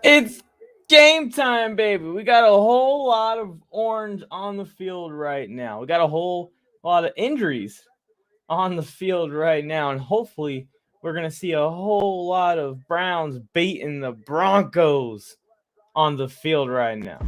It's game time, baby. We got a whole lot of orange on the field right now. We got a whole lot of injuries on the field right now. And hopefully we're going to see a whole lot of Browns beating the Broncos on the field right now.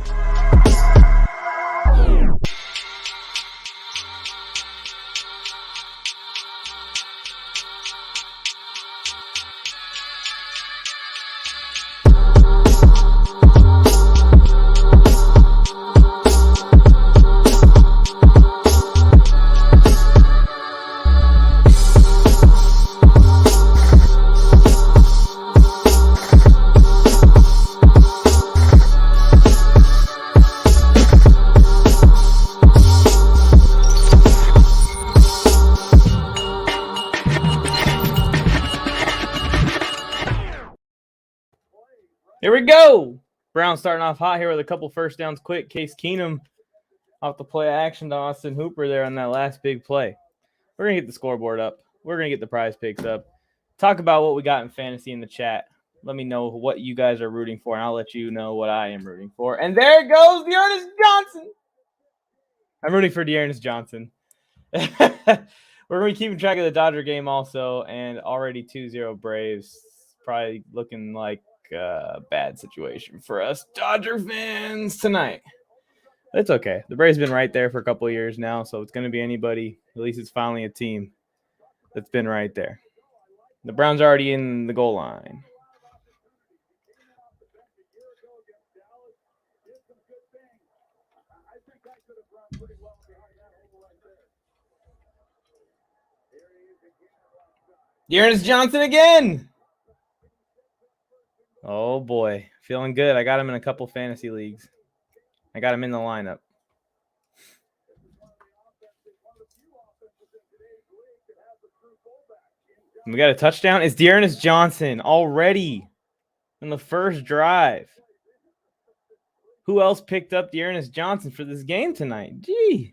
Here we go. Browns starting off hot here with a couple first downs quick. Case Keenum off the play action to Austin Hooper there on that last big play. We're going to get the scoreboard up. We're going to get the prize picks up. Talk about what we got in fantasy in the chat. Let me know what you guys are rooting for, and I'll let you know what I am rooting for. And there goes Dearness Johnson. I'm rooting for Dearness Johnson. We're going to be keeping track of the Dodger game also, and already 2-0 Braves. Probably looking like a bad situation for us Dodger fans tonight. It's okay. The Braves have been right there for a couple of years now, so it's going to be anybody. At least it's finally a team that's been right there. The Browns are already in the goal line. Dearness Johnson again. Oh, boy. Feeling good. I got him in a couple fantasy leagues. I got him in the lineup. We got a touchdown. It's Dearness Johnson already in the first drive. Who else picked up Dearness Johnson for this game tonight? Gee.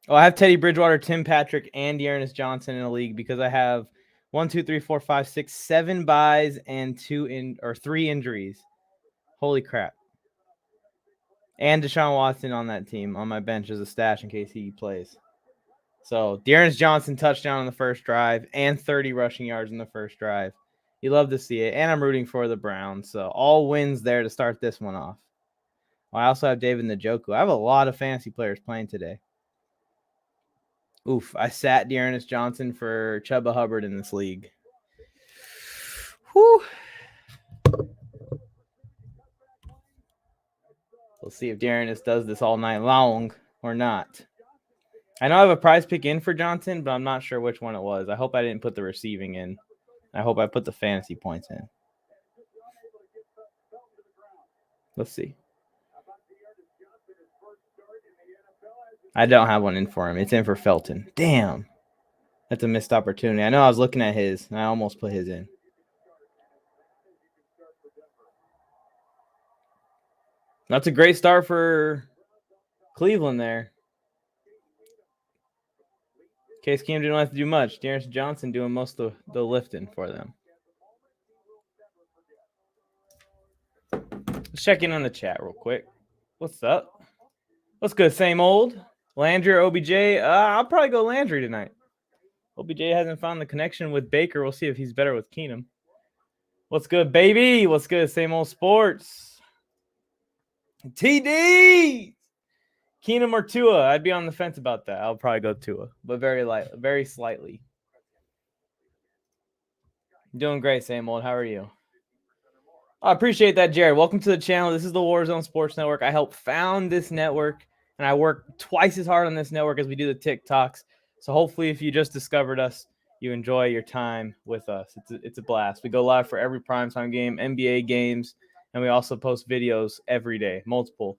Oh, I have Teddy Bridgewater, Tim Patrick, and Dearness Johnson in a league because I have 7 buys and 3 injuries. Holy crap. And Deshaun Watson on that team on my bench as a stash in case he plays. So Dearness Johnson touchdown on the first drive and 30 rushing yards in the first drive. You love to see it. And I'm rooting for the Browns. So all wins there to start this one off. I also have David Njoku. I have a lot of fantasy players playing today. Oof, I sat Dearness Johnson for Chuba Hubbard in this league. Whew. We'll see if Dearness does this all night long or not. I know I have a prize pick in for Johnson, but I'm not sure which one it was. I hope I didn't put the receiving in. I hope I put the fantasy points in. Let's see. I don't have one in for him. It's in for Felton. Damn. That's a missed opportunity. I know I was looking at his, and I almost put his in. That's a great start for Cleveland there. Case Keenum didn't have to do much. Dearness Johnson doing most of the lifting for them. Let's check in on the chat real quick. What's up? What's good? Same old? Landry or OBJ? I'll probably go Landry tonight. OBJ hasn't found the connection with Baker. We'll see if he's better with Keenum. What's good, baby? What's good? Same old sports. TD! Keenum or Tua? I'd be on the fence about that. I'll probably go Tua, but very slightly. Doing great, same old. How are you? I appreciate that, Jared. Welcome to the channel. This is the Warzone Sports Network. I helped found this network, and I work twice as hard on this network as we do the TikToks. So hopefully if you just discovered us, you enjoy your time with us. It's a blast. We go live for every primetime game, NBA games, and we also post videos every day, multiple.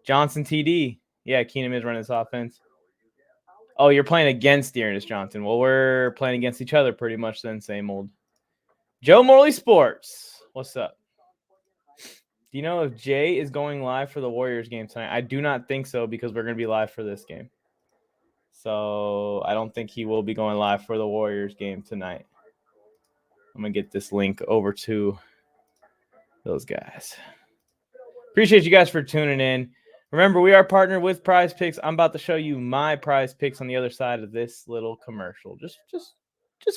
Johnson TD. Yeah, Keenum is running this offense. Oh, you're playing against Dearness Johnson. Well, we're playing against each other pretty much then, same old. Joe Morley Sports. What's up? Do you know if Jay is going live for the Warriors game tonight? I do not think so because we're going to be live for this game. So I don't think he will be going live for the Warriors game tonight. I'm going to get this link over to those guys. Appreciate you guys for tuning in. Remember, we are partnered with Prize Picks. I'm about to show you my Prize Picks on the other side of this little commercial. Just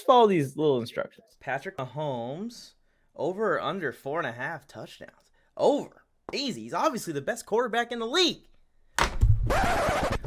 follow these little instructions. Patrick Mahomes, over or under 4.5 touchdowns. Over. Easy. He's obviously the best quarterback in the league.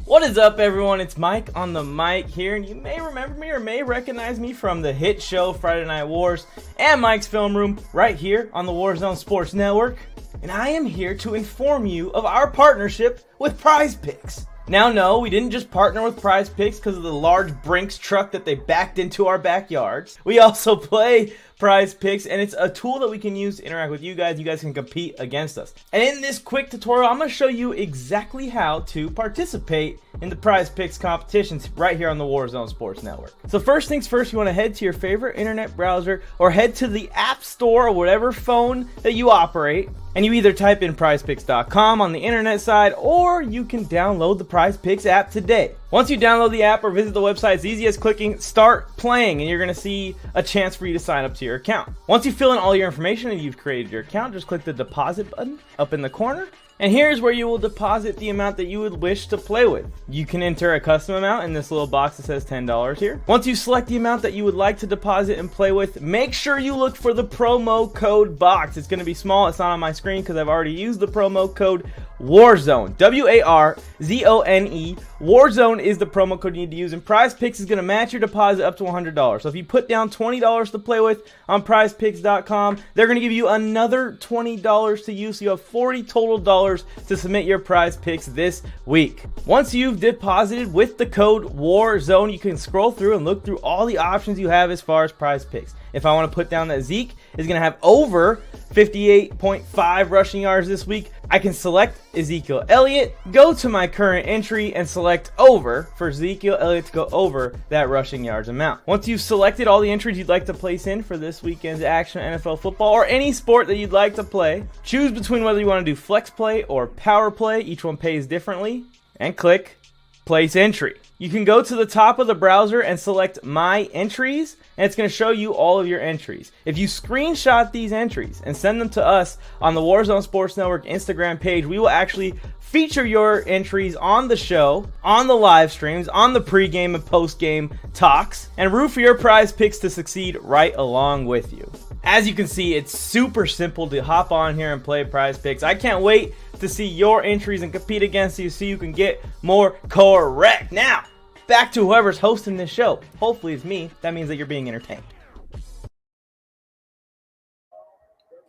What is up, everyone? It's Mike on the mic here, and you may remember me or may recognize me from the hit show Friday Night Wars and Mike's Film Room right here on the Warzone Sports Network. And I am here to inform you of our partnership with Prize Picks. Now, no, we didn't just partner with Prize Picks because of the large Brinks truck that they backed into our backyards. We also play Prize Picks, and it's a tool that we can use to interact with you guys. You guys can compete against us. And in this quick tutorial, I'm going to show you exactly how to participate in the Prize Picks competitions right here on the Warzone Sports Network. So first things first, you want to head to your favorite internet browser or head to the App Store or whatever phone that you operate. And you either type in prizepicks.com on the internet side, or you can download the Prize Picks app today. Once you download the app or visit the website, it's easy as clicking start playing, and you're going to see a chance for you to sign up to your account. Once you fill in all your information and you've created your account, just click the deposit button up in the corner. And here's where you will deposit the amount that you would wish to play with. You can enter a custom amount in this little box that says $10 here. Once you select the amount that you would like to deposit and play with, make sure you look for the promo code box. It's going to be small. It's not on my screen because I've already used the promo code Warzone. WARZONE. Warzone is the promo code you need to use, and Prize Picks is going to match your deposit up to $100. So if you put down $20 to play with on prizepicks.com, they're going to give you another $20 to use, so you have $40 total dollars to submit your Prize Picks this week. Once you've deposited with the code Warzone, you can scroll through and look through all the options you have as far as Prize Picks. If I want to put down that Zeke is going to have over 58.5 rushing yards this week, I can select Ezekiel Elliott, go to my current entry, and select over for Ezekiel Elliott to go over that rushing yards amount. Once you've selected all the entries you'd like to place in for this weekend's action, NFL football, or any sport that you'd like to play, choose between whether you want to do flex play or power play. Each one pays differently, and click place entry. You can go to the top of the browser and select My Entries, and it's going to show you all of your entries. If you screenshot these entries and send them to us on the Warzone Sports Network Instagram page, we will actually feature your entries on the show, on the live streams, on the pregame and postgame talks, and root for your Prize Picks to succeed right along with you. As you can see, it's super simple to hop on here and play Prize Picks. I can't wait to see your entries and compete against you so you can get more correct. Now, back to whoever's hosting this show. Hopefully it's me. That means that you're being entertained.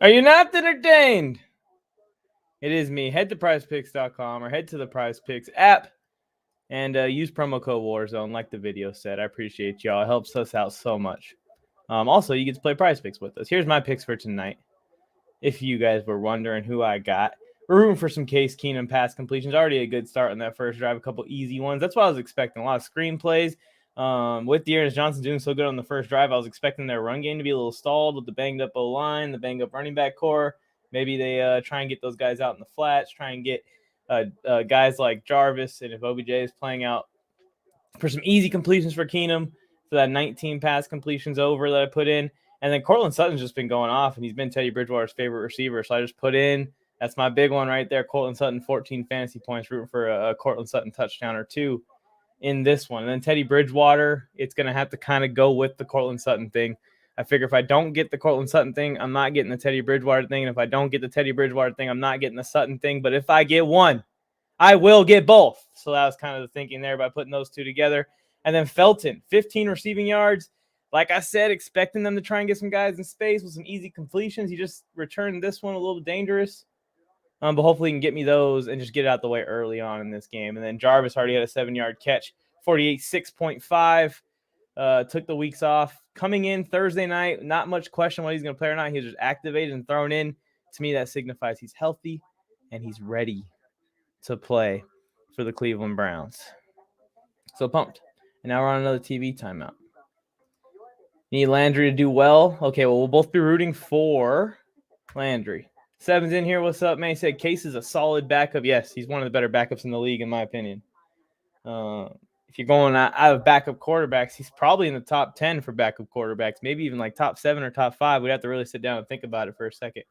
Are you not entertained? It is me. Head to prizepicks.com or head to the Prize Picks app and use promo code Warzone like the video said. I appreciate y'all. It helps us out so much. Also, you get to play Prize Picks with us. Here's my picks for tonight. If you guys were wondering who I got, we're rooting for some Case Keenum pass completions. Already a good start on that first drive. A couple easy ones. That's what I was expecting. A lot of screen plays. With Dearness Johnson doing so good on the first drive, I was expecting their run game to be a little stalled with the banged-up O-line, the banged-up running back core. Maybe they try and get those guys out in the flats, try and get guys like Jarvis, and if OBJ is playing out for some easy completions for Keenum, for that 19 pass completions over that I put in. And then Cortland Sutton's just been going off, and he's been Teddy Bridgewater's favorite receiver. So I just put in, that's my big one right there, Cortland Sutton, 14 fantasy points, rooting for a Cortland Sutton touchdown or two in this one. And then Teddy Bridgewater, it's going to have to kind of go with the Cortland Sutton thing. I figure if I don't get the Cortland Sutton thing, I'm not getting the Teddy Bridgewater thing. And if I don't get the Teddy Bridgewater thing, I'm not getting the Sutton thing. But if I get one, I will get both. So that was kind of the thinking there by putting those two together. And then Felton, 15 receiving yards. Like I said, expecting them to try and get some guys in space with some easy completions. He just returned this one a little dangerous. But hopefully he can get me those and just get it out the way early on in this game. And then Jarvis already had a 7-yard catch, 46.5. Took the weeks off. Coming in Thursday night, not much question whether he's going to play or not. He was just activated and thrown in. To me, that signifies he's healthy and he's ready to play for the Cleveland Browns. So pumped. And now we're on another TV timeout. Need Landry to do well. Okay, well, we'll both be rooting for Landry. Seven's in here. What's up, man? He said Case is a solid backup. Yes, he's one of the better backups in the league, in my opinion. if you're going out of backup quarterbacks, he's probably in the top 10 for backup quarterbacks, maybe even like top 7 or top 5. We'd have to really sit down and think about it for a second.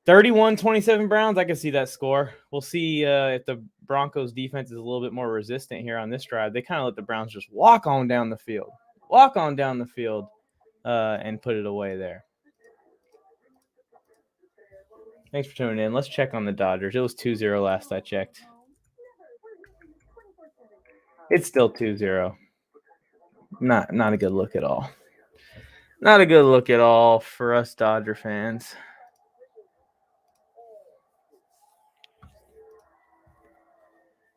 31-27 Browns. I can see that score. We'll see if the Broncos defense is a little bit more resistant here on this drive. They kind of let the Browns just walk on down the field, and put it away there. Thanks for tuning in. Let's check on the Dodgers. It was 2-0 last I checked. It's still 2-0. Not a good look at all. Not a good look at all for us Dodger fans.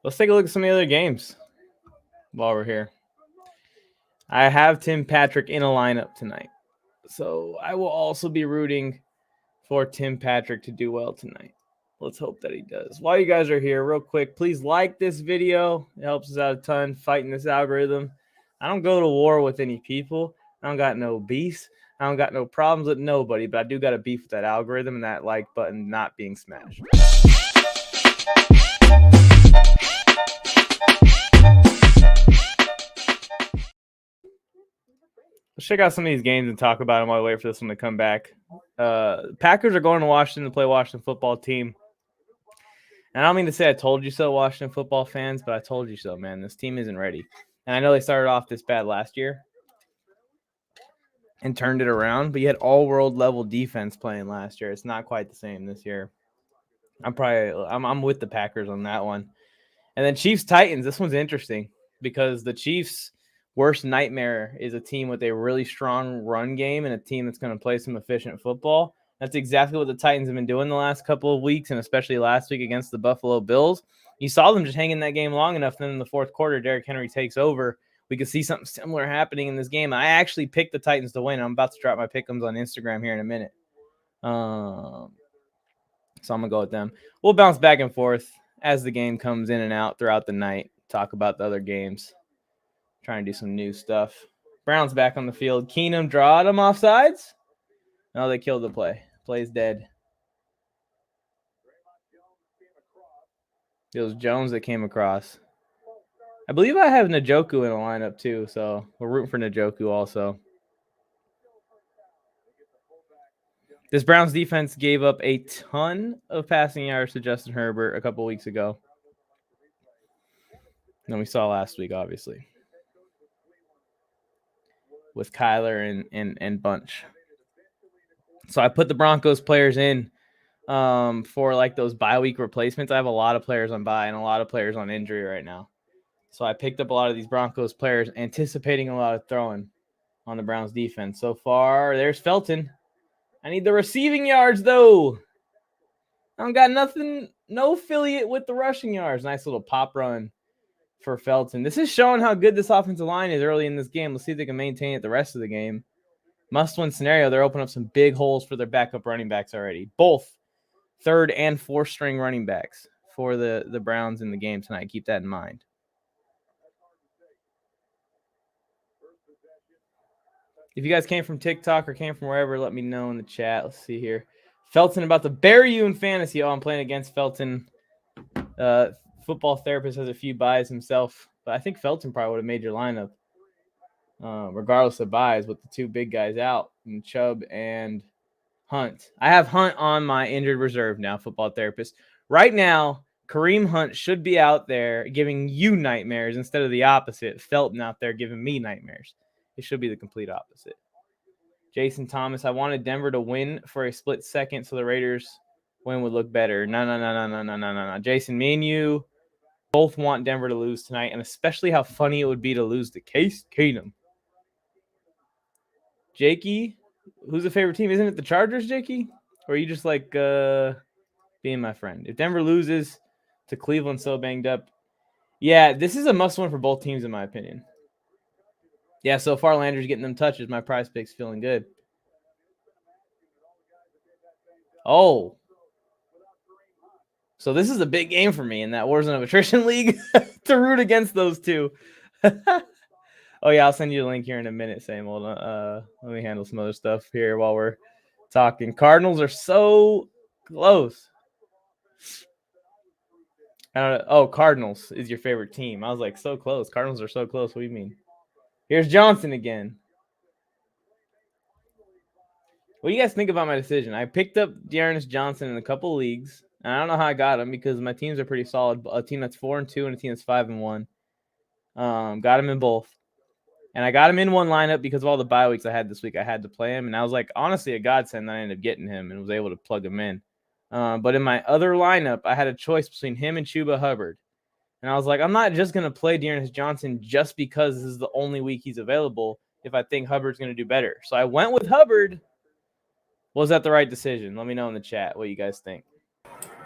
Let's take a look at some of the other games while we're here. I have Tim Patrick in a lineup tonight, so I will also be rooting for Tim Patrick to do well tonight. Let's hope that he does. While you guys are here, real quick, please like this video. It helps us out a ton fighting this algorithm. I don't go to war with any people. I don't got no beefs. I don't got no problems with nobody, but I do got a beef with that algorithm and that like button not being smashed. Let's check out some of these games and talk about them while we wait for this one to come back. Packers are going to Washington to play Washington football team. And I don't mean to say I told you so, Washington football fans, but I told you so, man. This team isn't ready. And I know they started off this bad last year and turned it around, but you had all-world level defense playing last year. It's not quite the same this year. I'm with the Packers on that one. And then Chiefs-Titans. This one's interesting because the Chiefs' worst nightmare is a team with a really strong run game and a team that's going to play some efficient football. That's exactly what the Titans have been doing the last couple of weeks, and especially last week against the Buffalo Bills. You saw them just hang in that game long enough, then in the fourth quarter, Derrick Henry takes over. We could see something similar happening in this game. I actually picked the Titans to win. I'm about to drop my pick'ems on Instagram here in a minute. So I'm going to go with them. We'll bounce back and forth as the game comes in and out throughout the night. Talk about the other games. Trying to do some new stuff. Browns back on the field. Keenum drawed him offsides. No, they killed the play. Play's dead. It was Jones that came across. I believe I have Njoku in a lineup too, so we're rooting for Njoku also. This Browns defense gave up a ton of passing yards to Justin Herbert a couple weeks ago. And we saw last week, obviously, with Kyler and Bunch. So I put the Broncos players in for like those bye week replacements. I have a lot of players on bye and a lot of players on injury right now. So I picked up a lot of these Broncos players, anticipating a lot of throwing on the Browns defense. So far, there's Felton. I need the receiving yards, though. I don't got nothing, no affiliate with the rushing yards. Nice little pop run for Felton. This is showing how good this offensive line is early in this game. Let's see if they can maintain it the rest of the game. Must-win scenario. They're opening up some big holes for their backup running backs already. Both third and fourth string running backs for the Browns in the game tonight. Keep that in mind. If you guys came from TikTok or came from wherever, let me know in the chat. Let's see here. Felton about to bury you in fantasy. Oh, I'm playing against Felton. Football therapist has a few buys himself, but I think Felton probably would have made your lineup. Regardless of buys, with the two big guys out, and Chubb and Hunt. I have Hunt on my injured reserve now, football therapist. Right now, Kareem Hunt should be out there giving you nightmares instead of the opposite. Felton out there giving me nightmares. It should be the complete opposite. Jason Thomas, I wanted Denver to win for a split second so the Raiders win would look better. No. Jason, me and you both want Denver to lose tonight, and especially how funny it would be to lose to Case Keenum. Jakey, who's the favorite team? Isn't it the Chargers, Jakey? Or are you just like being my friend? If Denver loses to Cleveland so banged up, yeah, this is a must-win for both teams in my opinion. Yeah, so far Landry's getting them touches. My prize pick's feeling good. Oh. So this is a big game for me in that Warzone of Attrition League to root against those two. Oh, yeah, I'll send you the link here in a minute, Sam. Hold on. Let me handle some other stuff here while we're talking. Cardinals are so close. Cardinals is your favorite team. I was like, so close. Cardinals are so close. What do you mean? Here's Johnson again. What do you guys think about my decision? I picked up Dearness Johnson in a couple leagues. And I don't know how I got him because my teams are pretty solid. A team that's 4-2 and a team that's 5-1. Got him in both. And I got him in one lineup because of all the bye weeks I had this week. I had to play him. And I was like, honestly, a godsend that I ended up getting him and was able to plug him in. But in my other lineup, I had a choice between him and Chuba Hubbard. And I was like, I'm not just going to play Dearness Johnson just because this is the only week he's available if I think Hubbard's going to do better. So I went with Hubbard. Was that the right decision? Let me know in the chat what you guys think.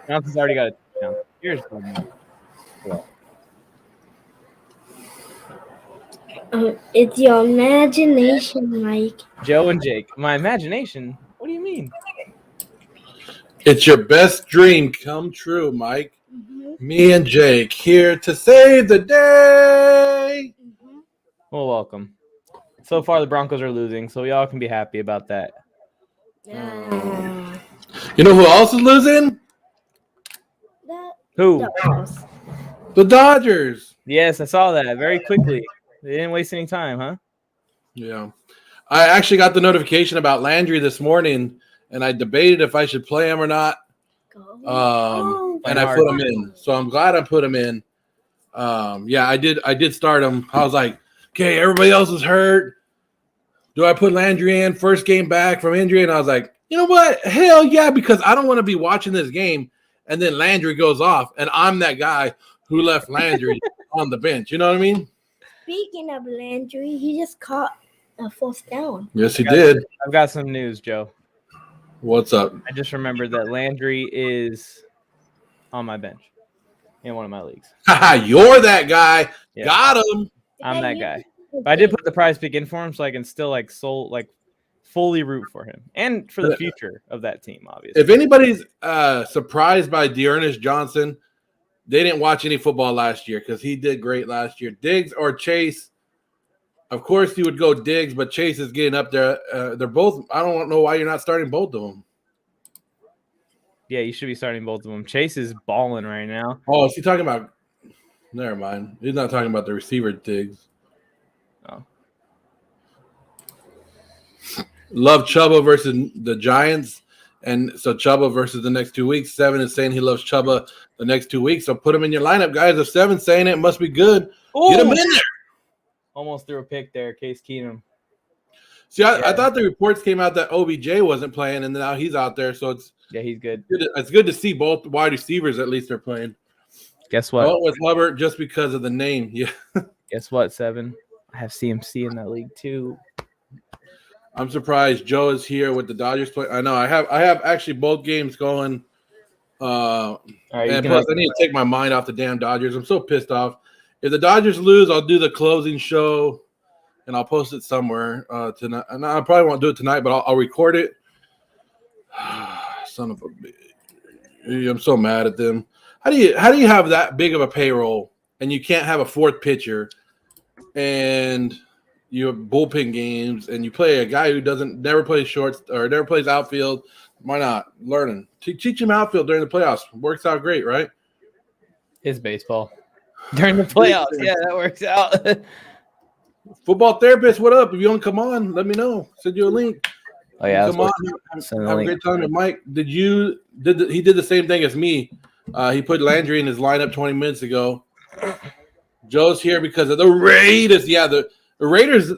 Johnson's already got a touchdown. Here's one. It's your imagination, Mike. Joe and Jake. My imagination? What do you mean? It's your best dream come true, Mike. Mm-hmm. Me and Jake here to save the day. Mm-hmm. Well, welcome. So far, the Broncos are losing, so y'all can be happy about that. You know who else is losing? Who? The Dodgers. Yes, I saw that very quickly. They didn't waste any time, huh? Yeah. I actually got the notification about Landry this morning, and I debated if I should play him or not. And I put him in. So I'm glad I put him in. Yeah, I did start him. I was like, okay, everybody else is hurt. Do I put Landry in first game back from injury? And I was like, you know what? Hell yeah, because I don't want to be watching this game and then Landry goes off and I'm that guy who left Landry on the bench. You know what I mean? Speaking of Landry, he just caught a fourth down. Yes, he did. I've got some news, Joe. What's up? I just remembered that Landry is on my bench in one of my leagues. You're that guy. Yeah. Got him. I'm that guy. But I did put the prize pick in for him so I can still fully root for him and for the future of that team, obviously. If anybody's surprised by Dearness Johnson, they didn't watch any football last year because he did great last year. Diggs or Chase, of course you would go Diggs, but Chase is getting up there. They're both – I don't know why you're not starting both of them. Yeah, you should be starting both of them. Chase is balling right now. Oh, is he talking about – never mind. He's not talking about the receiver Diggs. Oh. Love Chubba versus the Giants. And so Chubba versus the next 2 weeks. 7 is saying he loves Chubba the next 2 weeks. So put him in your lineup, guys. If 7's saying it must be good, get him in there. Almost threw a pick there, Case Keenum. See, I thought the reports came out that OBJ wasn't playing, and now he's out there. So he's good. It's good to see both wide receivers at least are playing. Guess what? I went with Hubbard just because of the name. Yeah. Guess what, 7? I have CMC in that league too. I'm surprised Joe is here with the Dodgers play. I know I have actually both games going. And plus I need to take my mind off the damn Dodgers. I'm so pissed off. If the Dodgers lose, I'll do the closing show and I'll post it somewhere tonight. And I probably won't do it tonight, but I'll record it. Son of a bitch. I'm so mad at them. How do you have that big of a payroll and you can't have a fourth pitcher and you have bullpen games and you play a guy who never plays shorts or never plays outfield? Why not? Learning. Teach him outfield during the playoffs. Works out great, right? It's baseball. During the playoffs. Yeah, that works out. Football therapist, what up? If you want to come on, let me know. Send you a link. Oh yeah, come on. Have a great time with Mike. He did the same thing as me. He put Landry in his lineup 20 minutes ago. Joe's here because of the Raiders. Yeah, the Raiders.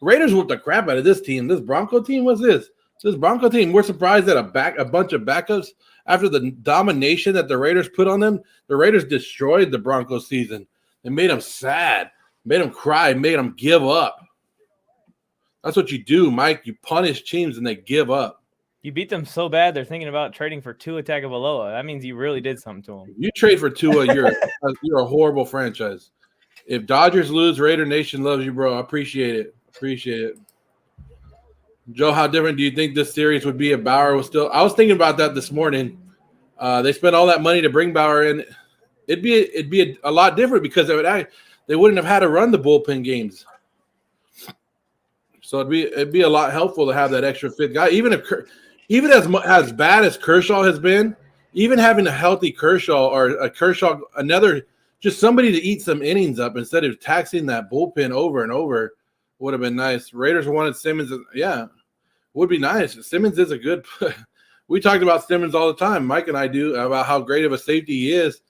Raiders whooped the crap out of this team. This Bronco team. What's this? This Bronco team. We're surprised that a bunch of backups after the domination that the Raiders put on them. The Raiders destroyed the Broncos season. They made them sad, made them cry, made them give up. That's what you do, Mike. You punish teams and they give up. You beat them so bad they're thinking about trading for Tua Tagovailoa. That means you really did something to them. You trade for Tua, you're a horrible franchise. If Dodgers lose, Raider Nation loves you, bro. I appreciate it. Appreciate it. Joe, how different do you think this series would be if Bauer was still? I was thinking about that this morning. They spent all that money to bring Bauer in. It'd be a lot different because they wouldn't have had to run the bullpen games. So it'd be a lot helpful to have that extra fifth guy. Even as bad as Kershaw has been, even having a healthy Kershaw or a Kershaw, just somebody to eat some innings up instead of taxing that bullpen over and over would have been nice. Raiders wanted Simmons. Yeah, would be nice. Simmons is a good – we talked about Simmons all the time. Mike and I do, about how great of a safety he is.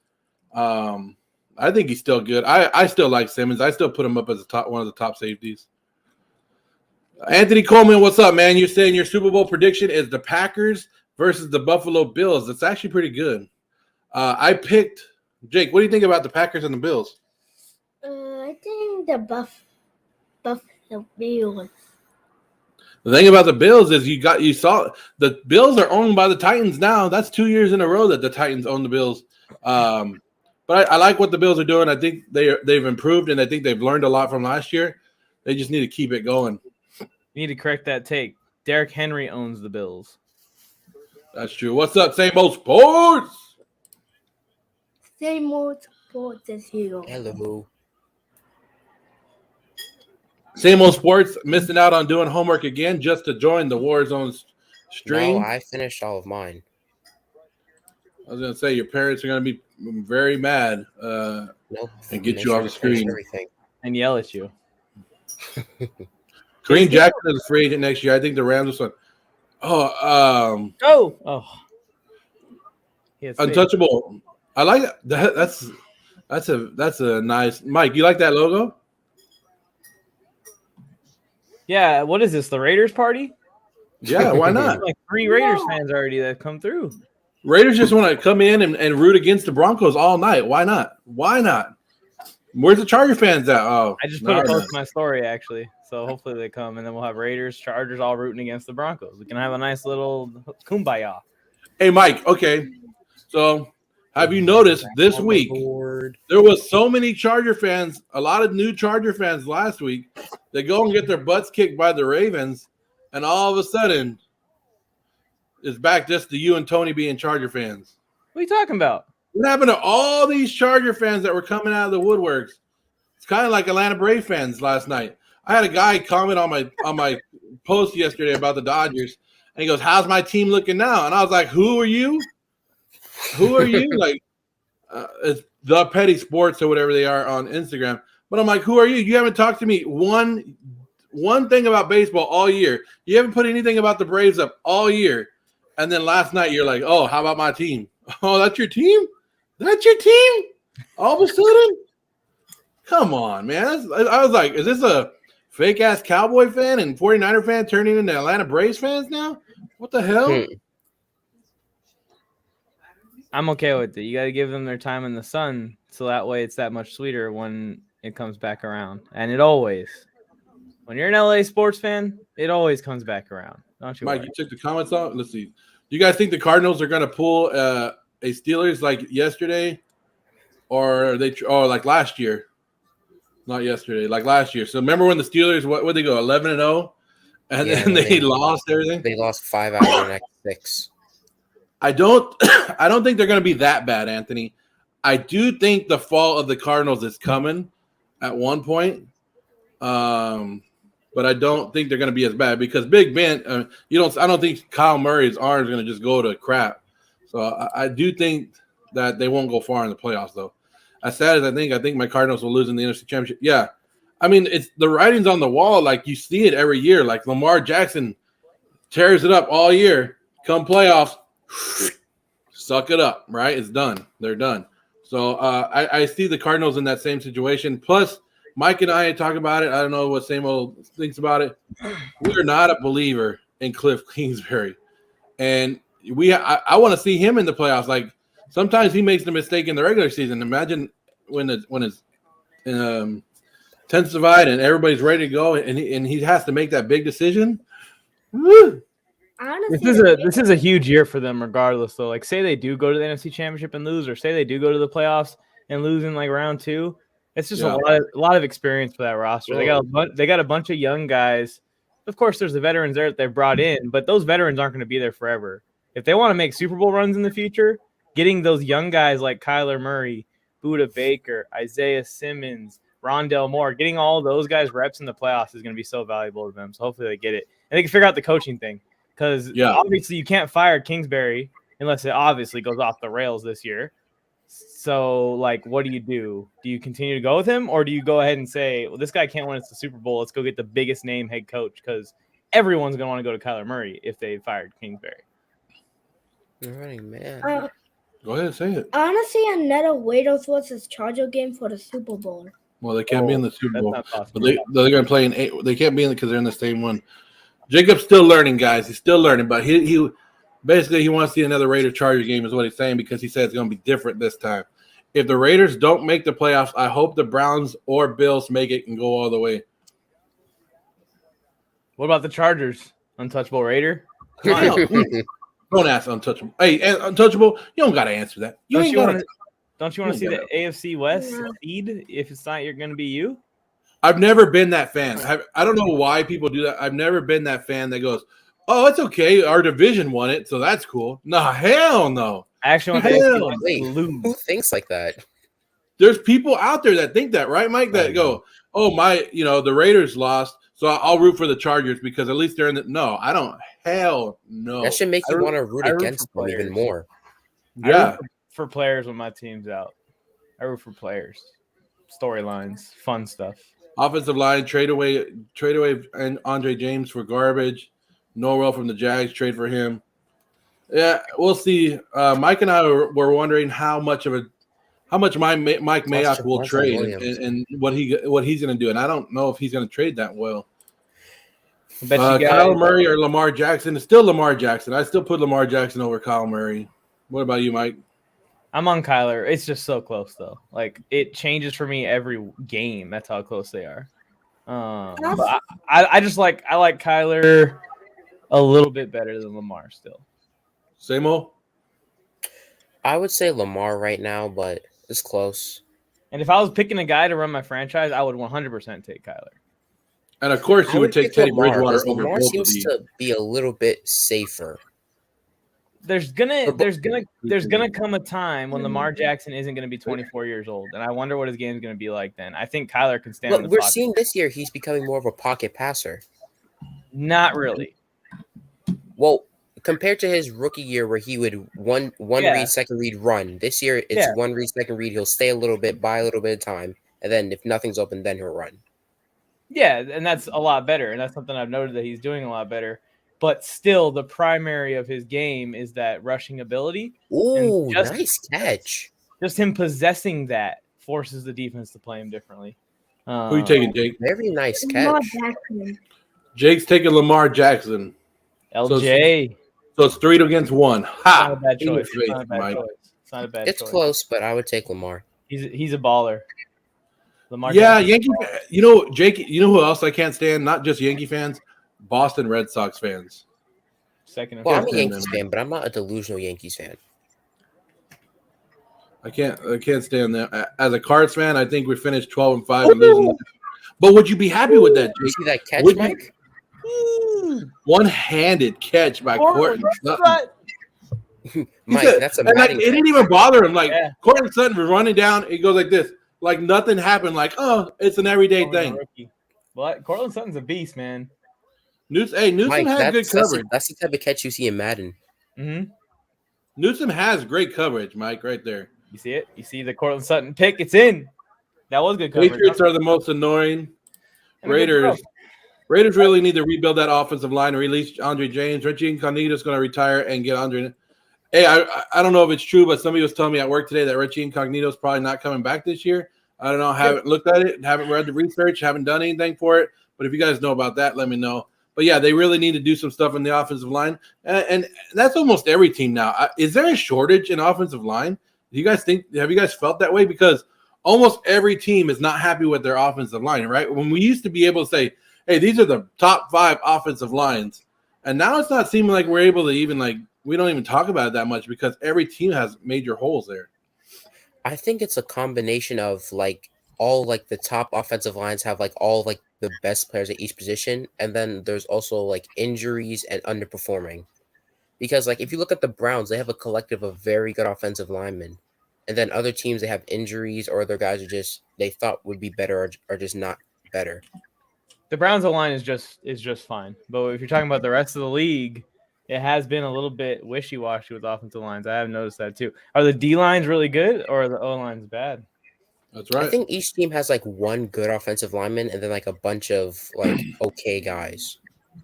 I think he's still good. I still like Simmons. I still put him up as one of the top safeties. Anthony Coleman, what's up, man? You're saying your Super Bowl prediction is the Packers versus the Buffalo Bills. That's actually pretty good. I picked – Jake, what do you think about the Packers and the Bills? I think the Buffalo Bills. The thing about the Bills is you saw the Bills are owned by the Titans now. That's 2 years in a row that the Titans own the Bills. But I like what the Bills are doing. I think they've improved, and I think they've learned a lot from last year. They just need to keep it going. You need to correct that take. Derrick Henry owns the Bills. That's true. What's up, same old sports? Same old sports as you. Hello. Same old sports, missing out on doing homework again just to join the Warzone stream. No, I finished all of mine. I was going to say, your parents are going to be very mad Nope. and get you off the screen. Everything. And yell at you. Kareem Jackson is a free agent next year. I think the Rams will start. Untouchable. I like that. That's a nice. Mike, you like that logo? Yeah, what is this? The Raiders party? Yeah, why not? Like 3 Raiders fans already that have come through. Raiders just want to come in and root against the Broncos all night. Why not? Why not? Where's the Charger fans at? Oh, I just put a post in my story, actually. So hopefully they come, and then we'll have Raiders, Chargers all rooting against the Broncos. We can have a nice little kumbaya. Hey, Mike, okay. So have you noticed this week there was so many Charger fans, a lot of new Charger fans last week, they go and get their butts kicked by the Ravens, and all of a sudden it's back just to you and Tony being Charger fans. What are you talking about? What happened to all these Charger fans that were coming out of the woodworks? It's kind of like Atlanta Braves fans last night. I had a guy comment on my post yesterday about the Dodgers, and he goes, "How's my team looking now?" And I was like, "Who are you? Who are you?" Like, it's the Petty Sports or whatever they are on Instagram. But I'm like, "Who are you? You haven't talked to me one thing about baseball all year. You haven't put anything about the Braves up all year." And then last night you're like, "Oh, how about my team?" "Oh, that's your team? That's your team?" All of a sudden? Come on, man. I was like, is this a fake-ass Cowboy fan and 49er fan turning into Atlanta Braves fans now? What the hell? I'm okay with it. You got to give them their time in the sun, so that way it's that much sweeter when it comes back around. And it always. When you're an LA sports fan, it always comes back around. Don't you Mike, worry. you took the comments off? Let's see. Do you guys think the Cardinals are going to pull a Steelers like yesterday? Or like last year? Not yesterday, like last year. So remember when the Steelers, what they go, 11-0? And then they lost everything? They lost 5 out of their next 6. I don't think they're going to be that bad, Anthony. I do think the fall of the Cardinals is coming at one point. But I don't think they're going to be as bad because Big Ben, I don't think Kyle Murray's arm is going to just go to crap. So I do think that they won't go far in the playoffs, though. As sad as I think my Cardinals will lose in the NFC Championship. Yeah. I mean, it's the writing's on the wall. Like, you see it every year. Like, Lamar Jackson tears it up all year. Come playoffs, suck it up, right? It's done. They're done. So I see the Cardinals in that same situation. Plus, Mike and I talk about it. I don't know what same old thinks about it. We're not a believer in Cliff Kingsbury. And I want to see him in the playoffs. Like, sometimes he makes the mistake in the regular season. Imagine when it's intensified and everybody's ready to go, and he has to make that big decision. Woo! This is a huge year for them, regardless. Though, like, say they do go to the NFC Championship and lose, or say they do go to the playoffs and lose in like round 2. It's just a lot of experience for that roster. They got a bunch of young guys. Of course, there's the veterans there that they've brought in, but those veterans aren't going to be there forever. If they want to make Super Bowl runs in the future, getting those young guys like Kyler Murray, Budda Baker, Isaiah Simmons, Rondell Moore, getting all those guys reps in the playoffs is going to be so valuable to them. So hopefully they get it. And they can figure out the coaching thing because obviously you can't fire Kingsbury unless it obviously goes off the rails this year. So, like, what do? Do you continue to go with him, or do you go ahead and say, well, this guy can't win us the Super Bowl. Let's go get the biggest name head coach because everyone's going to want to go to Kyler Murray if they fired Kingsbury. Running man. Go ahead and say it. Honestly, Anetta Waiters versus Charger game for the Super Bowl. Well, they can't be in the Super Bowl. But They're going to play in 8. They can't be in because they're in the same one. Jacob's still learning, guys. He's still learning, but he basically he wants to see another Raiders Chargers game is what he's saying because he said it's going to be different this time. If the Raiders don't make the playoffs, I hope the Browns or Bills make it and go all the way. What about the Chargers? Untouchable Raider? Don't ask Untouchable. Hey, Untouchable, you don't got to answer that. Don't you want to see the AFC West seed if it's not going to be you? I've never been that fan. I don't know why people do that. I've never been that fan that goes, oh, it's okay. Our division won it, so that's cool. No, hell no. I actually want to lose. Who thinks like that? There's people out there that think that, right, Mike? That go, oh, the Raiders lost, so I'll root for the Chargers because at least they're in the – no, I don't. Hell no. That should make you want to root against them even more. Yeah. I root for players when my team's out. I root for players. Storylines, fun stuff. Offensive line, trade away and Andre James for garbage. Norwell from the Jags, trade for him. Yeah, we'll see. Mike and I were wondering how much Mike Mayock will trade and what he's going to do, and I don't know if he's going to trade that well. Kyler Murray or Lamar Jackson? It's still Lamar Jackson. I still put Lamar Jackson over Kyler Murray. What about you, Mike? I'm on Kyler. It's just so close, though. Like, it changes for me every game. That's how close they are. But I like Kyler a little bit better than Lamar still. Same old? I would say Lamar right now, but it's close. And if I was picking a guy to run my franchise, I would 100% take Kyler. And, of course, you would take Teddy Bridgewater over Lamar both seems of these. to be a little bit safer. There's gonna come a time when Lamar Jackson isn't gonna be 24 years old, and I wonder what his game's gonna be like then. I think Kyler can stand. But we're seeing this year he's becoming more of a pocket passer. Not really. Well, compared to his rookie year where he would one read, second read, run. This year it's one read, second read. He'll stay a little bit, buy a little bit of time, and then if nothing's open, then he'll run. Yeah, and that's a lot better, and that's something I've noted that he's doing a lot better. But still, the primary of his game is that rushing ability. Ooh, nice catch. Just him possessing that forces the defense to play him differently. Who are you taking, Jake? Very nice catch. Jake's taking Lamar Jackson. LJ. So it's 3 against 1. Ha! Not a bad choice. It's not a bad choice. It's not a bad choice. It's close, but I would take Lamar. He's a baller. Lamar Jackson. Yankee. Jake, you know who else I can't stand? Not just Yankee fans. Boston Red Sox fans. I'm a Yankees fan, but I'm not a delusional Yankees fan. I can't stand that. As a Cards fan, I think we finished 12-5 and losing. But would you be happy with that, Jake? You see that catch, Mike? One-handed catch by Courtland Sutton. Mike, that's a it didn't even bother him. Courtland Sutton was running down. He goes like this. Like nothing happened. Like, oh, it's an everyday thing. But Courtland Sutton's a beast, man. Newsom has good coverage. That's the type of catch you see in Madden. Mm-hmm. Newsom has great coverage, Mike, right there. You see it? You see the Courtland Sutton pick? It's in. That was good coverage. Patriots are the most annoying. Raiders really need to rebuild that offensive line and release Andre James. Richie Incognito is going to retire and get Andre. Hey, I don't know if it's true, but somebody was telling me at work today that Richie Incognito is probably not coming back this year. I don't know. Haven't looked at it. Haven't read the research. Haven't done anything for it. But if you guys know about that, let me know. But, yeah, they really need to do some stuff in the offensive line. And that's almost every team now. Is there a shortage in offensive line? Do you guys have you guys felt that way? Because almost every team is not happy with their offensive line, right? When we used to be able to say, hey, these are the top 5 offensive lines. And now it's not seeming like we're able to even we don't even talk about it that much because every team has major holes there. I think it's a combination of all the top offensive lines have all the best players at each position, and then there's also injuries and underperforming. Because if you look at the Browns, they have a collective of very good offensive linemen, and then other teams they have injuries or other guys are just they thought would be better or just not better. The Browns' line is just fine, but if you're talking about the rest of the league, It has been a little bit wishy-washy with offensive lines. I have noticed that too. Are the D lines really good or are the O lines bad? That's right. I think each team has like one good offensive lineman and then like a bunch of like okay guys.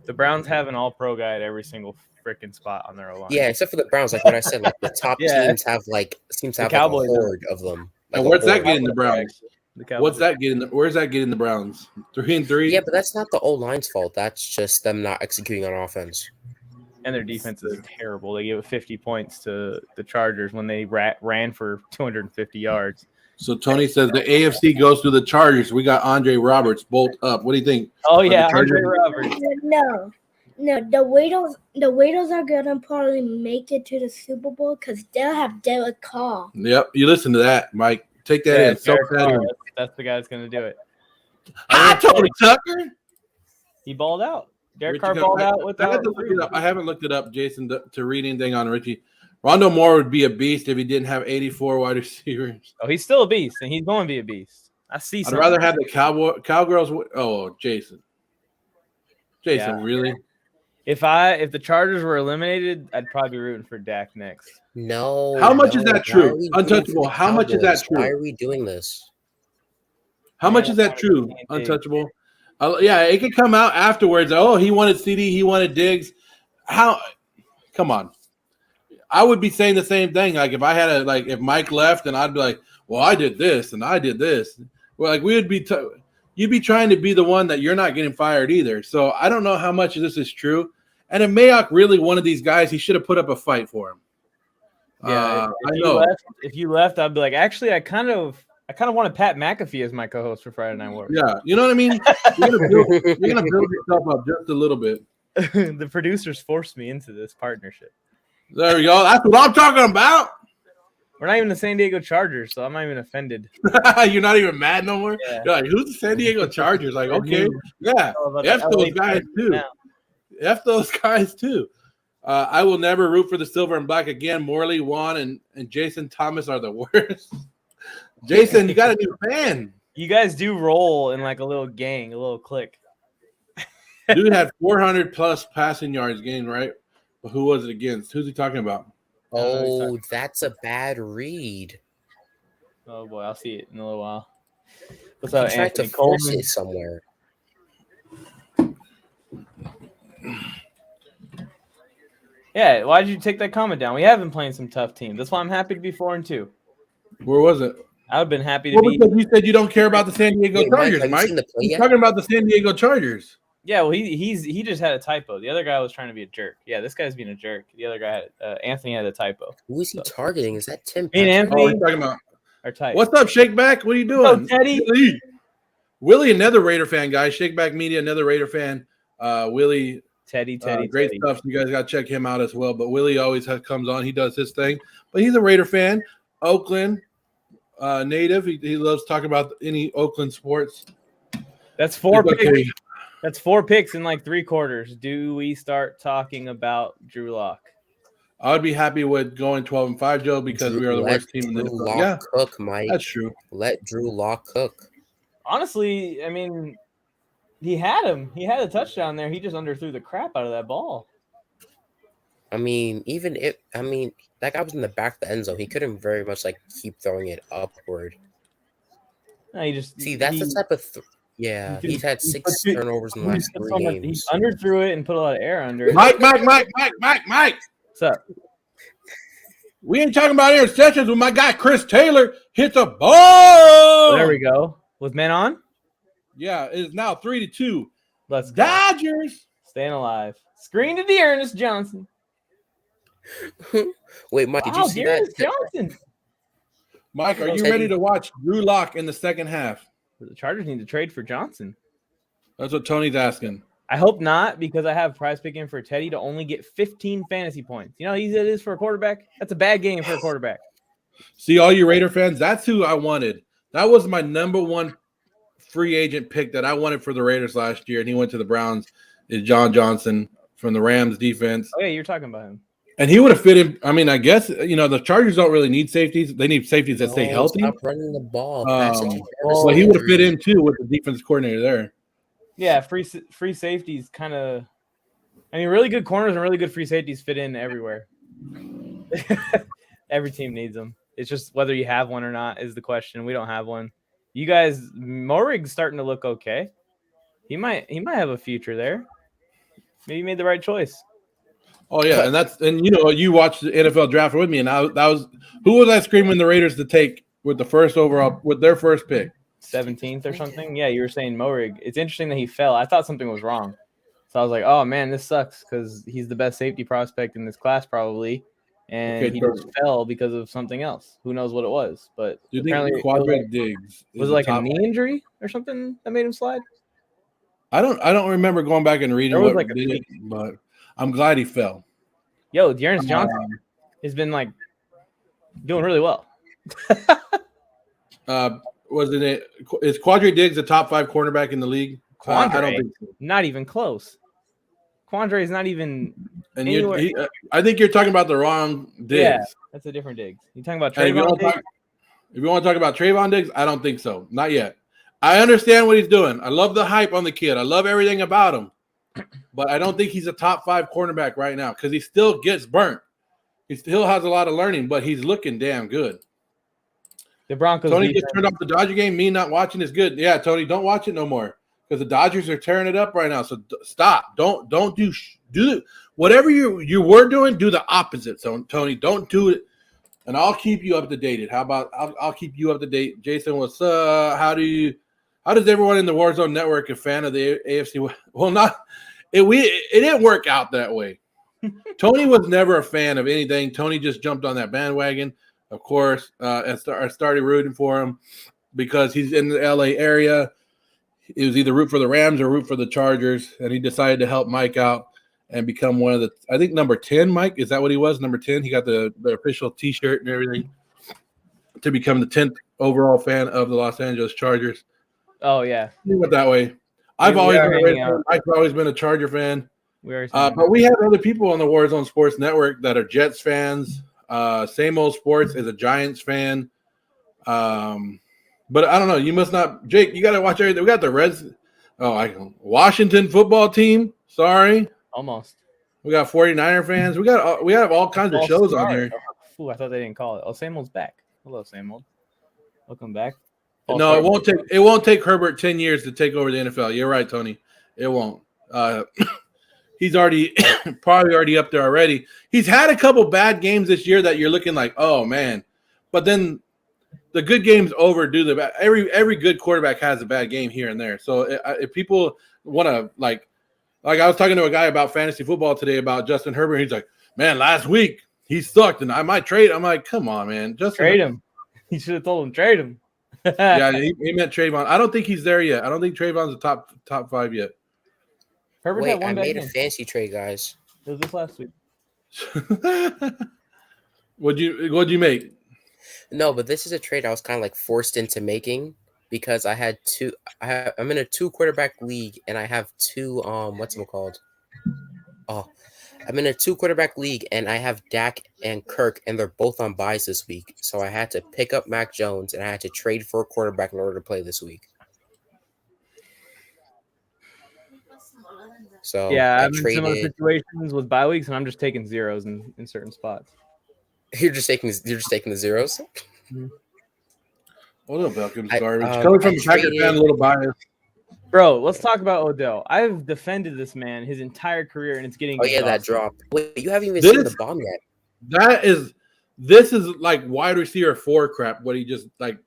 The Browns have an all-pro guy at every single freaking spot on their O line. Yeah, except for the Browns, like what I said, like the top Yeah. teams have like seems to The have Cowboys like a horde of them. Like And a where's that horde. getting the Browns? What's that getting? Where's that getting the Browns? 3-3. Yeah, but that's not the O-line's fault. That's just them not executing on offense. And their defense is terrible. They gave 50 points to the Chargers when they ran for 250 yards. So Tony says the AFC goes through the Chargers. We got Andre Roberts bolt up. What do you think? Oh yeah, the Andre Chargers? Roberts. No, the Raiders are gonna probably make it to the Super Bowl because they'll have Derek Carr. Yep, you listen to that, Mike. Take that in. So Derek Carr, that's the guy that's going to do it. I Tony Tucker. He balled out. Derek Richie Carr balled out I without. had to look it up. I haven't looked it up, Jason, to read anything on Richie. Rondo Moore would be a beast if he didn't have 84 wide receivers. Oh, he's still a beast, and he's going to be a beast. I see. I'd something. rather have the Cowgirls. Oh, Jason. Yeah. Really? If the Chargers were eliminated, I'd probably be rooting for Dak next. No. How much is that why true? are we Untouchable. rooting for the How much is that Cowboys? true? Why are we doing this? How much is that true? Untouchable. Yeah, it could come out afterwards. Oh, he wanted CD. He wanted Diggs. How? Come on. I would be saying the same thing. Like if I had if Mike left, and I'd be like, well, I did this and I did this. Well, like we would be. You'd be trying to be the one that you're not getting fired either. So I don't know how much of this is true. And if Mayock really wanted these guys, he should have put up a fight for him. Yeah, if you left, I'd be like, actually, I kind of wanted Pat McAfee as my co-host for Friday Night War. Yeah, you know what I mean? You're gonna build yourself up just a little bit. The producers forced me into this partnership. There we go. That's what I'm talking about. We're not even the San Diego Chargers, so I'm not even offended. You're not even mad no more? Yeah. You're like, who's the San Diego Chargers? Like, okay, yeah. F those guys too. F those guys too. I will never root for the silver and black again. Morley, Juan, and Jason Thomas are the worst. Jason, you got a new fan. You guys do roll in like a little gang, a little clique. Dude had 400 plus passing yards gained, right? But who was it against? Who's he talking about? Oh, that's a bad read. Oh boy, I'll see it in a little while. What's up, He tried Anthony to force Coleman? it somewhere. Yeah, why did you take that comment down? We have been playing some tough teams. That's why I'm happy to be 4-2. Where was it? I would have been happy to Well, be. because you said you don't care about the San Diego Wait, Chargers, have you Mike. seen the play He's yet? talking about the San Diego Chargers. Yeah, well, he just had a typo. The other guy was trying to be a jerk. Yeah, this guy's being a jerk. The other guy, Anthony, had a typo. Who is he targeting? Is that Tim? Me and Patrick? Oh, Anthony he's talking about. are tight. What's up, Shakeback? What are you doing? What's up, Teddy? Willie, another Raider fan, guys. Shakeback Media, another Raider fan. Willie, Teddy, great Teddy. stuff. You guys got to check him out as well. But Willie always comes on. He does his thing. But he's a Raider fan. Oakland native. He loves talking about any Oakland sports. That's four It's picks. okay. That's 4 picks in like 3 quarters. Do we start talking about Drew Lock? I would be happy with going 12-5, Joe, because we are the Let worst team in the Drew NFL. Lock Yeah, cook, Mike. that's true. Let Drew Lock cook. Honestly, I mean, he had him. He had a touchdown there. He just underthrew the crap out of that ball. I mean, that guy was in the back of the end zone. He couldn't very much like keep throwing it upward. No, he just See, that's the type of he he's had 6 turnovers in the last 3 He games. underthrew it and put a lot of air under it. Mike. What's up? We ain't talking about interceptions when my guy Chris Taylor hits a ball. There we go. With men on, Yeah, it is now 3-2. let's go. Dodgers. Staying alive. Screen to Dearness Johnson. Wait, Mike, did you see that? Dearness Johnson. Mike, are you Teddy. ready to watch Drew Lock in the second half? The Chargers need to trade for Johnson. That's what Tony's asking. I hope not, because I have prize picking for Teddy to only get 15 fantasy points. You know how easy it is for a quarterback? That's a bad game for a quarterback. See, all you Raider fans, that's who I wanted. That was my number one free agent pick that I wanted for the Raiders last year, and he went to the Browns, is John Johnson from the Rams defense. Oh, yeah, you're talking about him. And he would have fit in. I mean, I guess, the Chargers don't really need safeties. They need safeties that stay healthy. Stop running the ball. Pass it to So he would have fit in, too, with the defense coordinator there. Yeah, free safeties kind of I mean, really good corners and really good free safeties fit in everywhere. Every team needs them. It's just whether you have one or not is the question. We don't have one. You guys, Morig's starting to look okay. He might have a future there. Maybe you made the right choice. Oh yeah, and you watched the NFL draft with me, and that was who was I screaming the Raiders to take with their first pick? 17th or something. Yeah, you were saying Morig. It's interesting that he fell. I thought something was wrong. So I was like, oh man, this sucks because he's the best safety prospect in this class probably. And he just fell because of something else. Who knows what it was? But do you think Quadric Diggs was it like a knee injury or something that made him slide? I don't remember going back and reading what did it, but I'm glad he fell. Yo, Dearness Johnson has been like doing really well. Is Quadric Diggs a top 5 cornerback in the league? I don't think so. Not even close. Quandre is not even anywhere. I think you're talking about the wrong Diggs. Yeah, that's a different Diggs. You're talking about Trayvon Diggs? If you want to talk about Trayvon Diggs, I don't think so. Not yet. I understand what he's doing. I love the hype on the kid. I love everything about him. But I don't think he's a top 5 cornerback right now because he still gets burnt. He still has a lot of learning, but he's looking damn good. The Broncos. Tony just turned off the Dodger game. Me not watching is good. Yeah, Tony, don't watch it no more because the Dodgers are tearing it up right now. So stop. Don't do whatever you were doing. Do the opposite. So Tony, don't do it. And I'll keep you up to date. How about I'll keep you up to date. Jason, what's how does everyone in the Warzone Network a fan of the AFC? Well, it didn't work out that way. Tony was never a fan of anything. Tony just jumped on that bandwagon, of course. I started rooting for him because he's in the LA area. It was either root for the Rams or root for the Chargers, and he decided to help Mike out and become one of the, I think, number 10, Mike. Is that what he was? Number 10? He got the official T-shirt and everything to become the 10th overall fan of the Los Angeles Chargers. Oh, yeah. He went that way. I've always been a Raiders fan. Mike's always been a Charger fan. But we have other people on the Warzone Sports Network that are Jets fans. Same Old Sports is a Giants fan. But I don't know. You must not. Jake, you got to watch everything. We got the Reds. Washington football team. Sorry. Almost. We got 49er fans. We have all kinds of shows on here. Ooh, I thought they didn't call it. Oh, Same Old's back. Hello, Same Old. Welcome back. No, it won't take Herbert 10 years to take over the NFL. You're right, Tony. It won't. He's already probably already up there already. He's had a couple bad games this year that you're looking like, oh man. But then the good games overdo the bad. Every good quarterback has a bad game here and there. So if people want to like I was talking to a guy about fantasy football today about Justin Herbert. He's like, man, last week he sucked and I might trade. I'm like, come on, man, trade him. He should have told him trade him. Yeah, he meant Trayvon. I don't think he's there yet. I don't think Trayvon's a top 5 yet. Herbert Wait, had one I made game. a fancy trade, guys. It was this last week. What'd you make? No, but this is a trade I was kind of like forced into making because I'm in a 2 quarterback league and I have 2 what's it called? Oh, I'm in a 2 quarterback league and I have Dak and Kirk and they're both on buys this week. So I had to pick up Mac Jones and I had to trade for a quarterback in order to play this week. So yeah, I'm in similar situations with bye weeks and I'm just taking zeros in certain spots. You're just taking the zeros? Odell Beckham's garbage. Coming from a Packer fan, a little biased. Bro, let's talk about Odell. I've defended this man his entire career, and it's getting. Oh yeah, that drop. Wait, you haven't even seen the bomb yet. This is like wide receiver 4 crap. What he just like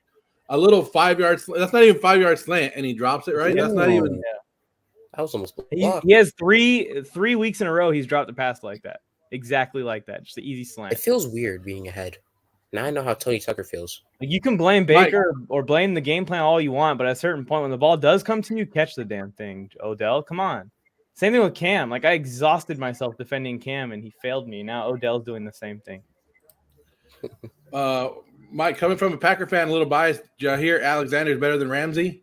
a little 5-yard. That's not even 5-yard slant, and he drops it right. That's not even. Yeah. That was almost. He has three weeks in a row. He's dropped a pass like that, exactly like that. Just an easy slant. It feels weird being ahead. Now I know how Tony Tucker feels. You can blame Baker or blame the game plan all you want, but at a certain point when the ball does come to you, catch the damn thing, Odell. Come on. Same thing with Cam. Like I exhausted myself defending Cam, and he failed me. Now Odell's doing the same thing. Mike, coming from a Packer fan, a little biased. Did you hear Alexander is better than Ramsey?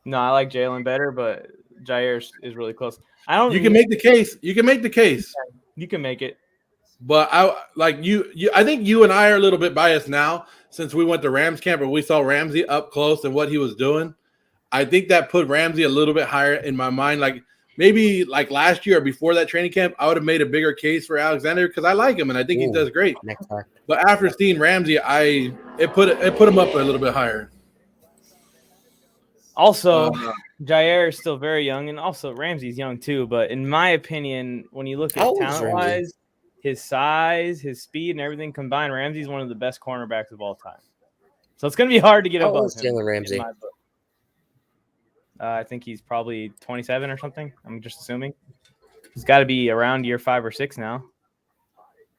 No, I like Jalen better, but Jair is really close. You can make the case. You can make the case. You can make it. But I think you and I are a little bit biased now since we went to Rams camp and we saw Ramsey up close and what he was doing. I think that put Ramsey a little bit higher in my mind. Like maybe like last year or before that training camp, I would have made a bigger case for Alexander because I like him and I think he does great. But after seeing Ramsey, it put him up a little bit higher. Also, Jair is still very young, and also Ramsey's young too. But in my opinion, when you look at talent-wise, his size, his speed, and everything combined, Ramsey's one of the best cornerbacks of all time. So it's going to be hard to get above him. Jalen Ramsey. I think he's probably 27 or something. I'm just assuming. He's got to be around year 5 or 6 now.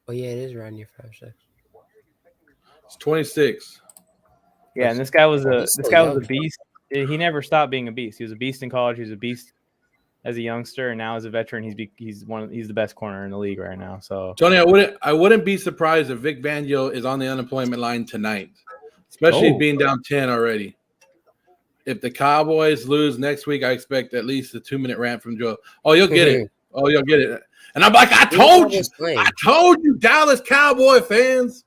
Oh yeah, it is around year 5 or 6. It's 26. Yeah, and this guy was a beast. He never stopped being a beast. He was a beast in college. He was a beast as a youngster, and now as a veteran, he's the best corner in the league right now. So Tony, I wouldn't be surprised if Vic Fangio is on the unemployment line tonight, especially being down 10 already. If the Cowboys lose next week, I expect at least a 2-minute rant from Joe. Oh, you'll get it. Oh, you'll get it. And I'm like, I told you, Dallas Cowboy fans.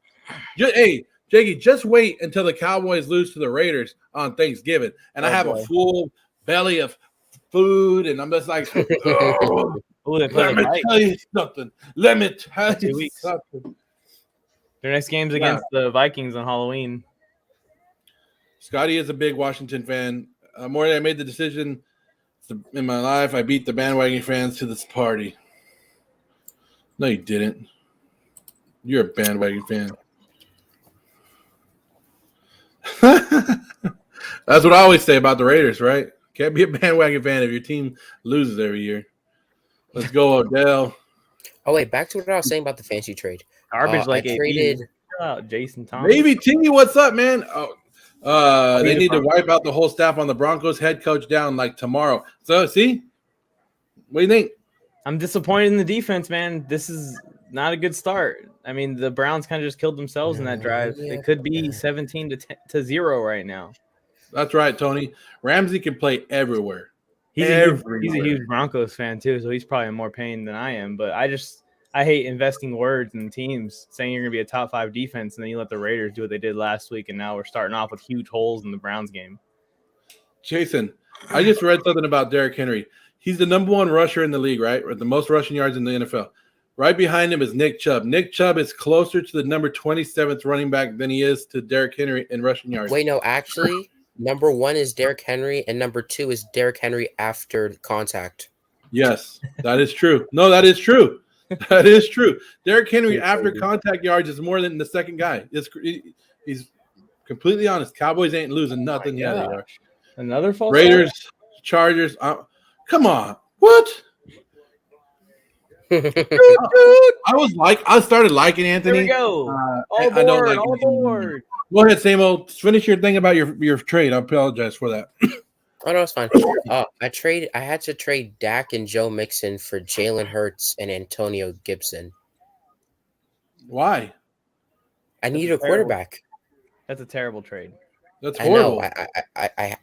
Hey, Jakey, just wait until the Cowboys lose to the Raiders on Thanksgiving, and I have a full belly of food, and I'm just like, oh, let me tell you something. Let me tell you something. Their next game's against the Vikings on Halloween. Scotty is a big Washington fan. More than I made the decision in my life, I beat the bandwagon fans to this party. No, you didn't. You're a bandwagon fan. That's what I always say about the Raiders, right? Can't be a bandwagon fan if your team loses every year. Let's go, Odell. Oh wait, back to what I was saying about the fancy trade. Garbage like I traded Jason Thomas. Maybe T, what's up, man? They need to wipe out the whole staff on the Broncos. Head coach down like tomorrow. So see, what do you think? I'm disappointed in the defense, man. This is not a good start. I mean, the Browns kind of just killed themselves in that drive. It could be 17-0 right now. That's right, Tony. Ramsey can play everywhere. He's a huge Broncos fan too, so he's probably in more pain than I am. But I hate investing words in teams, saying you're going to be a top 5 defense, and then you let the Raiders do what they did last week, and now we're starting off with huge holes in the Browns game. Jason, I just read something about Derrick Henry. He's the number 1 rusher in the league, right? Or the most rushing yards in the NFL. Right behind him is Nick Chubb. Nick Chubb is closer to the number 27th running back than he is to Derrick Henry in rushing yards. Wait, no, actually, number 1 is Derrick Henry, and number 2 is Derrick Henry after contact. Yes, that is true. No, that is true. That is true. Derrick Henry after contact yards is more than the second guy. He's completely honest. Cowboys ain't losing nothing yet. Another false Raiders, Chargers. Come on. What? I started liking Anthony. Here we go. All aboard. Go ahead, Samo. Finish your thing about your trade. I apologize for that. Oh no, it's fine. I had to trade Dak and Joe Mixon for Jalen Hurts and Antonio Gibson. Why? I need a quarterback. That's a terrible trade. That's horrible. I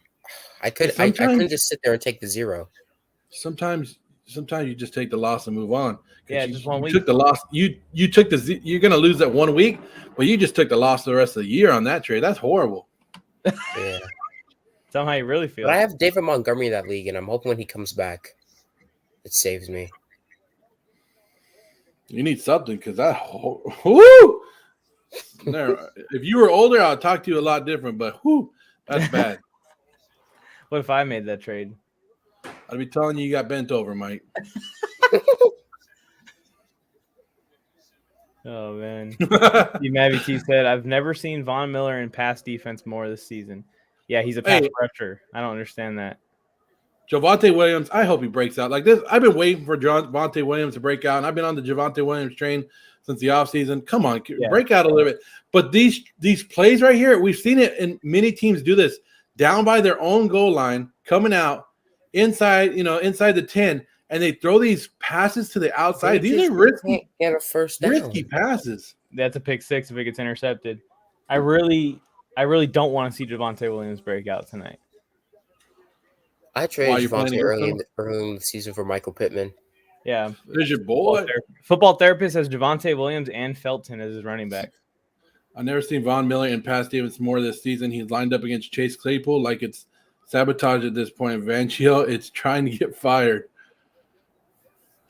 couldn't just sit there and take the 0. Sometimes you just take the loss and move on. Yeah, just 1 week. You took the loss. You took you're gonna lose that 1 week, but you just took the loss the rest of the year on that trade. That's horrible. Yeah. Tell how you really feel. But I have David Montgomery in that league, and I'm hoping when he comes back, it saves me. You need something because whoo! If you were older, I'd talk to you a lot different. But that's bad. What if I made that trade? I'd be telling you got bent over, Mike. Oh man. Mavy T said, "I've never seen Von Miller in pass defense more this season." Yeah, he's a pass rusher. I don't understand that. Javonte Williams, I hope he breaks out like this. I've been waiting for Javonte Williams to break out, and I've been on the Javonte Williams train since the offseason. Come on, break out a little bit. But these plays right here, we've seen it, and many teams do this down by their own goal line, coming out inside the 10, and they throw these passes to the outside. These are risky. Get a first down. Risky passes. That's a pick 6 if it gets intercepted. I really don't want to see Javonte Williams break out tonight. I traded Javonte early in the season for Michael Pittman. Yeah. There's your boy. Football Therapist has Javonte Williams and Felton as his running back. I've never seen Von Miller in pass defense more this season. He's lined up against Chase Claypool like it's sabotage at this point. Van Chiel, it's trying to get fired.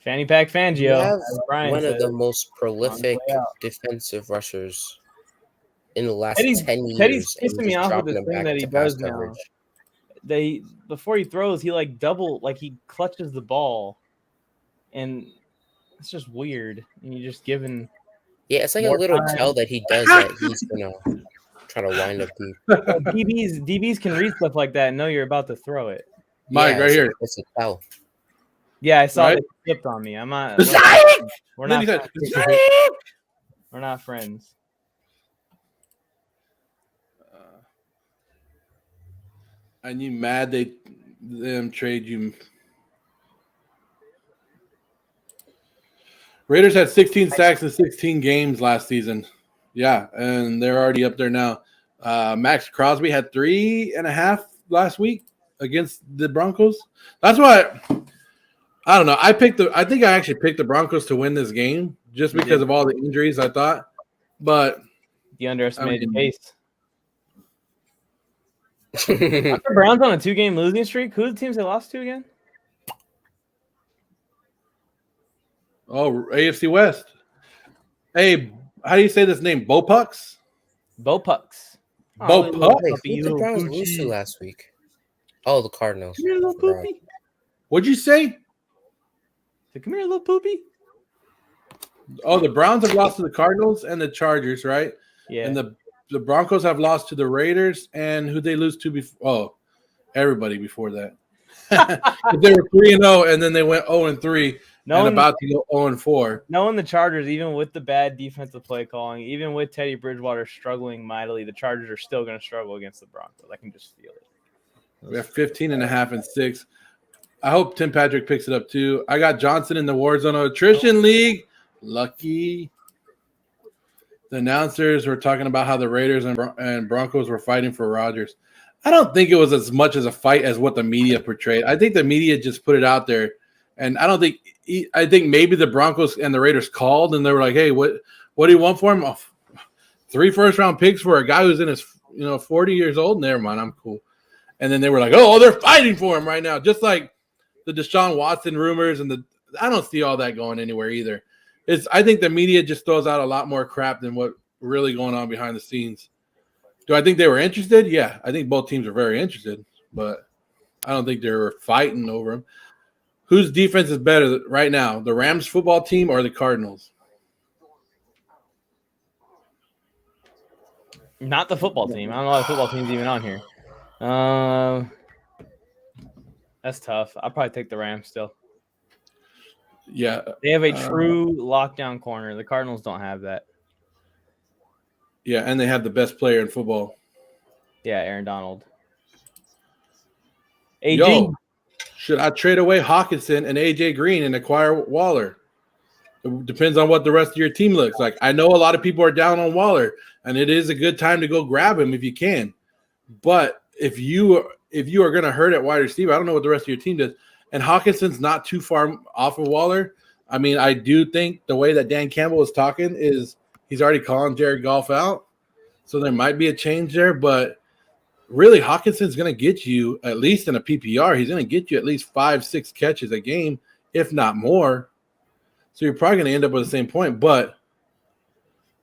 Fanny Pack You Fangio. have as Brian one of the says. most prolific way out. defensive rushers in the last Teddy's 10 years. Teddy's and pissing me just off with dropping this them thing back that he to pass does now. coverage. Before he throws, he he clutches the ball, and it's just weird. And you're just giving. Yeah, it's like a more little time. tell that he does that he's gonna try to wind up deep. DBs can read stuff like that and know you're about to throw it. Mike, right here. It's a tell. Yeah, I saw Right? they flipped on me. I'm not. We're Then not. he said, friends. We're not friends. and you mad they them trade you? Raiders had 16 sacks in 16 games last season. Yeah, and they're already up there now. Max Crosby had 3.5 last week against the Broncos. That's why I don't know. I think I actually picked the Broncos to win this game just because of all the injuries. I thought, but You underestimated Case. The Browns on a 2-game losing streak. Who are the teams they lost to again? Oh, AFC West. Hey, how do you say this name? Bo Pucks? Bo Pucks. Bo Pucks? Wait, who did the Browns lose to last week? Oh, the Cardinals. Come here, little poopy. What'd you say? Come here, little poopy. Oh, the Browns have lost to the Cardinals and the Chargers, right? Yeah. And the Broncos have lost to the Raiders. And who they lose to before? Oh, everybody before that. They were 3-0, and then they went 0-3. And about to go 0-4. Knowing the Chargers, even with the bad defensive play calling, even with Teddy Bridgewater struggling mightily, the Chargers are still going to struggle against the Broncos. I can just feel it. We have 15.5 and 6. I hope Tim Patrick picks it up too. I got Johnson in the Warzone Attrition League. Lucky. The announcers were talking about how the Raiders and Broncos were fighting for Rodgers. I don't think it was as much as a fight as what the media portrayed. I think the media just put it out there. And I think maybe the Broncos and the Raiders called and they were like, hey, what do you want for him? Oh, 3 first-round picks for a guy who's in his 40 years old? Never mind, I'm cool. And then they were like, oh, they're fighting for him right now. Just like the Deshaun Watson rumors I don't see all that going anywhere either. I think the media just throws out a lot more crap than what really going on behind the scenes. Do I think they were interested? Yeah, I think both teams are very interested, but I don't think they were fighting over him. Whose defense is better right now, the Rams football team or the Cardinals? Not the football team. I don't know why the football team's even on here. That's tough. I'll probably take the Rams still. Yeah. They have a true lockdown corner. The Cardinals don't have that. Yeah, and they have the best player in football. Yeah, Aaron Donald. AG. Yo, should I trade away Hawkinson and AJ Green and acquire Waller? It depends on what the rest of your team looks like. I know a lot of people are down on Waller, and it is a good time to go grab him if you can. But if you are going to hurt at wide receiver, I don't know what the rest of your team does. And Hawkinson's not too far off of Waller. I mean, I do think the way that Dan Campbell was talking is he's already calling Jared Goff out. So there might be a change there, but really Hawkinson's going to get you, at least in a PPR, he's going to get you at least 5-6 catches a game, if not more. So you're probably going to end up with the same point. But,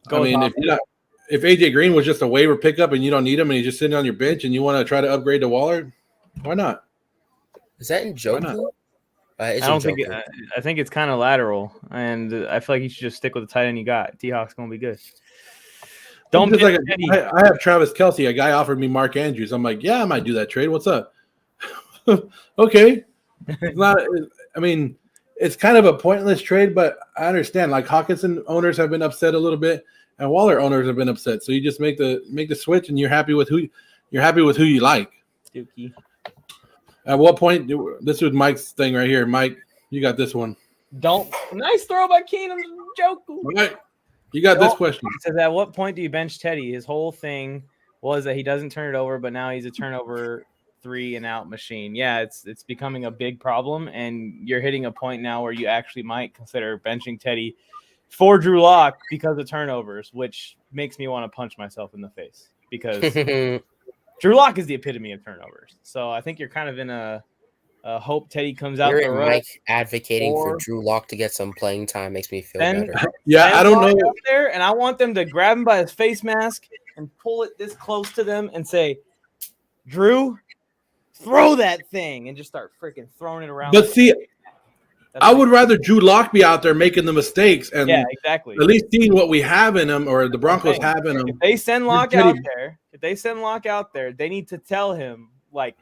if AJ Green was just a waiver pickup and you don't need him and he's just sitting on your bench and you want to try to upgrade to Waller, why not? Is that in Joku? I think it's kind of lateral, and I feel like you should just stick with the tight end you got. T-Hawk's going to be good. I have Travis Kelce. A guy offered me Mark Andrews. I'm like, yeah, I might do that trade. What's up? Okay. It's kind of a pointless trade, but I understand. Like Hawkinson owners have been upset a little bit, and Waller owners have been upset. So you just make the switch, and you're happy with who you like. Dookie. At what point? This was Mike's thing right here. Mike, you got this one. Nice throw by Keenum. Joke. Right. You got this question. It says, at what point do you bench Teddy? His whole thing was that he doesn't turn it over, but now he's a turnover 3-and-out machine. Yeah, it's becoming a big problem, and you're hitting a point now where you actually might consider benching Teddy for Drew Lock because of turnovers, which makes me want to punch myself in the face because Drew Lock is the epitome of turnovers. So I think you're kind of in a Hope Teddy comes out Hearing the road. Mike advocating for Or- Drew Lock to get some playing time makes me feel Then- better. Yeah, I don't know. Out there, and I want them to grab him by his face mask and pull it this close to them and say, "Drew, throw that thing," and just start freaking throwing it around. But see, That's I like- would rather Drew Lock be out there making the mistakes and yeah, exactly. at least seeing what we have in him, or the Broncos have in him. If they send Locke Teddy- out there, they need to tell him, like,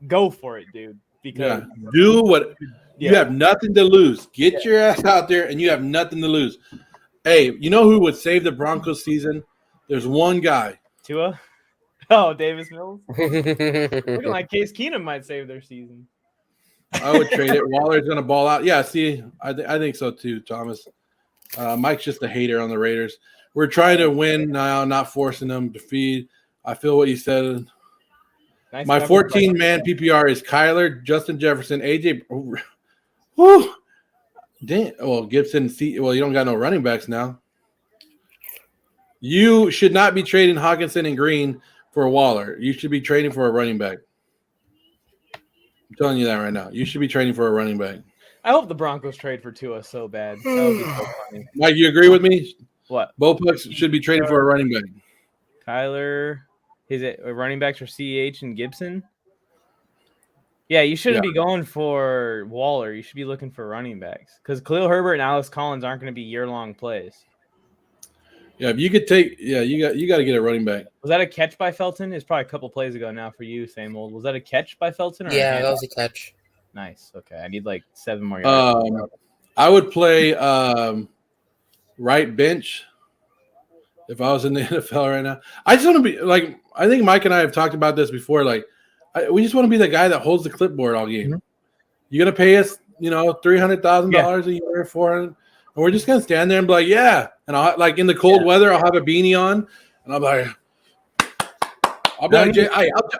go for it, dude. Because Do what you yeah. have nothing to lose. Get your ass out there, and you have nothing to lose. Hey, you know who would save the Broncos season? There's one guy. Tua. Oh, Davis Mills. Looking like Case Keenum might save their season. I would trade it. Waller's going to ball out. Yeah, see, I think so too, Thomas. Mike's just a hater on the Raiders. We're trying to win now, not forcing them to feed. I feel what you said. Nice My coverage by 14-man PPR is Kyler, Justin Jefferson, AJ. Whew. Damn. Well, Gibson. Well, you don't got no running backs now. You should not be trading Hawkinson and Green for Waller. You should be trading for a running back. I'm telling you that right now. You should be trading for a running back. I hope the Broncos trade for Tua so bad. That would be so funny. Mike, you agree with me? What? Bo Pucks should be trading for a running back. Kyler, is it running backs for CEH and Gibson? Yeah, you shouldn't be going for Waller. You should be looking for running backs because Khalil Herbert and Alex Collins aren't going to be year-long plays. Yeah, if you could take, you got to get a running back. Was that a catch by Felton? It's probably a couple plays ago now for you, same old. Was that a catch by Felton? Or Yeah, that was a catch. Nice. Okay, I need like 7 more yards. I would play right bench if I was in the NFL right now. I just want to be like, I think Mike and I have talked about this before. Like, we just want to be the guy that holds the clipboard all game. Mm-hmm. You're gonna pay us, $300,000 a year, $400, and we're just gonna stand there and be like, yeah. And I'll like in the cold weather, I'll have a beanie on, and I'll be like,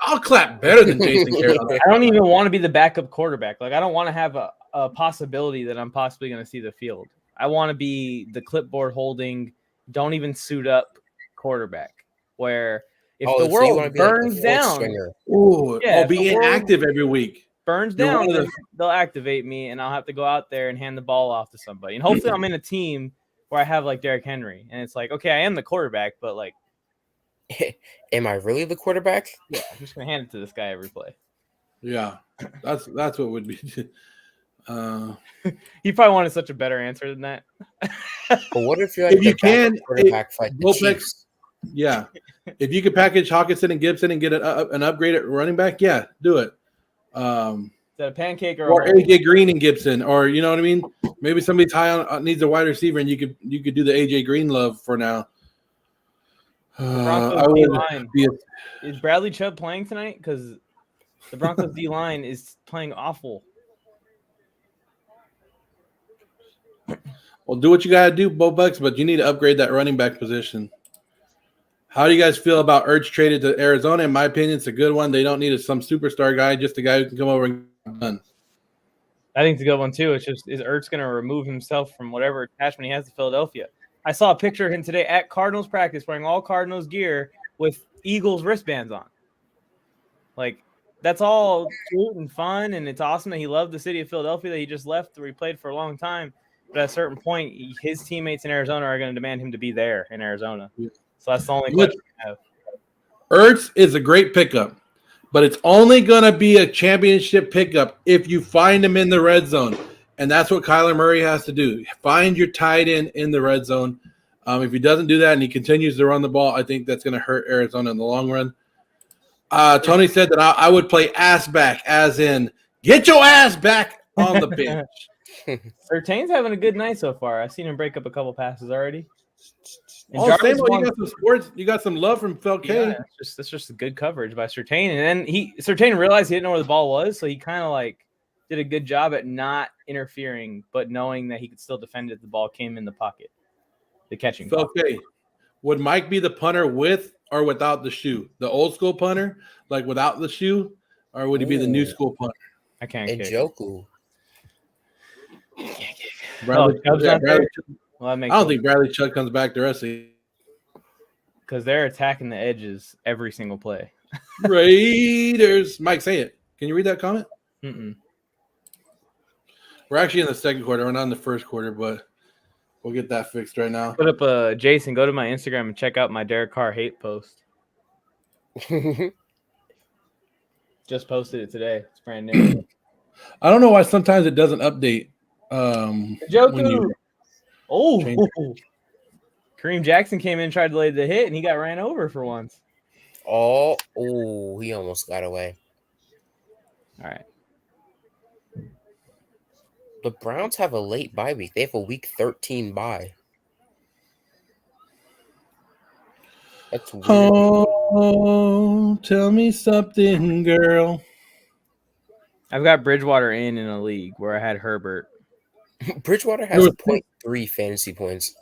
I'll clap better than Jason Garrett. I don't even want to be the backup quarterback. Like, I don't want to have a possibility that I'm possibly going to see the field. I want to be the clipboard holding, don't even suit up quarterback. Where if the world burns down, I'll be inactive every week. Burns down, they'll activate me, and I'll have to go out there and hand the ball off to somebody. And hopefully, I'm in a team where I have like Derrick Henry, and it's like, okay, I am the quarterback, but like, am I really the quarterback? Yeah, I'm just gonna hand it to this guy every play. Yeah, that's what would be. He probably wanted such a better answer than that. But what if you're like if you can quarterback for like the Chiefs? Yeah, if you could package Hawkinson and Gibson and get an upgraded running back, yeah, do it. Is that a pancake or AJ Green and Gibson, or you know what I mean? Maybe somebody's high on needs a wide receiver, and you could do the AJ Green love for now. Is Bradley Chubb playing tonight? Because the Broncos D line is playing awful. Well, do what you gotta do, Bo Bucks, but you need to upgrade that running back position. How do you guys feel about Ertz traded to Arizona? In my opinion, it's a good one. They don't need some superstar guy, just a guy who can come over and get it done. I think it's a good one too. It's just, is Ertz going to remove himself from whatever attachment he has to Philadelphia? I saw a picture of him today at Cardinals practice wearing all Cardinals gear with Eagles wristbands on. Like, that's all cute and fun, and it's awesome that he loved the city of Philadelphia that he just left, where he played for a long time. But at a certain point, his teammates in Arizona are going to demand him to be there in Arizona. So that's the only question I have. Ertz is a great pickup, but it's only going to be a championship pickup if you find him in the red zone. And that's what Kyler Murray has to do. Find your tight end in the red zone. If he doesn't do that and he continues to run the ball, I think that's going to hurt Arizona in the long run. Tony said that I would play ass back, as in get your ass back on the bench. Surtain's having a good night so far. I've seen him break up a couple passes already. And you got some sports. You got some love from Phil K. Yeah, that's just a good coverage by Surtain. And then Surtain realized he didn't know where the ball was, so he kind of like did a good job at not interfering, but knowing that he could still defend it if the ball came in the pocket. The catching. Phil K. Would Mike be the punter with or without the shoe? The old school punter, like without the shoe, or would he be the new school punter? I can't. Njoku. Bradley, Well, I don't think Bradley Chubb comes back the rest of the because they're attacking the edges every single play. Raiders. Mike, say it. Can you read that comment? Mm-mm. We're actually in the second quarter. We're not in the first quarter, but we'll get that fixed right now. Put up Jason, go to my Instagram and check out my Derek Carr hate post. Just posted it today. It's brand new. I don't know why sometimes it doesn't update. Joku. Oh, change Kareem Jackson came in, tried to lay the hit, and he got ran over for once. Oh, he almost got away. All right. The Browns have a late bye week. They have a week 13 bye. That's weird. Oh, tell me something, girl. I've got Bridgewater in a league where I had Herbert. Bridgewater has 0.3 fantasy points.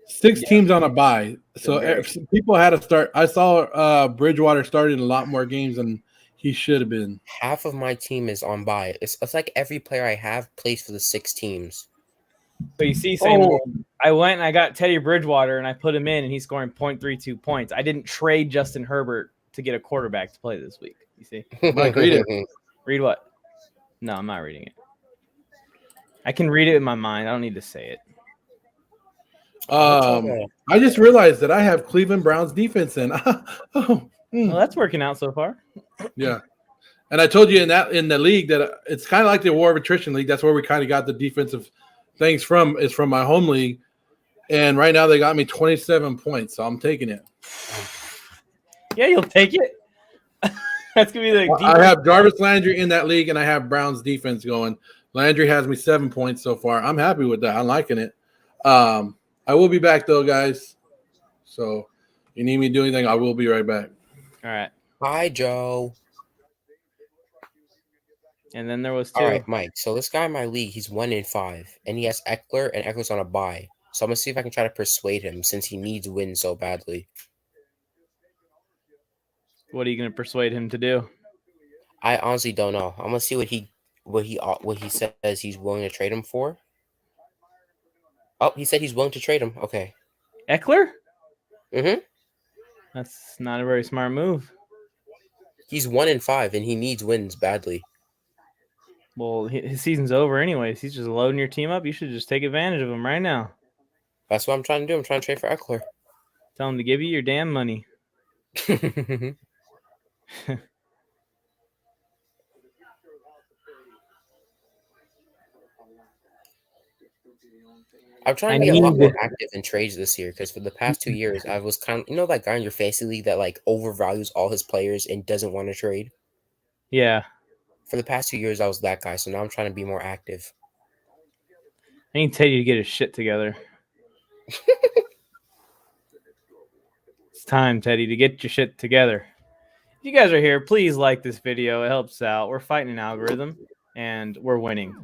6 teams on a bye. So people had to start. I saw Bridgewater started in a lot more games than he should have been. Half of my team is on bye. It's like every player I have plays for the 6 teams. So you see, Samuel, I went and I got Teddy Bridgewater and I put him in and he's scoring 0.32 points. I didn't trade Justin Herbert to get a quarterback to play this week. You see? Mike, read it. Read what? No, I'm not reading it. I can read it in my mind. I don't need to say it. I just realized that I have Cleveland Browns defense in. Well, that's working out so far. Yeah. And I told you in the league that it's kind of like the war of attrition league. That's where we kind of got the defensive things from, is from my home league. And right now they got me 27 points, so I'm taking it. Yeah, you'll take it. That's going to be the I have Jarvis Landry in that league, and I have Browns defense going. Landry has me 7 points so far. I'm happy with that. I'm liking it. I will be back, though, guys. So you need me to do anything, I will be right back. All right. Hi, Joe. And then there was 2. All right, Mike. So this guy in my league, he's 1-5, and he has Eckler, and Eckler's on a bye. So I'm going to see if I can try to persuade him since he needs wins so badly. What are you going to persuade him to do? I honestly don't know. I'm going to see what he says he's willing to trade him for. Oh, he said he's willing to trade him. Okay. Eckler? Mm-hmm. That's not a very smart move. He's 1-5, and he needs wins badly. Well, his season's over anyways. He's just loading your team up. You should just take advantage of him right now. That's what I'm trying to do. I'm trying to trade for Eckler. Tell him to give you your damn money. I'm trying to be a lot more active in trades this year because for the past 2 years, I was kind of, that guy in your fantasy league that like overvalues all his players and doesn't want to trade. Yeah. For the past 2 years, I was that guy. So now I'm trying to be more active. I need to tell you to get his shit together. It's time, Teddy, to get your shit together. If you guys are here, please like this video. It helps out. We're fighting an algorithm, and we're winning.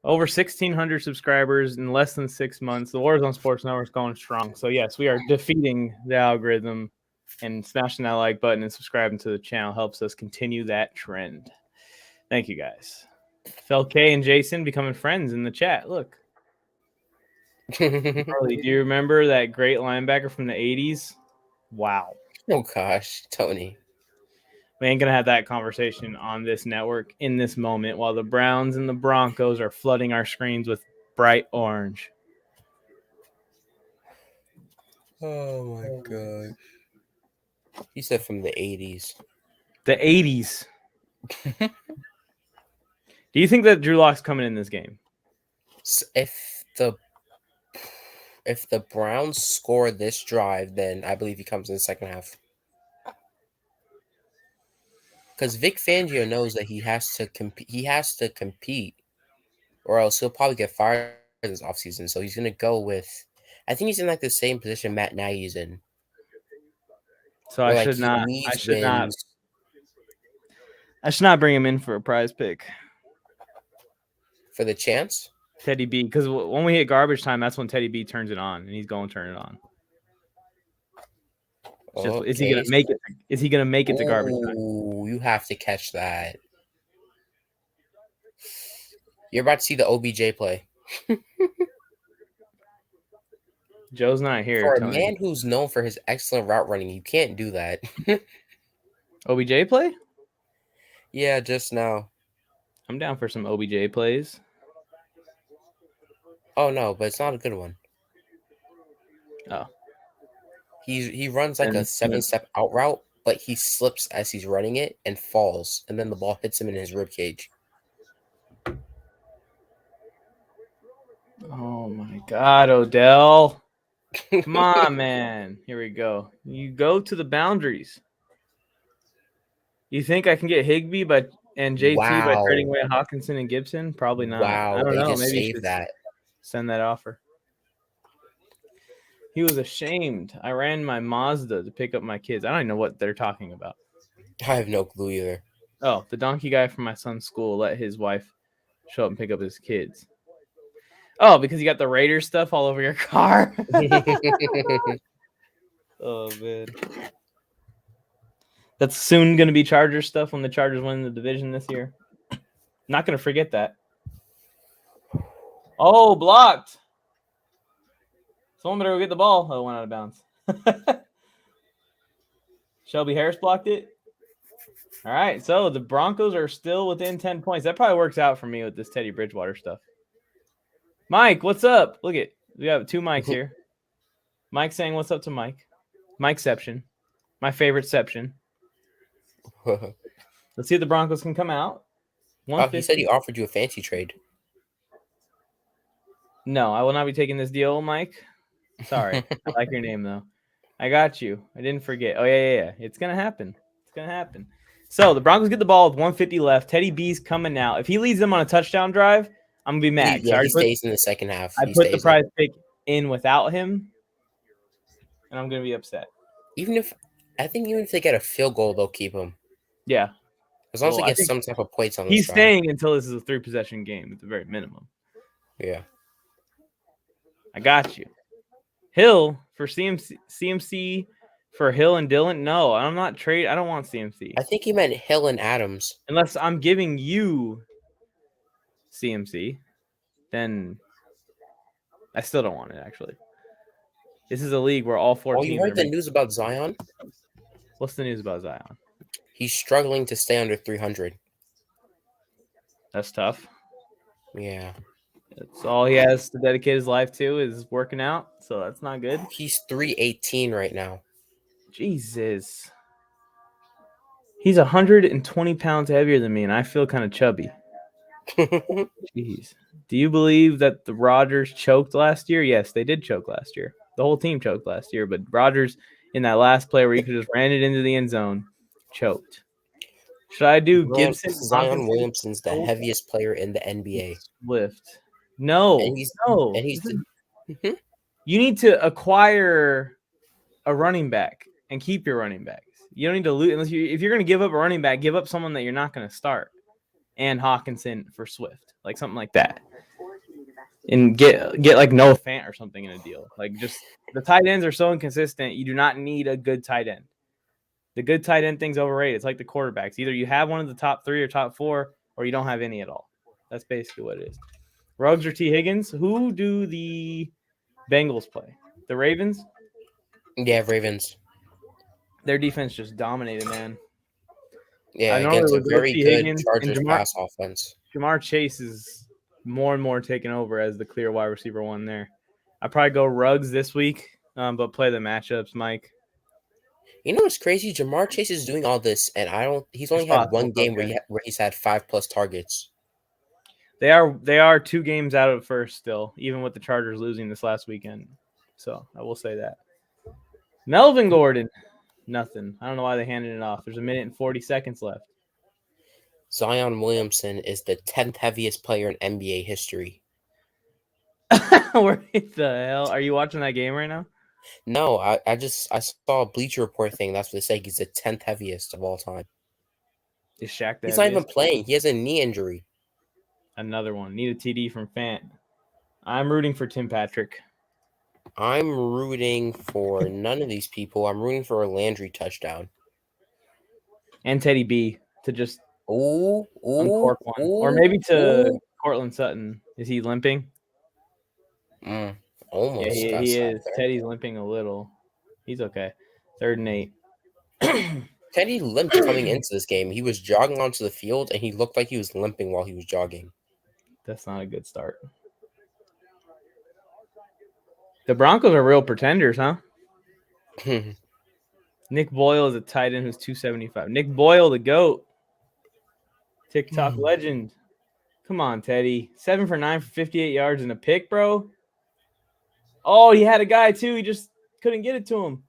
Over 1,600 subscribers in less than 6 months. The Warzone Sports Network is going strong. So, yes, we are defeating the algorithm, and smashing that like button and subscribing to the channel helps us continue that trend. Thank you, guys. FLK and Jason becoming friends in the chat. Look. Charlie, do you remember that great linebacker from the 80s? Wow. Oh, gosh. Tony. We ain't going to have that conversation on this network in this moment while the Browns and the Broncos are flooding our screens with bright orange. Oh, my God. He said from the 80s. The 80s. Do you think that Drew Lock's coming in this game? If the Browns score this drive, then I believe he comes in the second half. Because Vic Fangio knows that he has to compete. He has to compete, or else he'll probably get fired this offseason. So he's going to go with. I think he's in like the same position Matt Nagy's in. So I should not. I should not bring him in for a prize pick. For the chance? Teddy B, because when we hit garbage time, that's when Teddy B turns it on, and he's going to turn it on. Okay. Is he gonna make it? Is he gonna make it to garbage time? Oh, you have to catch that. You're about to see the OBJ play. Joe's not here. For a Tony. man who's known for his excellent route running, you can't do that. OBJ play? Yeah, just now. I'm down for some OBJ plays. Oh no, but it's not a good one. Oh. He runs like a And 7-step out route, but he slips as he's running it and falls, and then the ball hits him in his rib cage. Oh my God, Odell. Come on, man. Here we go. You go to the boundaries. You think I can get Higbee and JT by Wow. trading away Hawkinson and Gibson? Probably not. Wow, I don't they know. just Maybe you saved should that. send that offer. He was ashamed. I ran my Mazda to pick up my kids. I don't even know what they're talking about. I have no clue either. Oh, the donkey guy from my son's school let his wife show up and pick up his kids. Oh, because you got the Raiders stuff all over your car. Oh, man. That's soon going to be Chargers stuff when the Chargers win the division this year. Not going to forget that. Oh, blocked. Someone better go get the ball. Oh, it went out of bounds. Shelby Harris blocked it. All right, so the Broncos are still within 10 points. That probably works out for me with this Teddy Bridgewater stuff. Mike, what's up? Look at we have 2 mics here. Mike saying what's up to Mike. Mikeception. My favoriteception. Let's see if the Broncos can come out. Oh, he said he offered you a fancy trade. No, I will not be taking this deal, Mike. Sorry. I like your name, though. I got you. I didn't forget. Oh, yeah. It's going to happen. It's going to happen. So the Broncos get the ball with 150 left. Teddy B's coming out. If he leads them on a touchdown drive, I'm going to be mad. He stays in the second half. I put the prize pick in without him, and I'm going to be upset. Even if they get a field goal, they'll keep him. Yeah. As long as they get some type of points on this he's drive. staying until this is a 3-possession game at the very minimum. Yeah. I got you. Hill for CMC for Hill and Dillon. No, I'm not trade. I don't want CMC. I think he meant Hill and Adams. Unless I'm giving you CMC, then I still don't want it, actually. This is a league where all 4 teams you heard the news about Zion? What's the news about Zion? He's struggling to stay under 300. That's tough. Yeah. That's all he has to dedicate his life to is working out, so that's not good. He's 318 right now. Jesus. He's 120 pounds heavier than me, and I feel kind of chubby. Jeez. Do you believe that the Rodgers choked last year? Yes, they did choke last year. The whole team choked last year, but Rodgers, in that last play where he could just ran it into the end zone, choked. Should I do Gibson? Zion Williamson's the heaviest player in the NBA. Swift. No. You need to acquire a running back and keep your running backs. You don't need to lose if you're going to give up a running back, give up someone that you're not going to start. And Hawkinson for Swift, like something like that. And get like Noah Fant or something in a deal. Like just the tight ends are so inconsistent. You do not need a good tight end. The good tight end thing's overrated. It's like the quarterbacks. Either you have one of the top 3 or top 4, or you don't have any at all. That's basically what it is. Ruggs or T. Higgins? Who do the Bengals play? The Ravens? Yeah, Ravens. Their defense just dominated, man. Yeah, against a very good Chargers pass offense. Jamar Chase is more and more taking over as the clear wide receiver 1 there. I'd probably go Ruggs this week, but play the matchups, Mike. You know what's crazy? Jamar Chase is doing all this, and he's only had one game where he's had 5+ targets. They are 2 games out of first still, even with the Chargers losing this last weekend. So I will say that. Melvin Gordon, nothing. I don't know why they handed it off. There's 1 minute and 40 seconds left. Zion Williamson is the 10th heaviest player in NBA history. Where the hell are you watching that game right now? No, I saw a Bleacher Report thing. That's what they say. He's the 10th heaviest of all time. Is Shaq the He's heaviest? not even playing. He has a knee injury. Another one. Need a TD from Fant. I'm rooting for Tim Patrick. I'm rooting for none of these people. I'm rooting for a Landry touchdown. And Teddy B to just uncork one. Or maybe to Cortland Sutton. Is he limping? I almost Yeah, got he sacked is. there. Teddy's limping a little. He's okay. 3rd and 8. Teddy limped coming into this game. He was jogging onto the field, and he looked like he was limping while he was jogging. That's not a good start. The Broncos are real pretenders, huh? Nick Boyle is a tight end who's 275. Nick Boyle, the GOAT. TikTok legend. Come on, Teddy. 7 for 9 for 58 yards and a pick, bro. Oh, he had a guy, too. He just couldn't get it to him.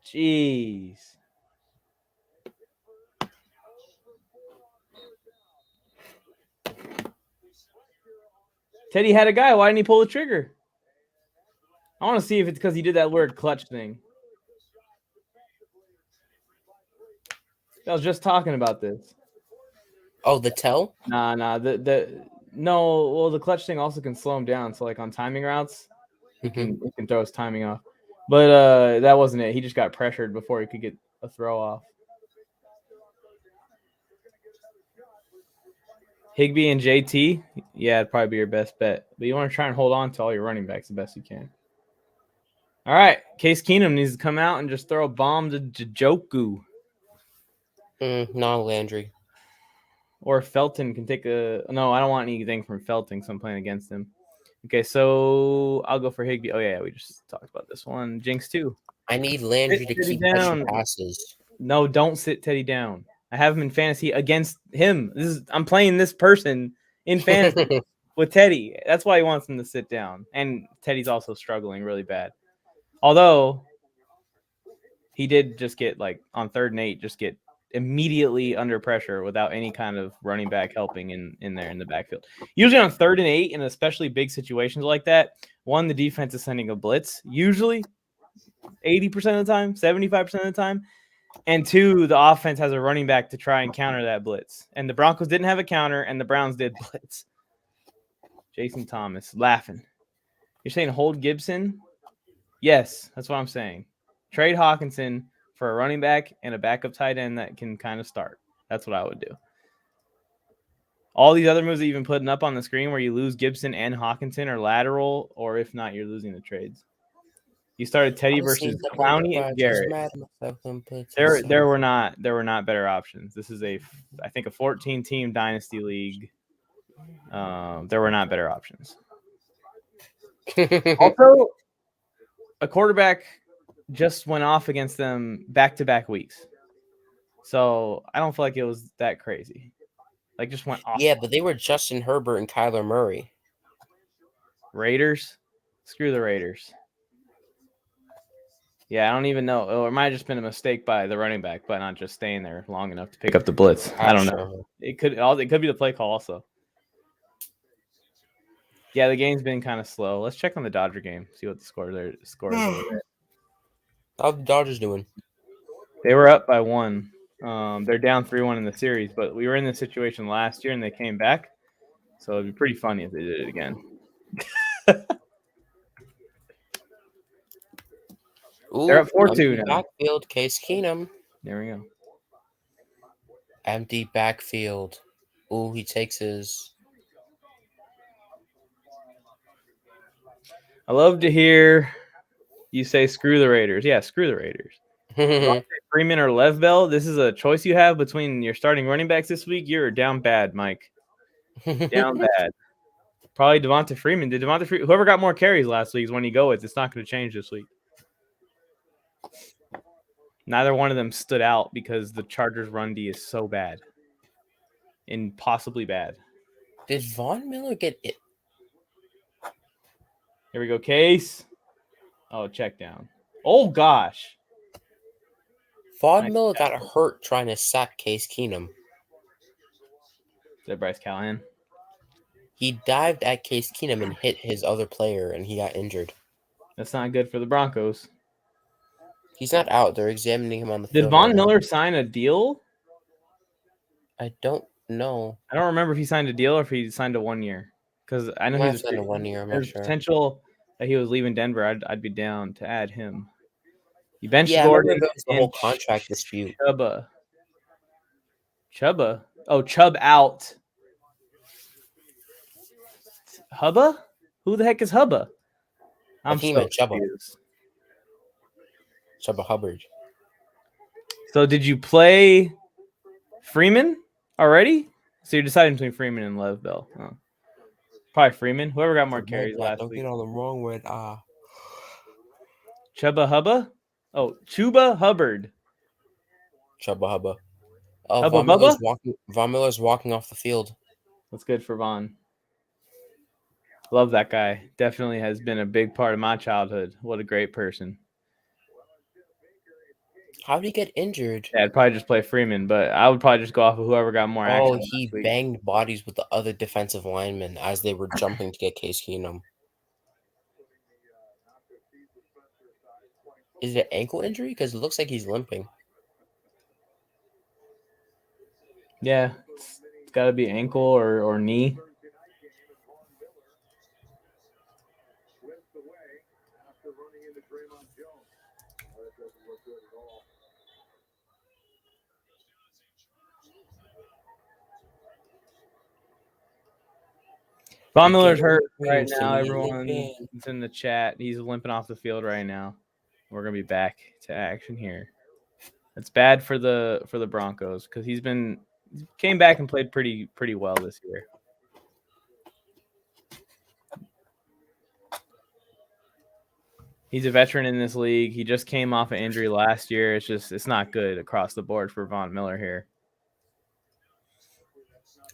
Jeez. Teddy had a guy. Why didn't he pull the trigger? I want to see if it's because he did that weird clutch thing. I was just talking about this. Oh, the tell? Nah. No. Well, the clutch thing also can slow him down. So, like on timing routes, he can throw his timing off. But that wasn't it. He just got pressured before he could get a throw off. Higbee and JT, yeah, it'd probably be your best bet. But you want to try and hold on to all your running backs the best you can. All right, Case Keenum needs to come out and just throw a bomb to Joku. No, Landry. Or Felton can take a... No, I don't want anything from Felton because I'm playing against him. Okay, so I'll go for Higbee. Oh, yeah, we just talked about this one. Jinx, too. I need Landry to keep catching passes. No, don't sit Teddy down. I have him in fantasy against him. I'm playing this person in fantasy with Teddy. That's why he wants him to sit down. And Teddy's also struggling really bad. Although he did just get like on 3rd and 8, just get immediately under pressure without any kind of running back helping in there in the backfield. Usually on 3rd and 8, and especially big situations like that, one, the defense is sending a blitz, usually 80% of the time, 75% of the time. And 2, the offense has a running back to try and counter that blitz. And the Broncos didn't have a counter, and the Browns did blitz. Jason Thomas laughing. You're saying hold Gibson? Yes, that's what I'm saying. Trade Hawkinson for a running back and a backup tight end that can kind of start. That's what I would do. All these other moves that you've been putting up on the screen where you lose Gibson and Hawkinson are lateral, or if not, you're losing the trades. You started Teddy versus Clowney and Garrett. There were not better options. This is I think a 14-team dynasty league. There were not better options. Also, a quarterback just went off against them back-to-back weeks. So I don't feel like it was that crazy. Like just went off. Yeah, but they were Justin Herbert and Kyler Murray. Raiders? Screw the Raiders. Yeah, I don't even know. Or it might have just been a mistake by the running back, but not just staying there long enough to pick up the blitz. I don't know. It could be the play call also. Yeah, the game's been kind of slow. Let's check on the Dodger game, see what the score is. How's the Dodgers doing? They were up by 1. They're down 3-1 in the series, but we were in this situation last year and they came back. So it'd be pretty funny if they did it again. Ooh, they're at 4-2 now. Backfield, Case Keenum. There we go. Empty backfield. Ooh, he takes his. I love to hear you say screw the Raiders. Yeah, screw the Raiders. Freeman or Lev Bell, this is a choice you have between your starting running backs this week. You're down bad, Mike. Down bad. Probably Devonta Freeman. Whoever got more carries last week is one you go with. It's not going to change this week. Neither one of them stood out because the Chargers' run D is so bad. Impossibly bad. Did Von Miller get it? Here we go, Case. Oh, check down. Oh, gosh. Von Miller got hurt trying to sack Case Keenum. Is that Bryce Callahan? He dived at Case Keenum and hit his other player, and he got injured. That's not good for the Broncos. He's not out. They're examining him on the field. Did Von Miller sign a deal? I don't know. I don't remember if he signed a deal or if he signed a 1 year. Because I know he signed a 1 year. I'm not sure. Potential that he was leaving Denver. I'd be down to add him. He benched Gordon. The whole contract dispute. Chubba. Oh, Chubb out. Hubba? Who the heck is Hubba? I'm think he so meant Chubba. confused. Chubba Hubbard. So did you play Freeman already? So you're deciding between Freeman and Lev Bell. Oh. Probably Freeman. Whoever got more carries last Don't week. get on the wrong with Chubba Hubba? Oh, Chuba Hubbard. Chubba Hubba. Oh, Hubba Bubba? Von Miller's walking off the field. That's good for Von. Love that guy. Definitely has been a big part of my childhood. What a great person. How did he get injured? Yeah, I'd probably just play Freeman, but I would probably just go off of whoever got more action. Oh, he banged bodies with the other defensive linemen as they were jumping to get Case Keenum. Is it an ankle injury? Because it looks like he's limping. Yeah, it's got to be ankle or knee. Von Miller's hurt right now. Everyone is in the chat. He's limping off the field right now. We're gonna be back to action here. It's bad for the Broncos because he came back and played pretty well this year. He's a veteran in this league. He just came off an injury last year. It's not good across the board for Von Miller here.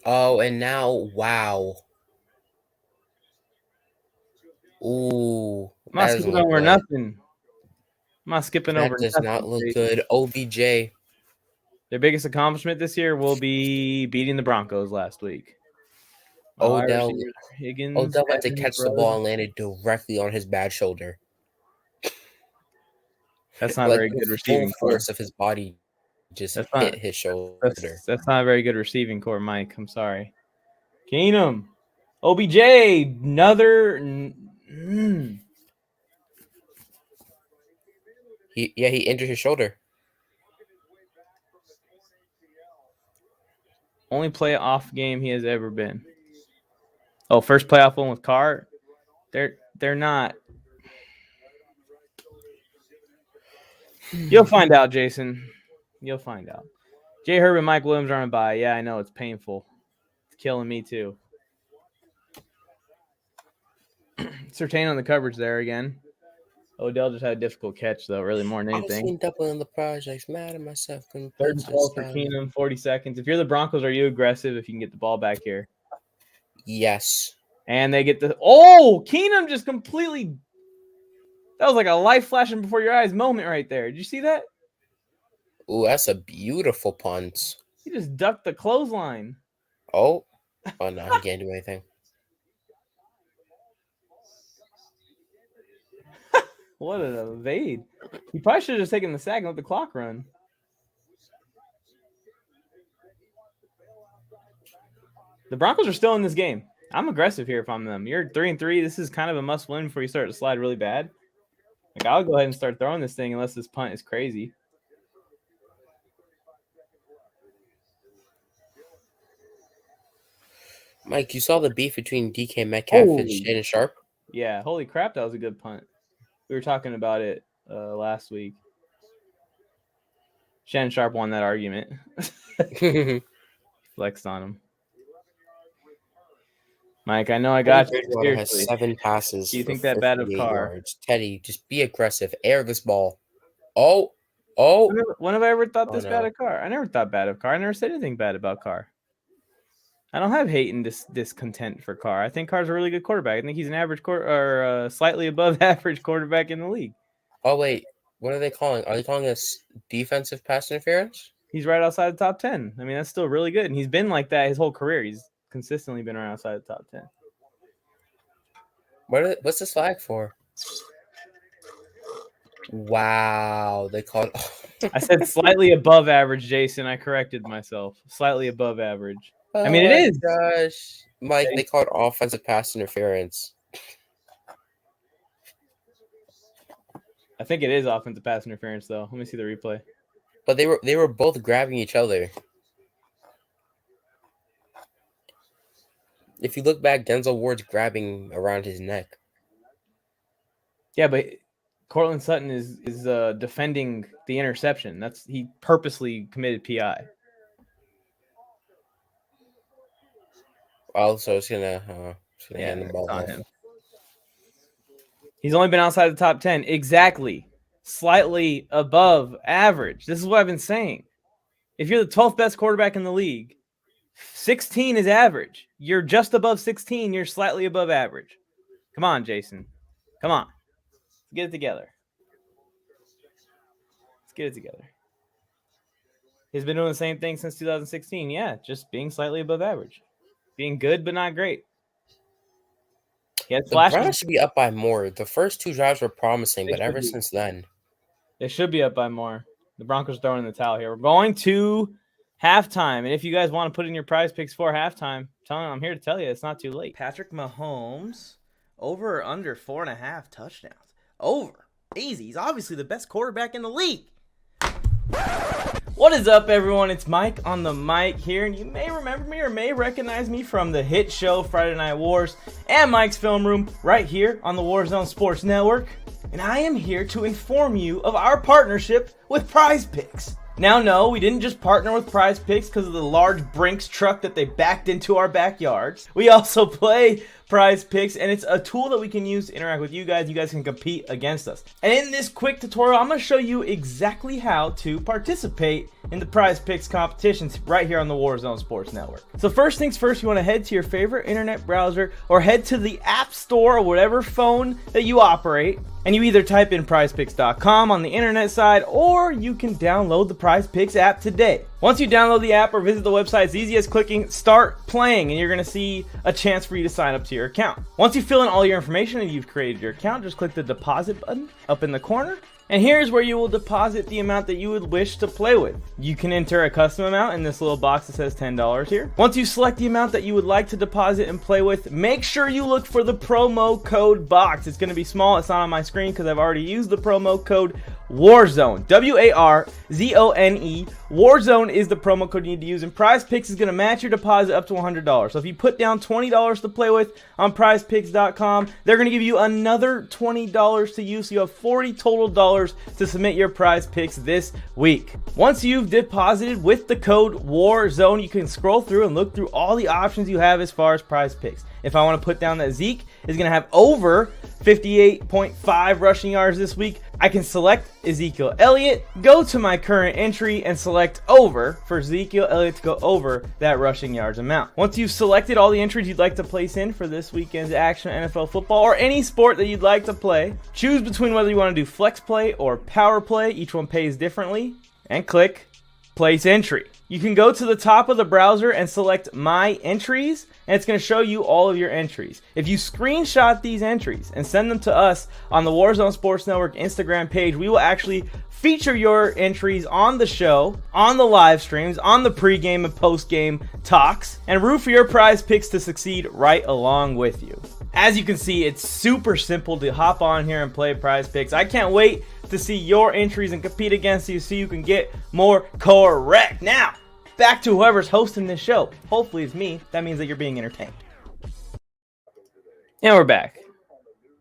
Oh, and now, wow. Ooh. I'm not skipping over nothing. I'm not skipping over nothing. That does not look good. OBJ. Their biggest accomplishment this year will be beating the Broncos last week. Odell Higgins went to catch the ball and landed directly on his bad shoulder. That's not very good receiving core. Force of his body just hit his shoulder. That's not a very good receiving core, Mike. I'm sorry. Keenum. OBJ. Another. He injured his shoulder. Only playoff game he has ever been. Oh, first playoff one with Carr. They're not. You'll find out, Jason. You'll find out. Jay Herb and Mike Williams are on a bye. Yeah, I know. It's painful. It's killing me, too. Surtain on the coverage there again. Odell just had a difficult catch, though, really more than anything. I've seen double in the projects. Mad at myself. 3rd and 12 for Keenum, 40 seconds. If you're the Broncos, are you aggressive if you can get the ball back here? Yes. And they get the – oh, Keenum just completely – that was like a light flashing before your eyes moment right there. Did you see that? Ooh, that's a beautiful punt. He just ducked the clothesline. Oh no, he can't do anything. What an evade. He probably should have just taken the sack and let the clock run. The Broncos are still in this game. I'm aggressive here if I'm them. You're 3-3. This is kind of a must-win before you start to slide really bad. Like, I'll go ahead and start throwing this thing unless this punt is crazy. Mike, you saw the beef between DK Metcalf and Shannon Sharp? Yeah, holy crap, that was a good punt. We were talking about it last week. Shannon Sharp won that argument. Flexed on him. Mike, I know I got you. Bridgewater has 7 passes. Do you think that bad of Carr? Yards. Teddy, just be aggressive. Air this ball. Oh. When have I ever thought this bad of Carr? I never thought bad of Carr. I never said anything bad about Carr. I don't have hate and discontent for Carr. I think Carr's a really good quarterback. I think he's an average or slightly above average quarterback in the league. Oh, wait. What are they calling? Are they calling this defensive pass interference? He's right outside the top 10. I mean, that's still really good. And he's been like that his whole career. He's consistently been around outside the top 10. What's this flag for? Wow. They called. I said slightly above average, Jason. I corrected myself. Slightly above average. I mean, it is. Gosh. Mike, they called offensive pass interference. I think it is offensive pass interference, though. Let me see the replay. But they were both grabbing each other. If you look back, Denzel Ward's grabbing around his neck. Yeah, but Cortland Sutton is defending the interception. He purposely committed PI. Oh, so it's gonna hand the ball on off. him. He's only been outside the top 10. Exactly. Slightly above average. This is what I've been saying. If you're the 12th best quarterback in the league, 16 is average. You're just above 16. You're slightly above average. Come on, Jason. Come on. Let's get it together. He's been doing the same thing since 2016. Yeah, just being slightly above average. Being good, but not great. The Browns should be up by more. The first 2 drives were promising, but ever since then. They should be up by more. The Broncos throwing in the towel here. We're going to halftime. And if you guys want to put in your prize picks for halftime, I'm here to tell you it's not too late. Patrick Mahomes, over or under 4.5 touchdowns. Over. Easy. He's obviously the best quarterback in the league. What is up, everyone? It's Mike on the mic here, and you may remember me or may recognize me from the hit show Friday Night Wars and Mike's Film Room right here on the Warzone Sports Network. And I am here to inform you of our partnership with Prize Picks. Now, no, we didn't just partner with Prize Picks because of the large Brinks truck that they backed into our backyards. We also play Prize Picks, and it's a tool that we can use to interact with you guys. You guys can compete against us. And in this quick tutorial, I'm going to show you exactly how to participate in the Prize Picks competitions right here on the Warzone Sports Network. So first things first, you want to head to your favorite internet browser or head to the App Store or whatever phone that you operate, and you either type in prizepicks.com on the internet side, or you can download the Prize Picks app today. Once you download the app or visit the website, it's easy as clicking start playing, and you're going to see a chance for you to sign up to your account. Once you fill in all your information and you've created your account, just click the deposit button up in the corner. And here's where you will deposit the amount that you would wish to play with. You can enter a custom amount in this little box that says $10 here. Once you select the amount that you would like to deposit and play with, make sure you look for the promo code box. It's going to be small. It's not on my screen because I've already used the promo code WARZONE. WARZONE. Warzone is the promo code you need to use, and Prize Picks is going to match your deposit up to $100. So if you put down $20 to play with on prizepicks.com, they're going to give you another $20 to use, so you have $40 total to submit your Prize Picks this week. Once you've deposited with the code WARZONE, you can scroll through and look through all the options you have as far as Prize Picks. If I want to put down that Zeke is going to have over 58.5 rushing yards this week, I can select Ezekiel Elliott, go to my current entry, and select over for Ezekiel Elliott to go over that rushing yards amount. Once you've selected all the entries you'd like to place in for this weekend's action NFL football or any sport that you'd like to play, choose between whether you want to do flex play or power play. Each one pays differently, and click place entry. You can go to the top of the browser and select my entries, and it's going to show you all of your entries. If you screenshot these entries and send them to us on the Warzone Sports Network Instagram page, we will actually feature your entries on the show, on the live streams, on the pregame and postgame talks, and root for your Prize Picks to succeed right along with you. As you can see, it's super simple to hop on here and play Prize Picks. I can't wait to see your entries and compete against you so you can get more correct. Now, back to whoever's hosting this show. Hopefully it's me. That means that you're being entertained. And we're back.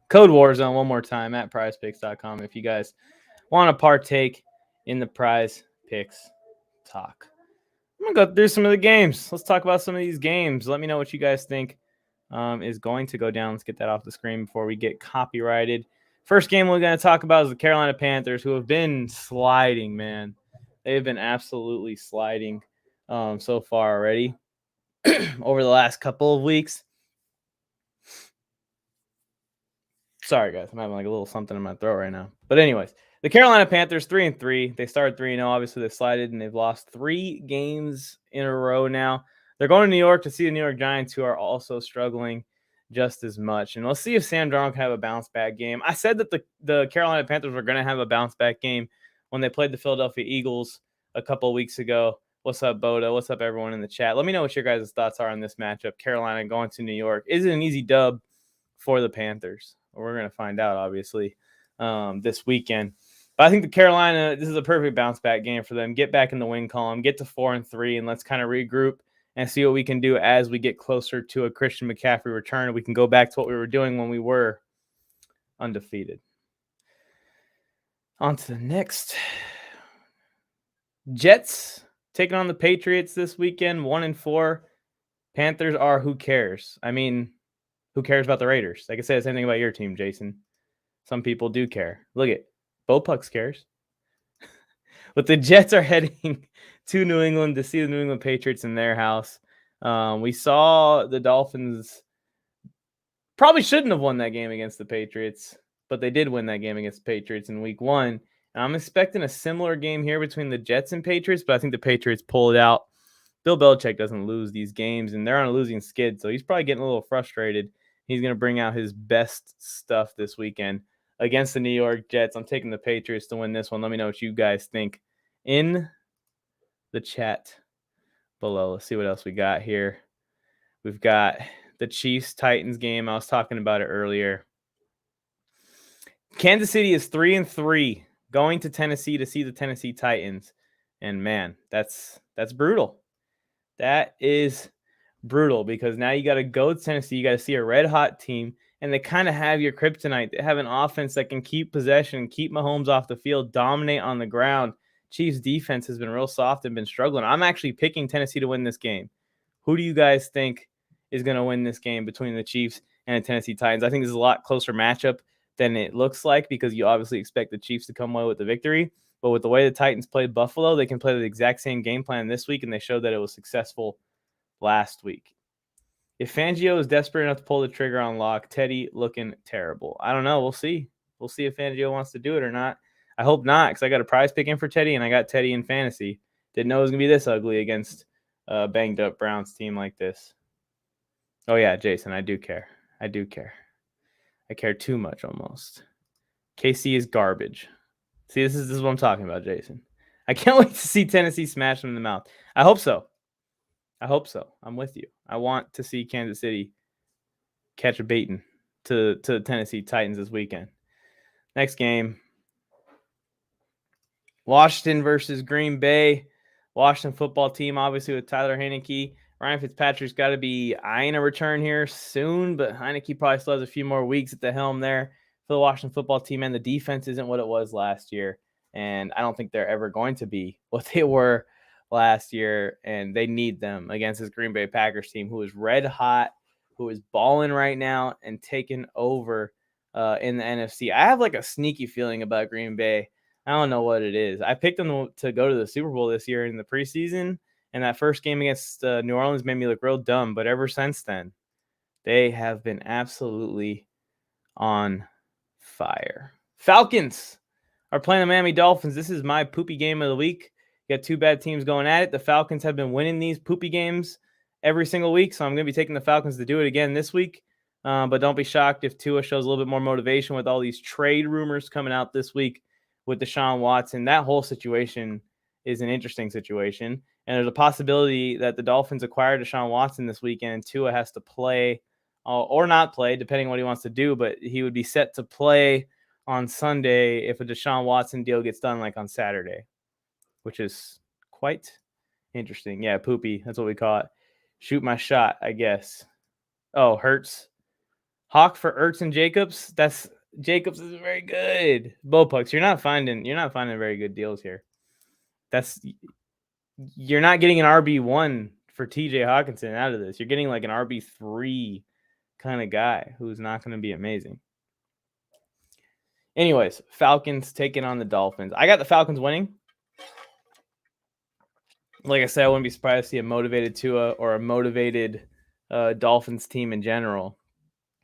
Code Warzone one more time at prizepicks.com if you guys want to partake in the Prize Picks talk. I'm going to go through some of the games. Let's talk about some of these games. Let me know what you guys think is going to go down. Let's get that off the screen before we get copyrighted. First game we're going to talk about is the Carolina Panthers, who have been sliding, man. They've been absolutely sliding so far already over the last couple of weeks. Sorry, guys. I'm having like a little something in my throat right now. But anyways, the Carolina Panthers, 3-3. They started 3-0. Obviously, they slided, and they've lost 3 games in a row now. They're going to New York to see the New York Giants, who are also struggling just as much. And we'll see if Sam Darnold can have a bounce-back game. I said that the Carolina Panthers were going to have a bounce-back game when they played the Philadelphia Eagles a couple of weeks ago. What's up, Boda? What's up, everyone in the chat? Let me know what your guys' thoughts are on this matchup. Carolina going to New York. Is it an easy dub for the Panthers? We're going to find out, obviously, this weekend. But I think the Carolina, this is a perfect bounce-back game for them. Get back in the win column, get to 4-3, and let's kind of regroup and see what we can do as we get closer to a Christian McCaffrey return. And we can go back to what we were doing when we were undefeated. On to the next. Jets taking on the Patriots this weekend, 1-4. Panthers are who cares? I mean, who cares about the Raiders? I can say the same thing about your team, Jason. Some people do care. Look at Bo Pucks cares. But the Jets are heading to New England to see the New England Patriots in their house. We saw the Dolphins probably shouldn't have won that game against the Patriots, but they did win that game against the Patriots in week 1. And I'm expecting a similar game here between the Jets and Patriots, but I think the Patriots pull it out. Bill Belichick doesn't lose these games, and they're on a losing skid, so he's probably getting a little frustrated. He's going to bring out his best stuff this weekend against the New York Jets. I'm taking the Patriots to win this one. Let me know what you guys think in the chat below. Let's see what else we got here. We've got the Chiefs-Titans game. I was talking about it earlier. Kansas City is 3-3, going to Tennessee to see the Tennessee Titans. And, man, that's brutal. That is brutal because now you got to go to Tennessee. You got to see a red-hot team, and they kind of have your kryptonite. They have an offense that can keep possession, keep Mahomes off the field, dominate on the ground. Chiefs' defense has been real soft and been struggling. I'm actually picking Tennessee to win this game. Who do you guys think is going to win this game between the Chiefs and the Tennessee Titans? I think this is a lot closer matchup than it looks like because you obviously expect the Chiefs to come away with the victory. But with the way the Titans played Buffalo, they can play the exact same game plan this week, and they showed that it was successful last week. If Fangio is desperate enough to pull the trigger on Locke, Teddy looking terrible. I don't know. We'll see. We'll see if Fangio wants to do it or not. I hope not because I got a prize pick in for Teddy, and I got Teddy in fantasy. Didn't know it was going to be this ugly against a banged-up Browns team like this. Oh, yeah, Jason, I do care. I do care. I care too much almost. KC is garbage. See, this is what I'm talking about, Jason. I can't wait to see Tennessee smash them in the mouth. I hope so. I hope so. I'm with you. I want to see Kansas City catch a beating to the Tennessee Titans this weekend. Next game. Washington versus Green Bay. Washington football team, obviously, with Tyler Heineke. Ryan Fitzpatrick's got to be eyeing a return here soon, but Heineke probably still has a few more weeks at the helm there for the Washington football team, and the defense isn't what it was last year, and I don't think they're ever going to be what they were last year, and they need them against this Green Bay Packers team who is red hot, who is balling right now and taking over in the NFC. I have like a sneaky feeling about Green Bay. I don't know what it is. I picked them to go to the Super Bowl this year in the preseason, and that first game against New Orleans made me look real dumb, but ever since then, they have been absolutely on fire. Falcons are playing the Miami Dolphins. This is my poopy game of the week. You got two bad teams going at it. The Falcons have been winning these poopy games every single week, so I'm going to be taking the Falcons to do it again this week. But don't be shocked if Tua shows a little bit more motivation with all these trade rumors coming out this week with Deshaun Watson. That whole situation is an interesting situation. And there's a possibility that the Dolphins acquire Deshaun Watson this weekend and Tua has to play or not play, depending on what he wants to do. But he would be set to play on Sunday if a Deshaun Watson deal gets done like on Saturday, which is quite interesting. Yeah, poopy. That's what we call it. Shoot my shot, I guess. Oh, Hurts. Hawk for Ertz and Jacobs. Jacobs is very good. Bopucks, you're not finding very good deals here. You're not getting an RB1 for TJ Hawkinson out of this. You're getting like an RB3 kind of guy who's not going to be amazing. Anyways, Falcons taking on the Dolphins. I got the Falcons winning. Like I said, I wouldn't be surprised to see a motivated Tua or a motivated Dolphins team in general.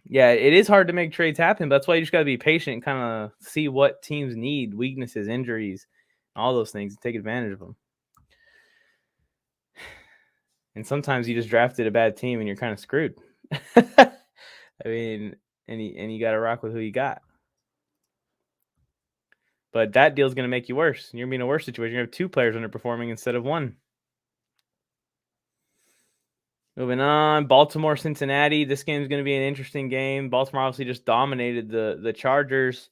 Yeah, it is hard to make trades happen, but that's why you just got to be patient and kind of see what teams need, weaknesses, injuries, all those things, and take advantage of them. And sometimes you just drafted a bad team and you're kind of screwed. I mean, and you got to rock with who you got. But that deal's going to make you worse. You're going to be in a worse situation. You're going to have two players underperforming instead of one. Moving on, Baltimore, Cincinnati. This game is going to be an interesting game. Baltimore obviously just dominated the Chargers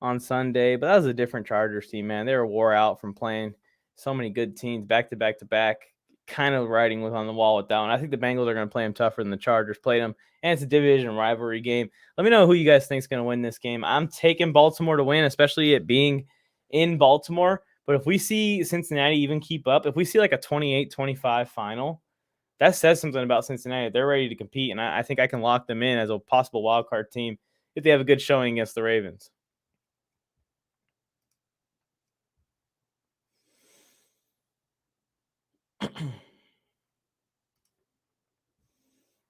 on Sunday, but that was a different Chargers team, man. They were wore out from playing so many good teams back to back to back. kind of writing was on the wall with that one. I think the Bengals are going to play them tougher than the Chargers played them, and it's a division rivalry game. Let me know who you guys think is going to win this game. I'm taking Baltimore to win, especially it being in Baltimore. But if we see Cincinnati even keep up, if we see like a 28-25 final, that says something about Cincinnati. They're ready to compete, and I think I can lock them in as a possible wild card team if they have a good showing against the Ravens.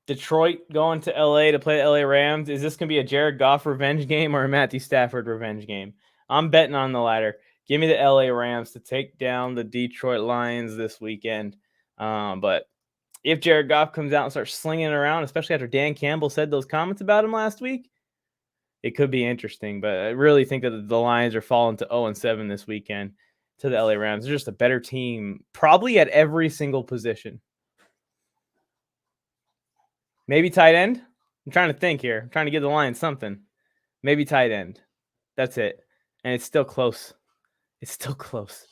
Detroit going to LA to play the LA Rams. Is this going to be a Jared Goff revenge game or a Matthew Stafford revenge game? I'm betting on the latter. Give me the LA Rams to take down the Detroit Lions this weekend. But if Jared Goff comes out and starts slinging it around, especially after Dan Campbell said those comments about him last week, it could be interesting. But I really think that the Lions are falling to 0-7 this weekend to the LA Rams. They're just a better team, probably at every single position. Maybe tight end. I'm trying to think here. I'm trying to give the Lions something. Maybe tight end. That's it. And it's still close. It's still close.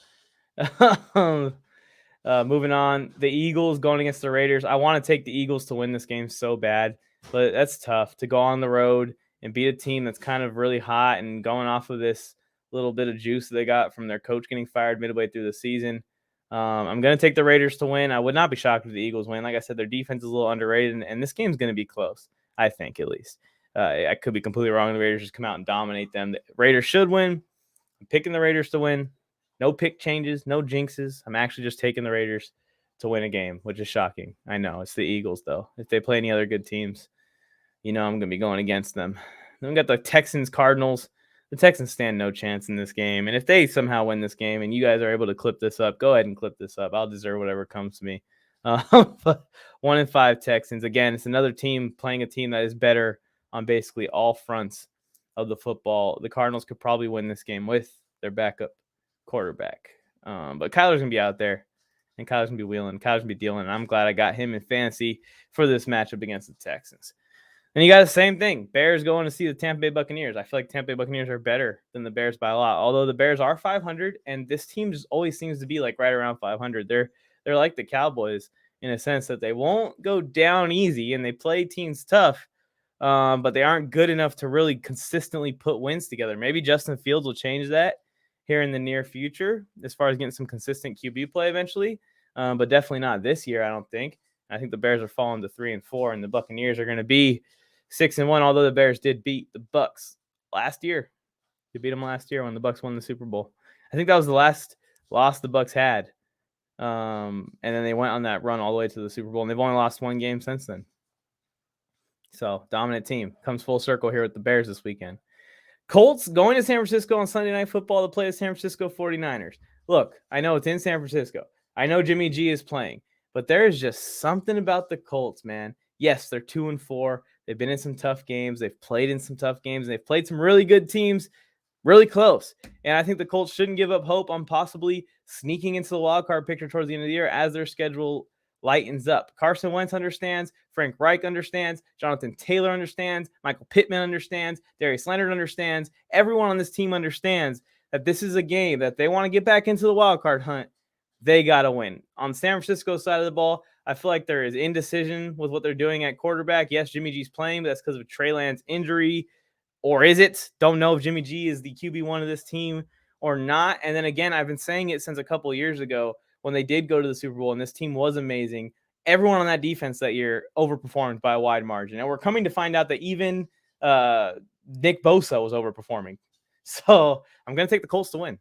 Moving on. The Eagles going against the Raiders. I want to take the Eagles to win this game so bad. But that's tough to go on the road and beat a team that's kind of really hot and going off of this little bit of juice they got from their coach getting fired midway through the season. I'm going to take the Raiders to win. I would not be shocked if the Eagles win. Like I said, their defense is a little underrated, and this game's going to be close, I think, at least. I could be completely wrong. The Raiders just come out and dominate them. The Raiders should win. I'm picking the Raiders to win. No pick changes, no jinxes. I'm actually just taking the Raiders to win a game, which is shocking. I know. It's the Eagles, though. If they play any other good teams, I'm going to be going against them. Then we got the Texans, Cardinals. The Texans stand no chance in this game. And if they somehow win this game and you guys are able to clip this up, go ahead and clip this up. I'll deserve whatever comes to me. But 1-5 Texans. Again, it's another team playing a team that is better on basically all fronts of the football. The Cardinals could probably win this game with their backup quarterback. But Kyler's going to be out there, and Kyler's going to be wheeling. Kyler's going to be dealing. And I'm glad I got him in fantasy for this matchup against the Texans. And you got the same thing. Bears going to see the Tampa Bay Buccaneers. I feel like Tampa Bay Buccaneers are better than the Bears by a lot. Although the Bears are 500, and this team just always seems to be like right around 500. They're like the Cowboys in a sense that they won't go down easy, and they play teams tough, but they aren't good enough to really consistently put wins together. Maybe Justin Fields will change that here in the near future as far as getting some consistent QB play eventually, but definitely not this year, I don't think. I think the Bears are falling to 3-4, and the Buccaneers are going to be 6-1, although the Bears did beat the Bucs last year. They beat them last year when the Bucs won the Super Bowl. I think that was the last loss the Bucs had. And then they went on that run all the way to the Super Bowl, and they've only lost one game since then. So, dominant team. Comes full circle here with the Bears this weekend. Colts going to San Francisco on Sunday Night Football to play the San Francisco 49ers. Look, I know it's in San Francisco. I know Jimmy G is playing, but there is just something about the Colts, man. Yes, they're 2-4. They've been in some tough games. They've played in some tough games. They've played some really good teams, really close. And I think the Colts shouldn't give up hope on possibly sneaking into the wild card picture towards the end of the year as their schedule lightens up. Carson Wentz understands. Frank Reich understands. Jonathan Taylor understands. Michael Pittman understands. Darius Leonard understands. Everyone on this team understands that this is a game that they want to get back into the wild card hunt. They got to win. On San Francisco's side of the ball, I feel like there is indecision with what they're doing at quarterback. Yes, Jimmy G's playing, but that's because of Trey Lance injury. Or is it? Don't know if Jimmy G is the QB1 of this team or not. And then again, I've been saying it since a couple of years ago when they did go to the Super Bowl and this team was amazing. Everyone on that defense that year overperformed by a wide margin. And we're coming to find out that even Nick Bosa was overperforming. So I'm going to take the Colts to win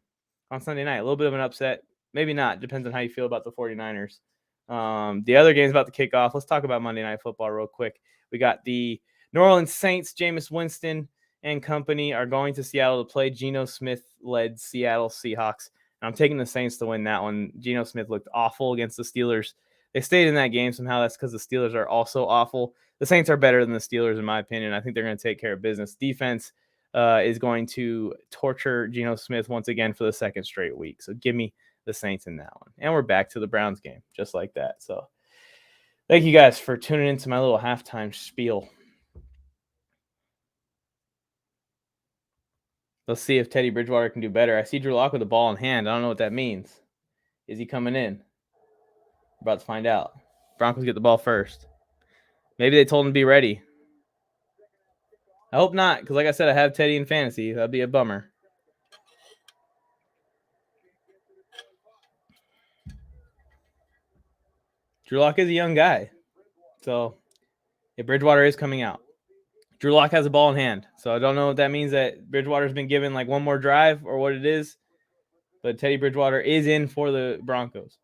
on Sunday night. A little bit of an upset. Maybe not. Depends on how you feel about the 49ers. The other game's about to kick off. Let's talk about Monday Night Football real quick. We got the New Orleans Saints, Jameis Winston and company are going to Seattle to play Geno Smith-led Seattle Seahawks. And I'm taking the Saints to win that one. Geno Smith looked awful against the Steelers. They stayed in that game somehow. That's because the Steelers are also awful. The Saints are better than the Steelers, in my opinion. I think they're going to take care of business. Defense is going to torture Geno Smith once again for the second straight week. So give me the Saints in that one. And we're back to the Browns game, just like that. So thank you guys for tuning into my little halftime spiel. Let's see if Teddy Bridgewater can do better. I see Drew Lock with the ball in hand. I don't know what that means. Is he coming in? We're about to find out. Broncos get the ball first. Maybe they told him to be ready. I hope not, because like I said, I have Teddy in fantasy. That'd be a bummer. Drew Lock is a young guy. So, if Bridgewater is coming out. Drew Lock has a ball in hand. So, I don't know if that means that Bridgewater's been given like one more drive or what it is. But Teddy Bridgewater is in for the Broncos.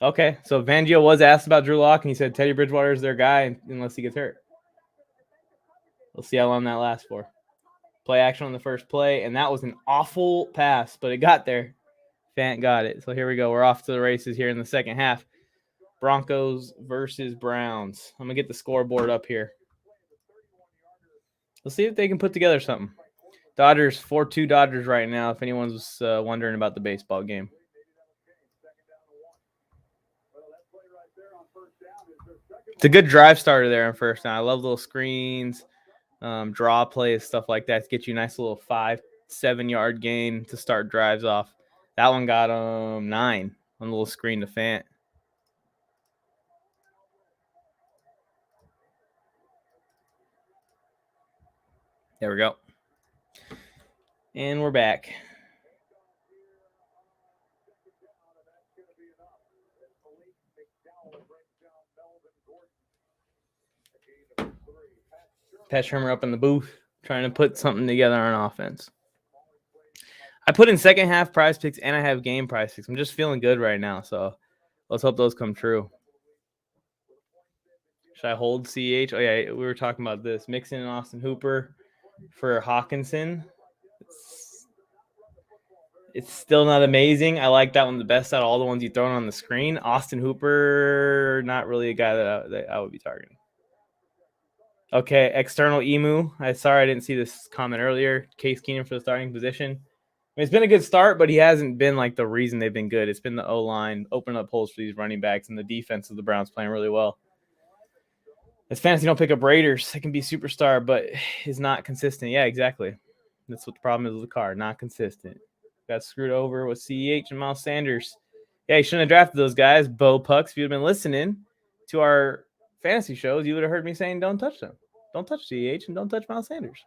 Okay, so Fangio was asked about Drew Lock, and he said Teddy Bridgewater is their guy unless he gets hurt. We'll see how long that lasts for. Play action on the first play, and that was an awful pass, but it got there. Fant got it. So here we go. We're off to the races here in the second half. Broncos versus Browns. I'm going to get the scoreboard up here. Let's see if they can put together something. Dodgers, 4-2 Dodgers right now, if anyone's wondering about the baseball game. It's a good drive starter there on first down. I love little screens, draw plays, stuff like that to get you a nice little 5-7 yard gain to start drives off. That one got 9 on the little screen to Fant. There we go. And we're back. Pat Shermer up in the booth trying to put something together on offense. I put in second half prize picks and I have game prize picks. I'm just feeling good right now, so let's hope those come true. Should I hold CH? Oh, yeah, we were talking about this. Mixon and Austin Hooper for Hawkinson. It's still not amazing. I like that one the best out of all the ones you've thrown on the screen. Austin Hooper, not really a guy that I would be targeting. Okay, external Emu. Sorry I didn't see this comment earlier. Case Keenum for the starting position. I mean, it's been a good start, but he hasn't been like the reason they've been good. It's been the O-line opening up holes for these running backs and the defense of the Browns playing really well. As fantasy don't pick up Raiders, it can be superstar, but is not consistent. Yeah, exactly. That's what the problem is with the car. Not consistent. Got screwed over with CEH and Miles Sanders. Yeah, you shouldn't have drafted those guys. Bo Pucks, if you'd been listening to our fantasy shows, you would have heard me saying don't touch them. Don't touch CEH and don't touch Miles Sanders.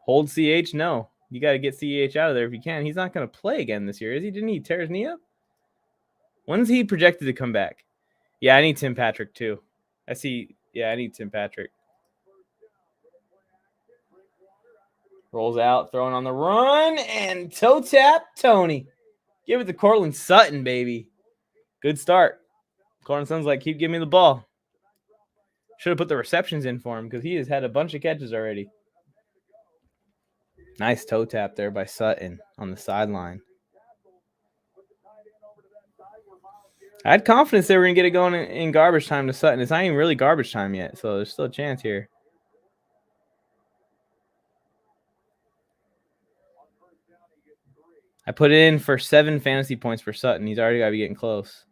Hold CEH? No. You got to get CEH out of there if you can. He's not going to play again this year, is he? Didn't he tear his knee up? When's he projected to come back? Yeah, I need Tim Patrick too. I need Tim Patrick. Rolls out, throwing on the run, and toe tap Tony. Give it to Cortland Sutton, baby. Good start. Cortland Sutton's like, keep giving me the ball. Should have put the receptions in for him because he has had a bunch of catches already. Nice toe tap there by Sutton on the sideline. I had confidence they were going to get it going in garbage time to Sutton. It's not even really garbage time yet, so there's still a chance here. I put it in for 7 fantasy points for Sutton. He's already got to be getting close.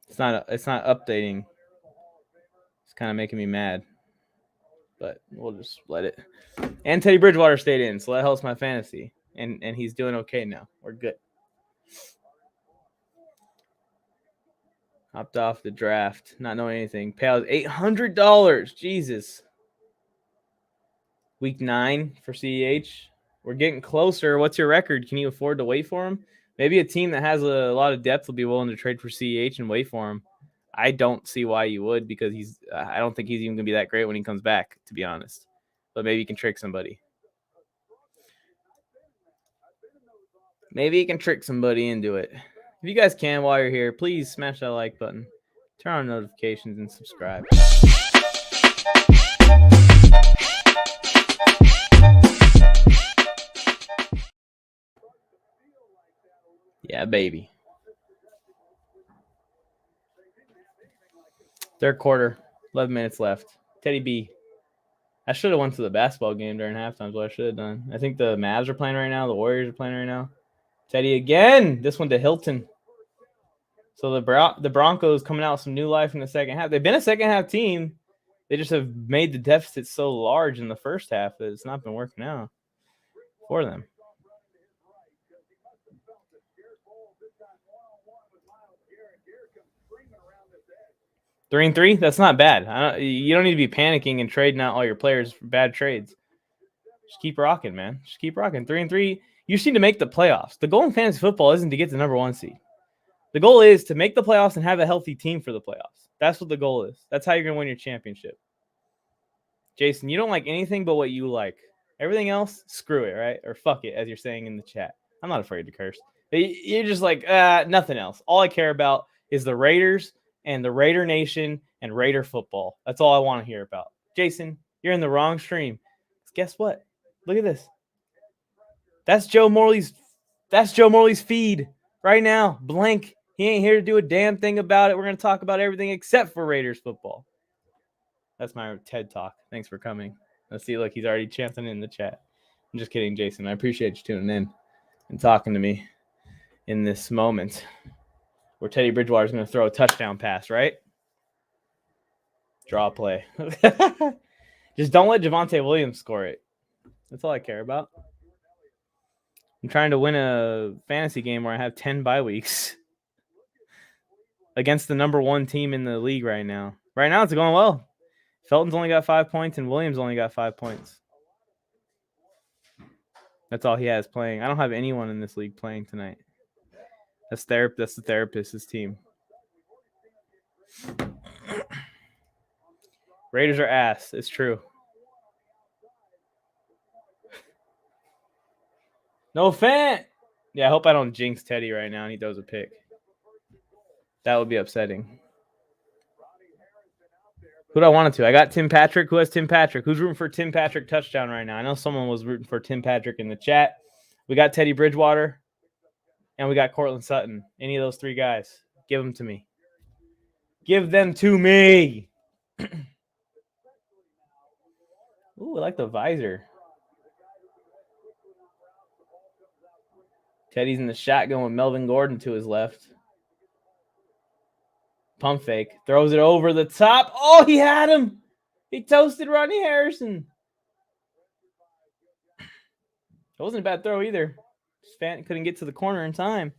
It's not updating. It's kind of making me mad. But we'll just let it. And Teddy Bridgewater stayed in, so that helps my fantasy. And he's doing okay now. We're good. Hopped off the draft, not knowing anything. Payout $800. Jesus. Week 9 for CEH. We're getting closer. What's your record? Can you afford to wait for him? Maybe a team that has a lot of depth will be willing to trade for CEH and wait for him. I don't see why you would because I don't think he's even going to be that great when he comes back, to be honest. But maybe you can trick somebody. Maybe you can trick somebody into it. If you guys can while you're here, please smash that like button. Turn on notifications and subscribe. Yeah, baby. Third quarter, 11 minutes left. Teddy B. I should have went to the basketball game during halftime, is what I should have done. I think the Mavs are playing right now. The Warriors are playing right now. Teddy again. This one to Hilton. So the Broncos coming out with some new life in the second half. They've been a second half team. They just have made the deficit so large in the first half that it's not been working out for them. Three and 3. That's not bad. You don't need to be panicking and trading out all your players for bad trades. Just keep rocking, man. Just keep rocking. 3 and 3. You just need to make the playoffs. The goal in fantasy football isn't to get the number 1 seed. The goal is to make the playoffs and have a healthy team for the playoffs. That's what the goal is. That's how you're going to win your championship. Jason, you don't like anything but what you like. Everything else, screw it, right? Or fuck it, as you're saying in the chat. I'm not afraid to curse. You're just like, nothing else. All I care about is the Raiders and the Raider Nation and Raider football. That's all I want to hear about. Jason, you're in the wrong stream. Guess what? Look at this. That's Joe Morley's feed right now. Blank. He ain't here to do a damn thing about it. We're going to talk about everything except for Raiders football. That's my TED Talk. Thanks for coming. Let's see. Look, he's already chanting in the chat. I'm just kidding, Jason. I appreciate you tuning in and talking to me in this moment where Teddy Bridgewater is going to throw a touchdown pass, right? Draw play. Just don't let Javonte Williams score it. That's all I care about. I'm trying to win a fantasy game where I have 10 bye weeks against the number 1 team in the league right now. Right now, it's going well. Felton's only got 5 points, and Williams only got 5 points. That's all he has playing. I don't have anyone in this league playing tonight. That's the therapist's team. Raiders are ass. It's true. No fan. Yeah, I hope I don't jinx Teddy right now and he throws a pick. That would be upsetting. Who do I want it to? I got Tim Patrick. Who has Tim Patrick? Who's rooting for Tim Patrick touchdown right now? I know someone was rooting for Tim Patrick in the chat. We got Teddy Bridgewater. And we got Cortland Sutton. Any of those 3 guys. Give them to me. Give them to me. Ooh, I like the visor. Teddy's in the shotgun with Melvin Gordon to his left. Pump fake. Throws it over the top. Oh, he had him. He toasted Rodney Harrison. It wasn't a bad throw either. Fant couldn't get to the corner in time.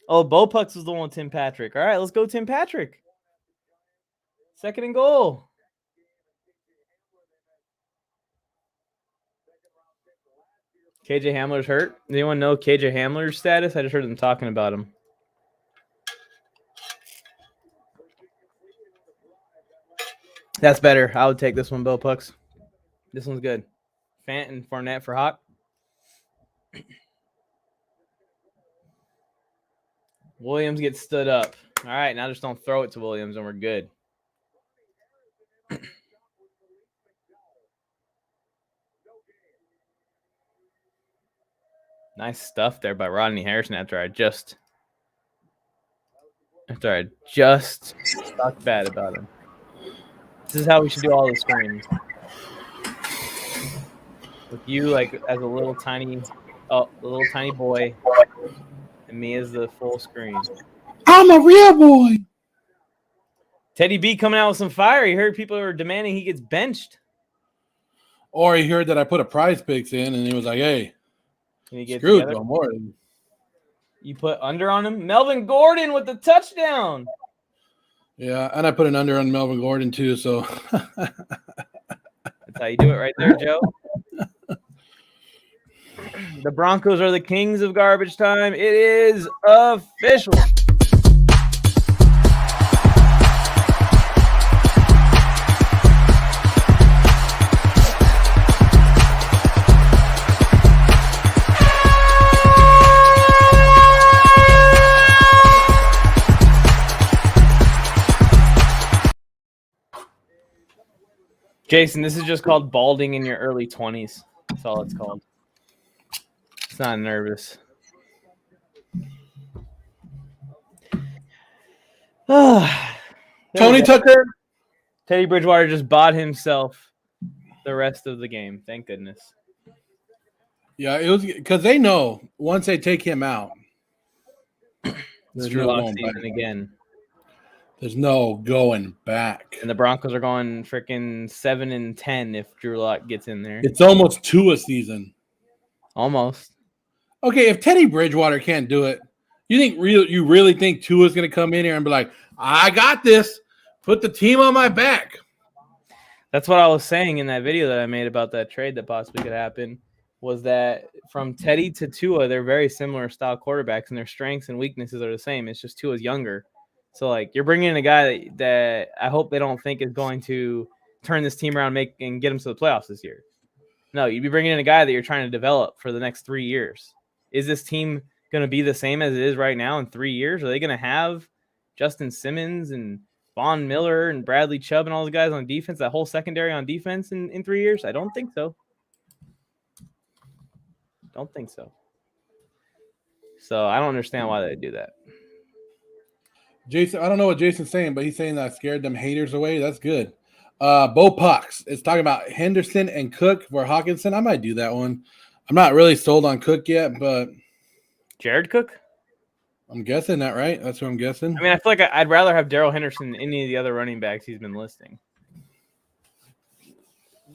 Oh, Bo Pucks was the one with Tim Patrick. All right, let's go Tim Patrick. 2nd and goal. KJ Hamler's hurt. Does anyone know KJ Hamler's status? I just heard them talking about him. That's better. I would take this one, Bo Pucks. This one's good. Fant and Fournette for Hawk. Williams gets stood up. All right, now just don't throw it to Williams and we're good. Nice stuff there by Rodney Harrison after I just talked bad about him. This is how we should do all the screens. With you like as a little tiny boy and me as the full screen. I'm a real boy. Teddy B coming out with some fire. He heard people were demanding he gets benched. Or he heard that I put a prize picks in and he was like, hey. Screwed Joe Morton. You put under on him? Melvin Gordon with the touchdown. Yeah, and I put an under on Melvin Gordon too, so that's how you do it right there, Joe. The Broncos are the kings of garbage time. It is official. Jason, this is just called balding in your early 20s. That's all it's called. It's not nervous. Tony Tucker. Teddy Bridgewater just bought himself the rest of the game. Thank goodness. Yeah, it was because they know once they take him out, It's Drew Lock season again. There's no going back. And the Broncos are going freaking 7-10 if Drew Lock gets in there. It's almost Tua season. Almost. Okay, if Teddy Bridgewater can't do it, you really think Tua's going to come in here and be like, I got this. Put the team on my back. That's what I was saying in that video that I made about that trade that possibly could happen, was that from Teddy to Tua, they're very similar style quarterbacks, and their strengths and weaknesses are the same. It's just Tua's younger. So, like, you're bringing in a guy that I hope they don't think is going to turn this team around and get them to the playoffs this year. No, you'd be bringing in a guy that you're trying to develop for the next 3 years. Is this team going to be the same as it is right now in 3 years? Are they going to have Justin Simmons and Von Miller and Bradley Chubb and all the guys on defense, that whole secondary on defense in 3 years? I don't think so. Don't think so. So I don't understand why they do that. Jason, I don't know what Jason's saying, but he's saying that I scared them haters away. That's good. Bo Pucks is talking about Henderson and Cook for Hawkinson. I might do that one. I'm not really sold on Cook yet, but Jared Cook? I'm guessing that, right? That's what I'm guessing. I mean, I feel like I'd rather have Darrell Henderson than any of the other running backs he's been listing.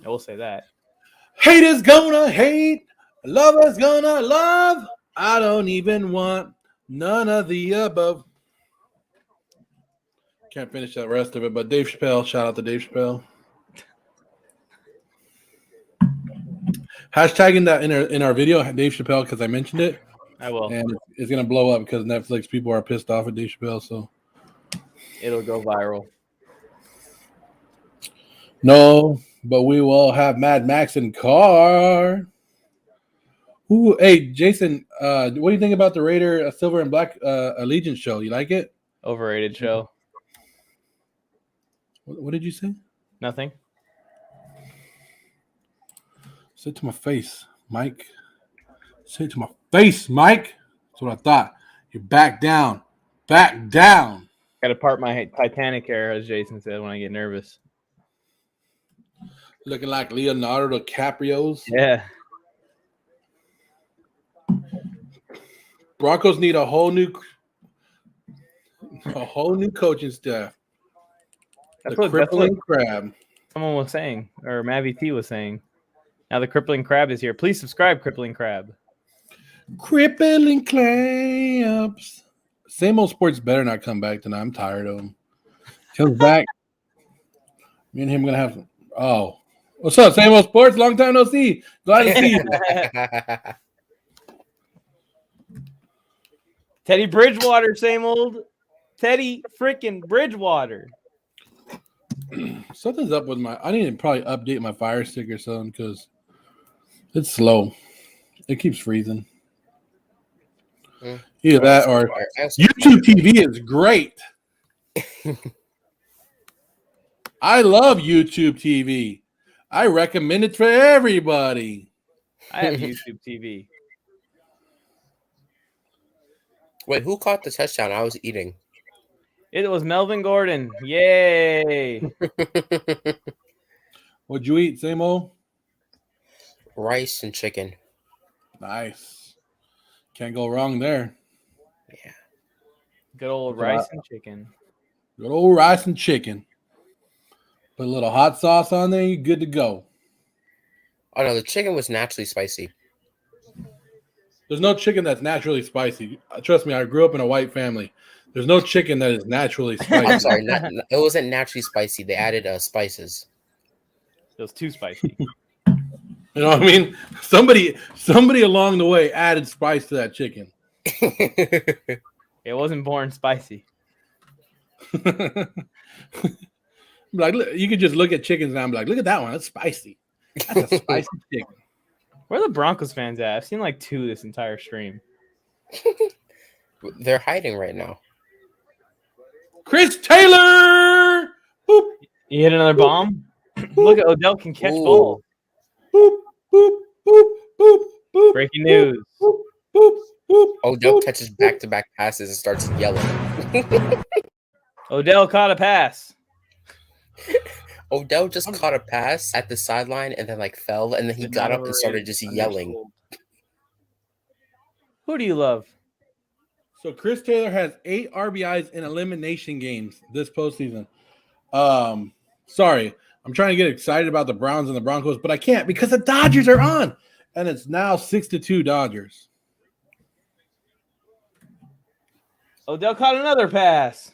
I will say that. Haters gonna hate. Lovers gonna love. I don't even want none of the above. Can't finish that rest of it, but Dave Chappelle, shout out to Dave Chappelle. Hashtagging that in our video, Dave Chappelle, because I mentioned it. I will. And it's going to blow up because Netflix people are pissed off at Dave Chappelle, so. It'll go viral. No, but we will have Mad Max in car. Ooh, hey, Jason, what do you think about the Raider Silver and Black Allegiance show? You like it? Overrated show. What did you say? Nothing. Say it to my face, Mike. Say it to my face, Mike. That's what I thought. You're back down. Back down. Got to part my Titanic hair, as Jason said, when I get nervous. Looking like Leonardo DiCaprio's. Yeah. Broncos need a whole new coaching staff. That's the crippling crab. Someone was saying, or Mavi T was saying. Now the crippling crab is here. Please subscribe, crippling crab. Crippling crabs. Same old sports better not come back tonight. I'm tired of him. Comes back. Me and him gonna have. Oh, what's up? Same old sports. Long time no see. Glad to see you. Teddy Bridgewater, same old. Teddy freaking Bridgewater. Something's up with I need to probably update my Fire Stick or something because it's slow. It keeps freezing. Either that or YouTube TV is great. I love YouTube TV. I recommend it for everybody. I have YouTube TV. Wait, who caught the touchdown? I was eating. It was Melvin Gordon. Yay. What'd you eat, same old? Rice and chicken. Nice. Can't go wrong there. Yeah. Good old rice and chicken. Good old rice and chicken. Put a little hot sauce on there, you're good to go. Oh, no, the chicken was naturally spicy. There's no chicken that's naturally spicy. Trust me, I grew up in a white family. There's no chicken that is naturally spicy. I'm sorry, it wasn't naturally spicy. They added spices. It was too spicy. You know what I mean? Somebody along the way added spice to that chicken. It wasn't born spicy. Like, you could just look at chickens and I'm like, look at that one. That's spicy. That's a spicy chicken. Where are the Broncos fans at? I've seen like 2 this entire stream. They're hiding right now. Chris Taylor! Boop. You hit another bomb? Look at Odell can catch ball. Boop, boop, boop, boop, boop, Breaking news. Boop, boop, boop, Odell boop. catches back-to-back passes and starts yelling. Odell caught a pass. Odell just caught a pass at the sideline and then fell, and then he got up and started just yelling. Who do you love? So Chris Taylor has 8 RBIs in elimination games this postseason. Sorry, I'm trying to get excited about the Browns and the Broncos, but I can't because the Dodgers are on, and it's now 6-2 Dodgers. Odell caught another pass.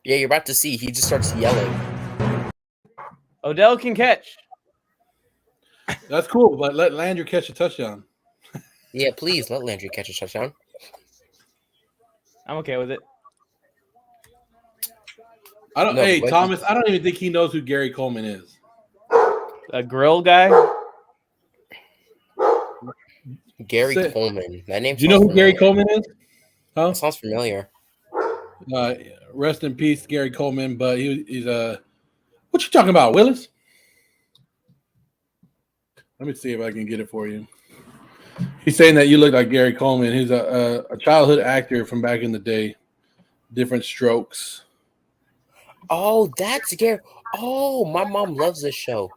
Yeah, you're about to see. He just starts yelling. Odell can catch. That's cool, but let Landry catch a touchdown. Yeah, please let Landry catch a touchdown. I'm okay with it. Thomas, I don't even think he knows who Gary Coleman is. A grill guy? Gary Coleman. That name. Do you know who Gary Coleman is? Huh? That sounds familiar. Rest in peace, Gary Coleman. But he's what you talking about, Willis? Let me see if I can get it for you. He's saying that you look like Gary Coleman. He's a childhood actor from back in the day. Different strokes. Oh, that's Gary. Oh, my mom loves this show.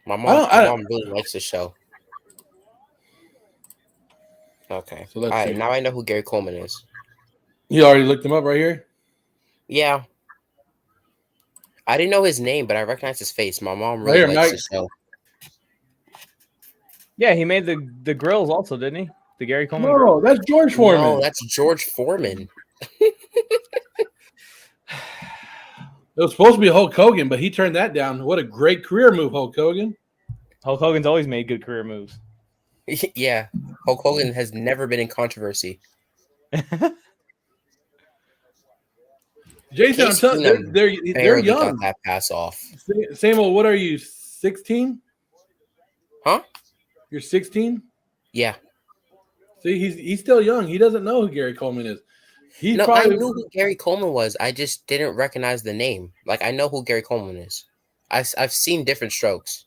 My mom really likes this show. Okay. So all right, now I know who Gary Coleman is. You already looked him up right here? Yeah. I didn't know his name, but I recognize his face. My mom really likes this show. Yeah, he made the grills also, didn't he? The Gary Coleman. No, that's George Foreman. No, that's George Foreman. It was supposed to be Hulk Hogan, but he turned that down. What a great career move, Hulk Hogan. Hulk Hogan's always made good career moves. Yeah, Hulk Hogan has never been in controversy. Jason, I'm telling you, they're young. Got that pass off. Same old. What are you? 16? Huh? You're 16? Yeah. See, he's still young. He doesn't know who Gary Coleman is. I knew who Gary Coleman was. I just didn't recognize the name. Like, I know who Gary Coleman is. I've seen different strokes.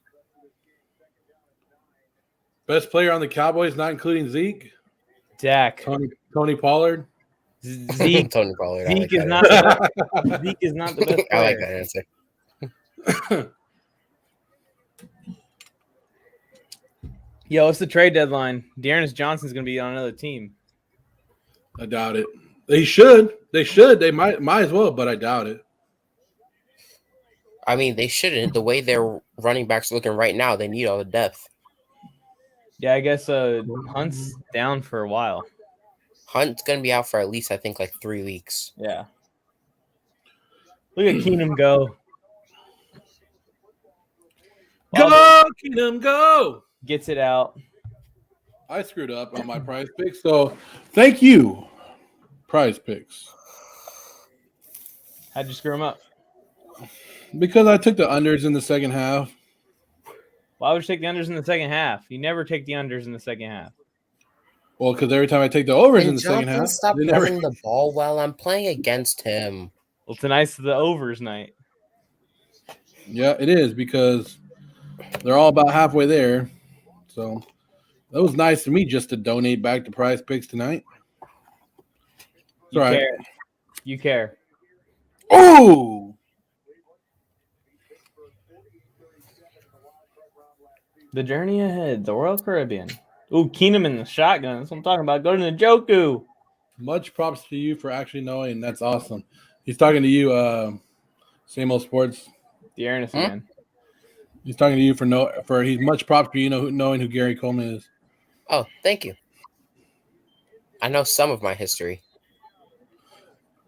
Best player on the Cowboys, not including Zeke. Dak. Tony Pollard. Zeke. Tony Pollard. Zeke is not the best player. I like that answer. Yo, it's the trade deadline. Dearness Johnson's going to be on another team. I doubt it. They should. They might as well, but I doubt it. I mean, they shouldn't. The way their running backs are looking right now, they need all the depth. Yeah, I guess Hunt's down for a while. Hunt's going to be out for at least, I think, like 3 weeks. Yeah. Look at Keenum go. Go, Keenum, go! Gets it out. I screwed up on my prize picks, so thank you, Prize Picks. How'd you screw him up? Because I took the unders in the second half. Why would you take the unders in the second half? You never take the unders in the second half. Well, because every time I take the overs in the second half, stop running the ball while I'm playing against him. Well, tonight's the overs night. Yeah, it is because they're all about halfway there. So that was nice of me just to donate back to Prize Picks tonight. You care. Oh! The journey ahead, the Royal Caribbean. Ooh, Keenum in the shotgun. That's what I'm talking about. Go to Njoku. Much props to you for actually knowing. That's awesome. He's talking to you, Same Old Sports. The Ernest again. He's talking to you for he's much props for you knowing who Gary Coleman is. Oh, thank you. I know some of my history.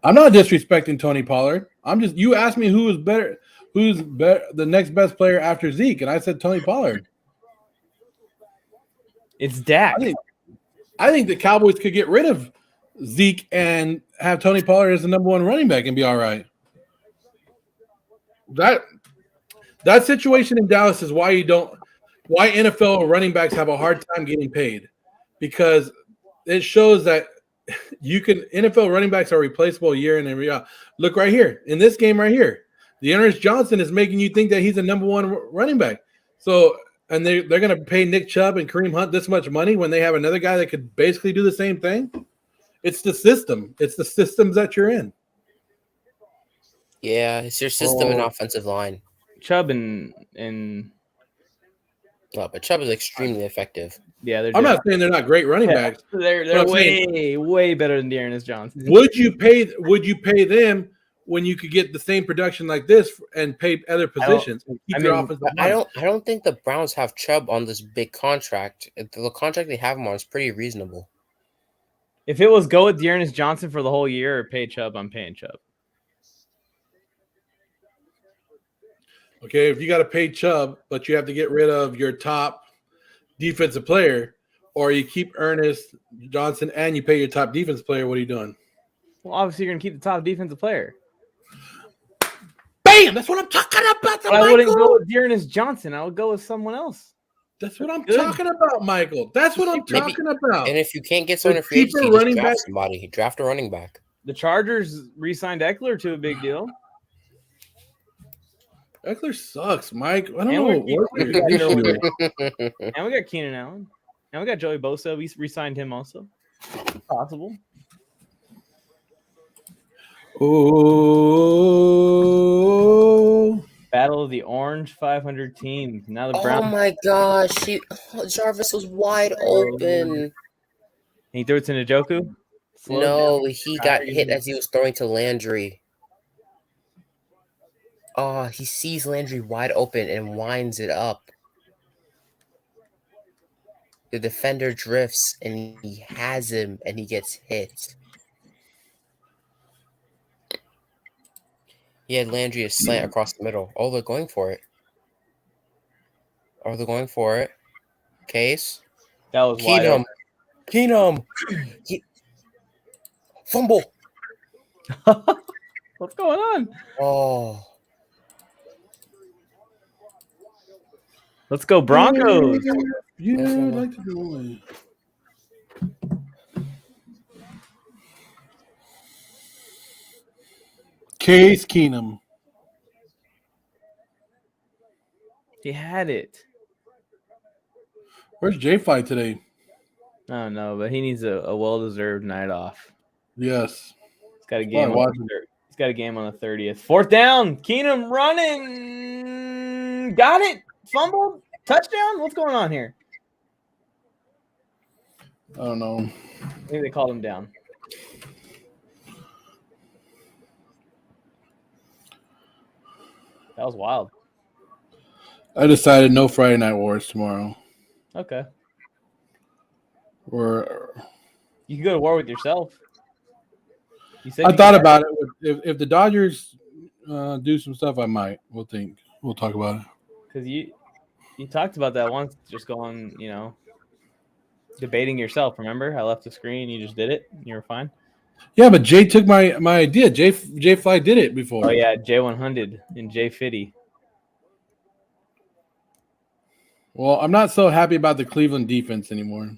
I'm not disrespecting Tony Pollard. You asked me who's better, the next best player after Zeke, and I said Tony Pollard. It's Dak. I think the Cowboys could get rid of Zeke and have Tony Pollard as the number one running back and be all right. That situation in Dallas is why NFL running backs have a hard time getting paid, because it shows that NFL running backs are replaceable year in and year out. Look right here in this game right here. Dearness Johnson is making you think that he's a number one running back. So, and they're going to pay Nick Chubb and Kareem Hunt this much money when they have another guy that could basically do the same thing. It's the system. It's the systems that you're in. Yeah, it's your system and offensive line. Chubb and Oh, but Chubb is extremely effective. Yeah, they're I'm different. not saying they're not great running backs. They're But I'm way better than Dearness Johnson. Would you pay them when you could get the same production like this and pay other positions and keep your offensive line? I don't think the Browns have Chubb on this big contract. The contract they have him on is pretty reasonable. If it was go with Dearness Johnson for the whole year or pay Chubb, I'm paying Chubb. Okay, if you got to pay Chubb, but you have to get rid of your top defensive player, or you keep Ernest Johnson and you pay your top defense player, what are you doing? Well, obviously you're gonna keep the top defensive player. Bam! That's what I'm talking about. But I wouldn't go with Dearness Johnson. I would go with someone else. That's what I'm talking about, Michael. That's what I'm talking about. And if you can't get someone in free agency, just draft somebody. Draft a running back. The Chargers re-signed Eckler to a big deal. Eckler sucks, Mike. I don't know what And we got Keenan Allen. And we got Joey Bosa. We re-signed him also. Possible. Oh. Battle of the Orange 500 teams. Now the Browns. Oh my gosh, Jarvis was wide open. He threw it to Njoku? No, he got hit as he was throwing to Landry. Oh, he sees Landry wide open and winds it up. The defender drifts and he has him and he gets hit. He had Landry a slant across the middle. Oh, they're going for it. Case. That was Keenum. Keenum. Fumble. What's going on? Oh. Let's go Broncos. Yeah, I'd like to do it. Case Keenum. He had it. Where's J-Fly today? I don't know, but he needs a well-deserved night off. Yes. He's got a game. He's got a game on the 30th. Fourth down. Keenum running. Got it. Fumbled. Touchdown. What's going on here? I don't know. Maybe they called him down. That was wild. I decided no Friday Night Wars tomorrow. Okay. Or you can go to war with yourself. I thought about it. If the Dodgers do some stuff, I might. We'll talk about it. Because you talked about that once, just going, debating yourself. Remember, I left the screen. You just did it. You were fine. Yeah, but Jay took my idea. Jay Fly did it before. Oh yeah, J100 and Jay Fitty. Well, I'm not so happy about the Cleveland defense anymore.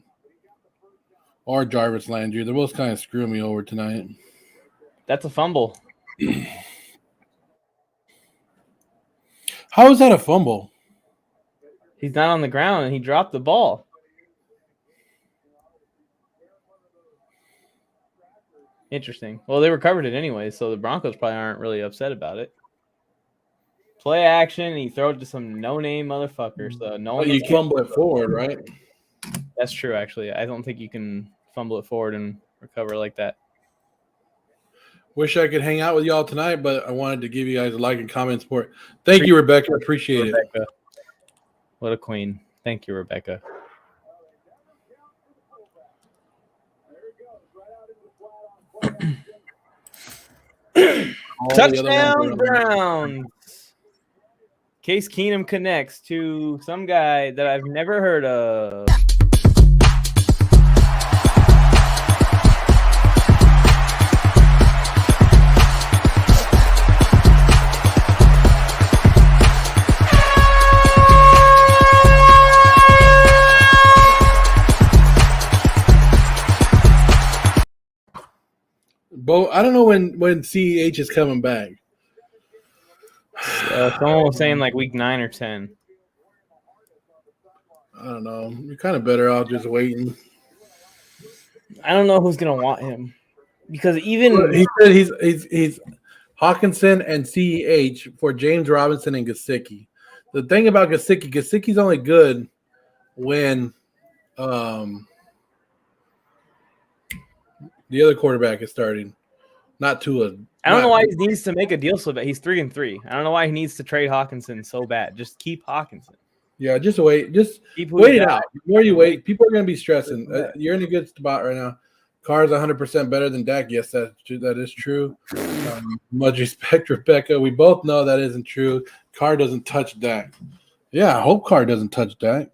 Or Jarvis Landry. They're both kind of screwing me over tonight. That's a fumble. How is that a fumble? He's not on the ground and he dropped the ball. Interesting. Well, they recovered it anyway, so the Broncos probably aren't really upset about it. Play action, and he throws it to some no-name motherfucker. So no one. You fumble it forward, right? That's true, actually. I don't think you can fumble it forward and recover like that. Wish I could hang out with y'all tonight, but I wanted to give you guys a like and comment support. Thank you, Rebecca. Appreciate it. What a queen. Thank you, Rebecca. Touchdown Browns. Case Keenum connects to some guy that I've never heard of. Bo, I don't know when CEH is coming back. Someone was saying like week 9 or 10. I don't know. You're kind of better off just waiting. I don't know who's gonna want him because even he said he's Hawkinson and CEH for James Robinson and Gesicki. The thing about Gesicki's only good when the other quarterback is starting. Not Tua. I don't know why he needs to make a deal so bad. He's 3-3. I don't know why he needs to trade Hawkinson so bad. Just keep Hawkinson. Yeah, just wait. Just keep wait it out. The more you wait, people are going to be stressing. You're in a good spot right now. Carr's 100% better than Dak. Yes, that is true. Much respect, Rebecca. We both know that isn't true. Carr doesn't touch Dak. Yeah, I hope Carr doesn't touch Dak.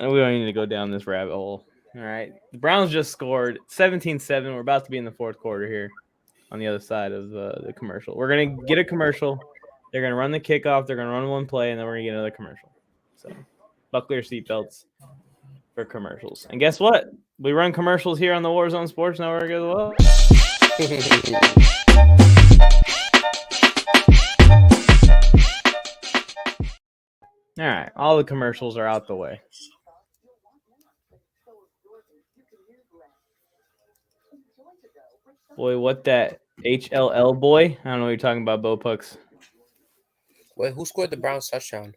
We don't need to go down this rabbit hole. All right. The Browns just scored 17-7. We're about to be in the fourth quarter here on the other side of the commercial. We're going to get a commercial. They're going to run the kickoff. They're going to run one play, and then we're going to get another commercial. So buckle your seatbelts for commercials. And guess what? We run commercials here on the Warzone Sports Network as well. All right. All the commercials are out the way. Boy, what that HLL boy? I don't know what you're talking about, Bo Pucks. Wait, who scored the Browns touchdown?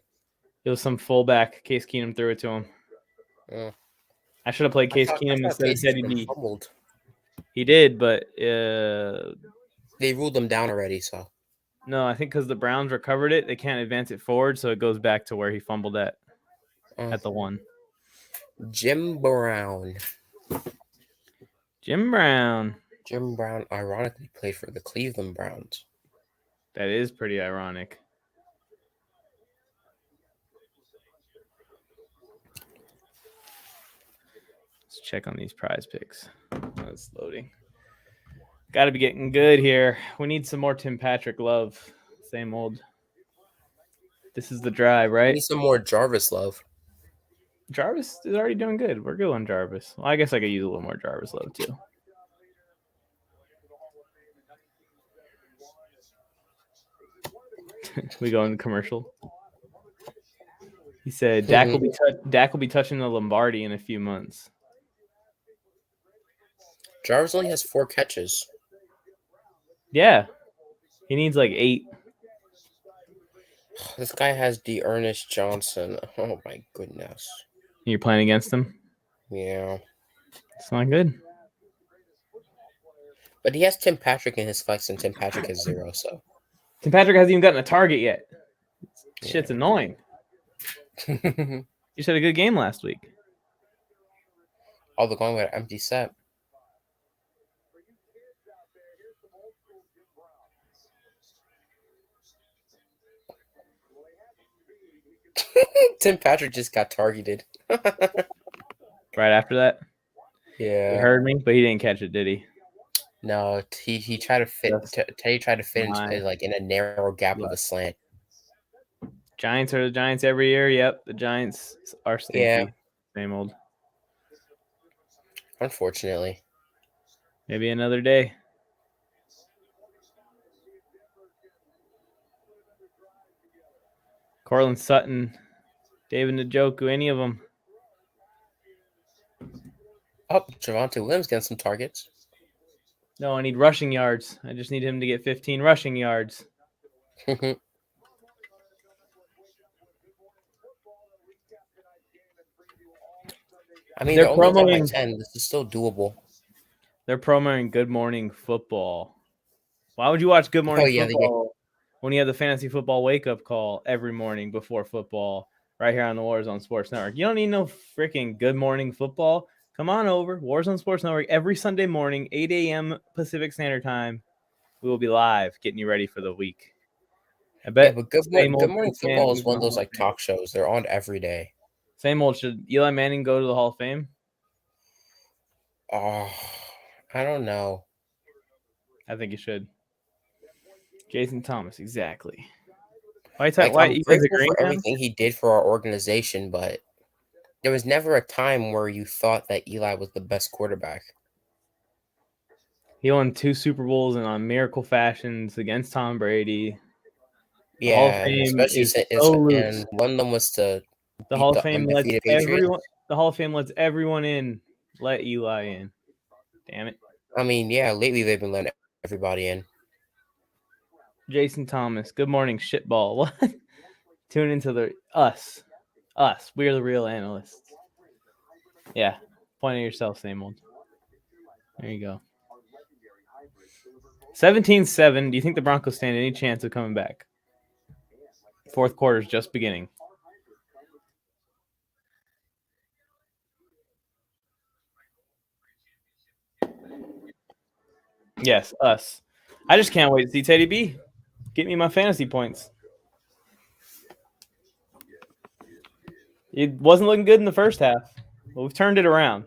It was some fullback. Case Keenum threw it to him. I should have played Case Keenum instead of Teddy D. He did, but they ruled him down already. So no, I think because the Browns recovered it, they can't advance it forward, so it goes back to where he fumbled at the 1. Jim Brown. Jim Brown, ironically, played for the Cleveland Browns. That is pretty ironic. Let's check on these prize picks. That's loading. Got to be getting good here. We need some more Tim Patrick love. Same old. This is the drive, right? We need some more Jarvis love. Jarvis is already doing good. We're good on Jarvis. Well, I guess I could use a little more Jarvis love too. We go in the commercial. He said Dak will be touching the Lombardi in a few months. Jarvis only has 4 catches. Yeah. He needs like 8. This guy has Ernest Johnson. Oh my goodness. You're playing against him? Yeah. It's not good. But he has Tim Patrick in his flex, and Tim Patrick has 0, so. Tim Patrick hasn't even gotten a target yet. Shit's annoying. You just had a good game last week. Oh, they're going with an empty set. Tim Patrick just got targeted. Right after that? Yeah. He heard me, but he didn't catch it, did he? No, he tried to fit. Teddy tried to fit into, like, in a narrow gap of a slant. Giants are the Giants every year. Yep, the Giants are stinky. Yeah. Same old. Unfortunately. Maybe another day. Cortland Sutton, David Njoku, any of them. Oh, Javonte Williams getting some targets. No, I need rushing yards. I just need him to get 15 rushing yards. I mean, they're promoting 10. This is still doable. They're promoting Good Morning Football. Why would you watch Good Morning Football when you have the fantasy football wake-up call every morning before football right here on the Warzone Sports Network? You don't need no freaking Good Morning Football. Come on over. Warzone Sports Network every Sunday morning, 8 a.m. Pacific Standard Time. We will be live getting you ready for the week. I bet. Yeah, but Good Morning Football is one of those like talk shows. They're on every day. Same old. Should Eli Manning go to the Hall of Fame? Oh, I don't know. I think he should. Jason Thomas, exactly. Why I'm grateful for everything he did for our organization, but there was never a time where you thought that Eli was the best quarterback. He won 2 Super Bowls and on miracle fashions against Tom Brady. Yeah, especially and one of them was to the Hall of Fame lets everyone. The Hall of Fame lets everyone in. Let Eli in. Damn it. I mean, yeah, lately they've been letting everybody in. Jason Thomas. Good morning, shitball. What? Tune into us. Us. We're the real analysts. Yeah. Point at yourself, same old. There you go. 17-7. Do you think the Broncos stand any chance of coming back? Fourth quarter is just beginning. Yes, us. I just can't wait to see Teddy B. Get me my fantasy points. It wasn't looking good in the first half, but we've turned it around.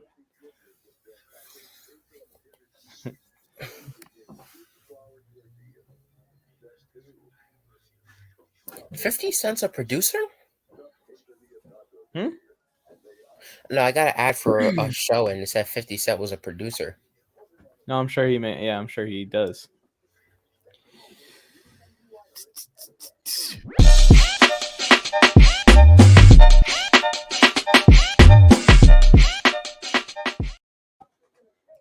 $0.50 a producer? Hmm? No, I got an ad for a show, and it said 50 Cent was a producer. No, I'm sure he may. Yeah, I'm sure he does.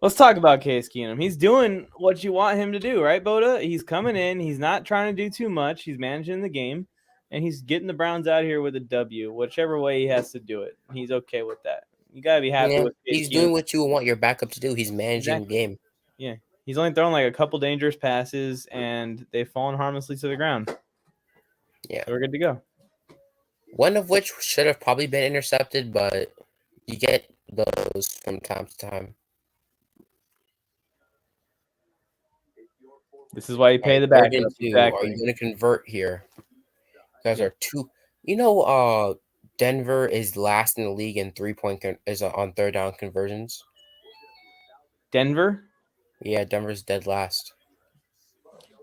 Let's talk about Case Keenum. He's doing what you want him to do, right, Boda? He's coming in. He's not trying to do too much. He's managing the game, and he's getting the Browns out here with a W, whichever way he has to do it. He's okay with that. You got to be happy with Case He's Keenum. doing what you want your backup to do. He's managing the game. Yeah. He's only thrown like a couple dangerous passes, and they've fallen harmlessly to the ground. Yeah. So we're good to go. One of which should have probably been intercepted, but you get those from time to time. This is why you pay the backup. Exactly. Are you going to convert here? You guys are two. You know, Denver is last in the league in 3-point is on third down conversions. Denver? Yeah, Denver's dead last.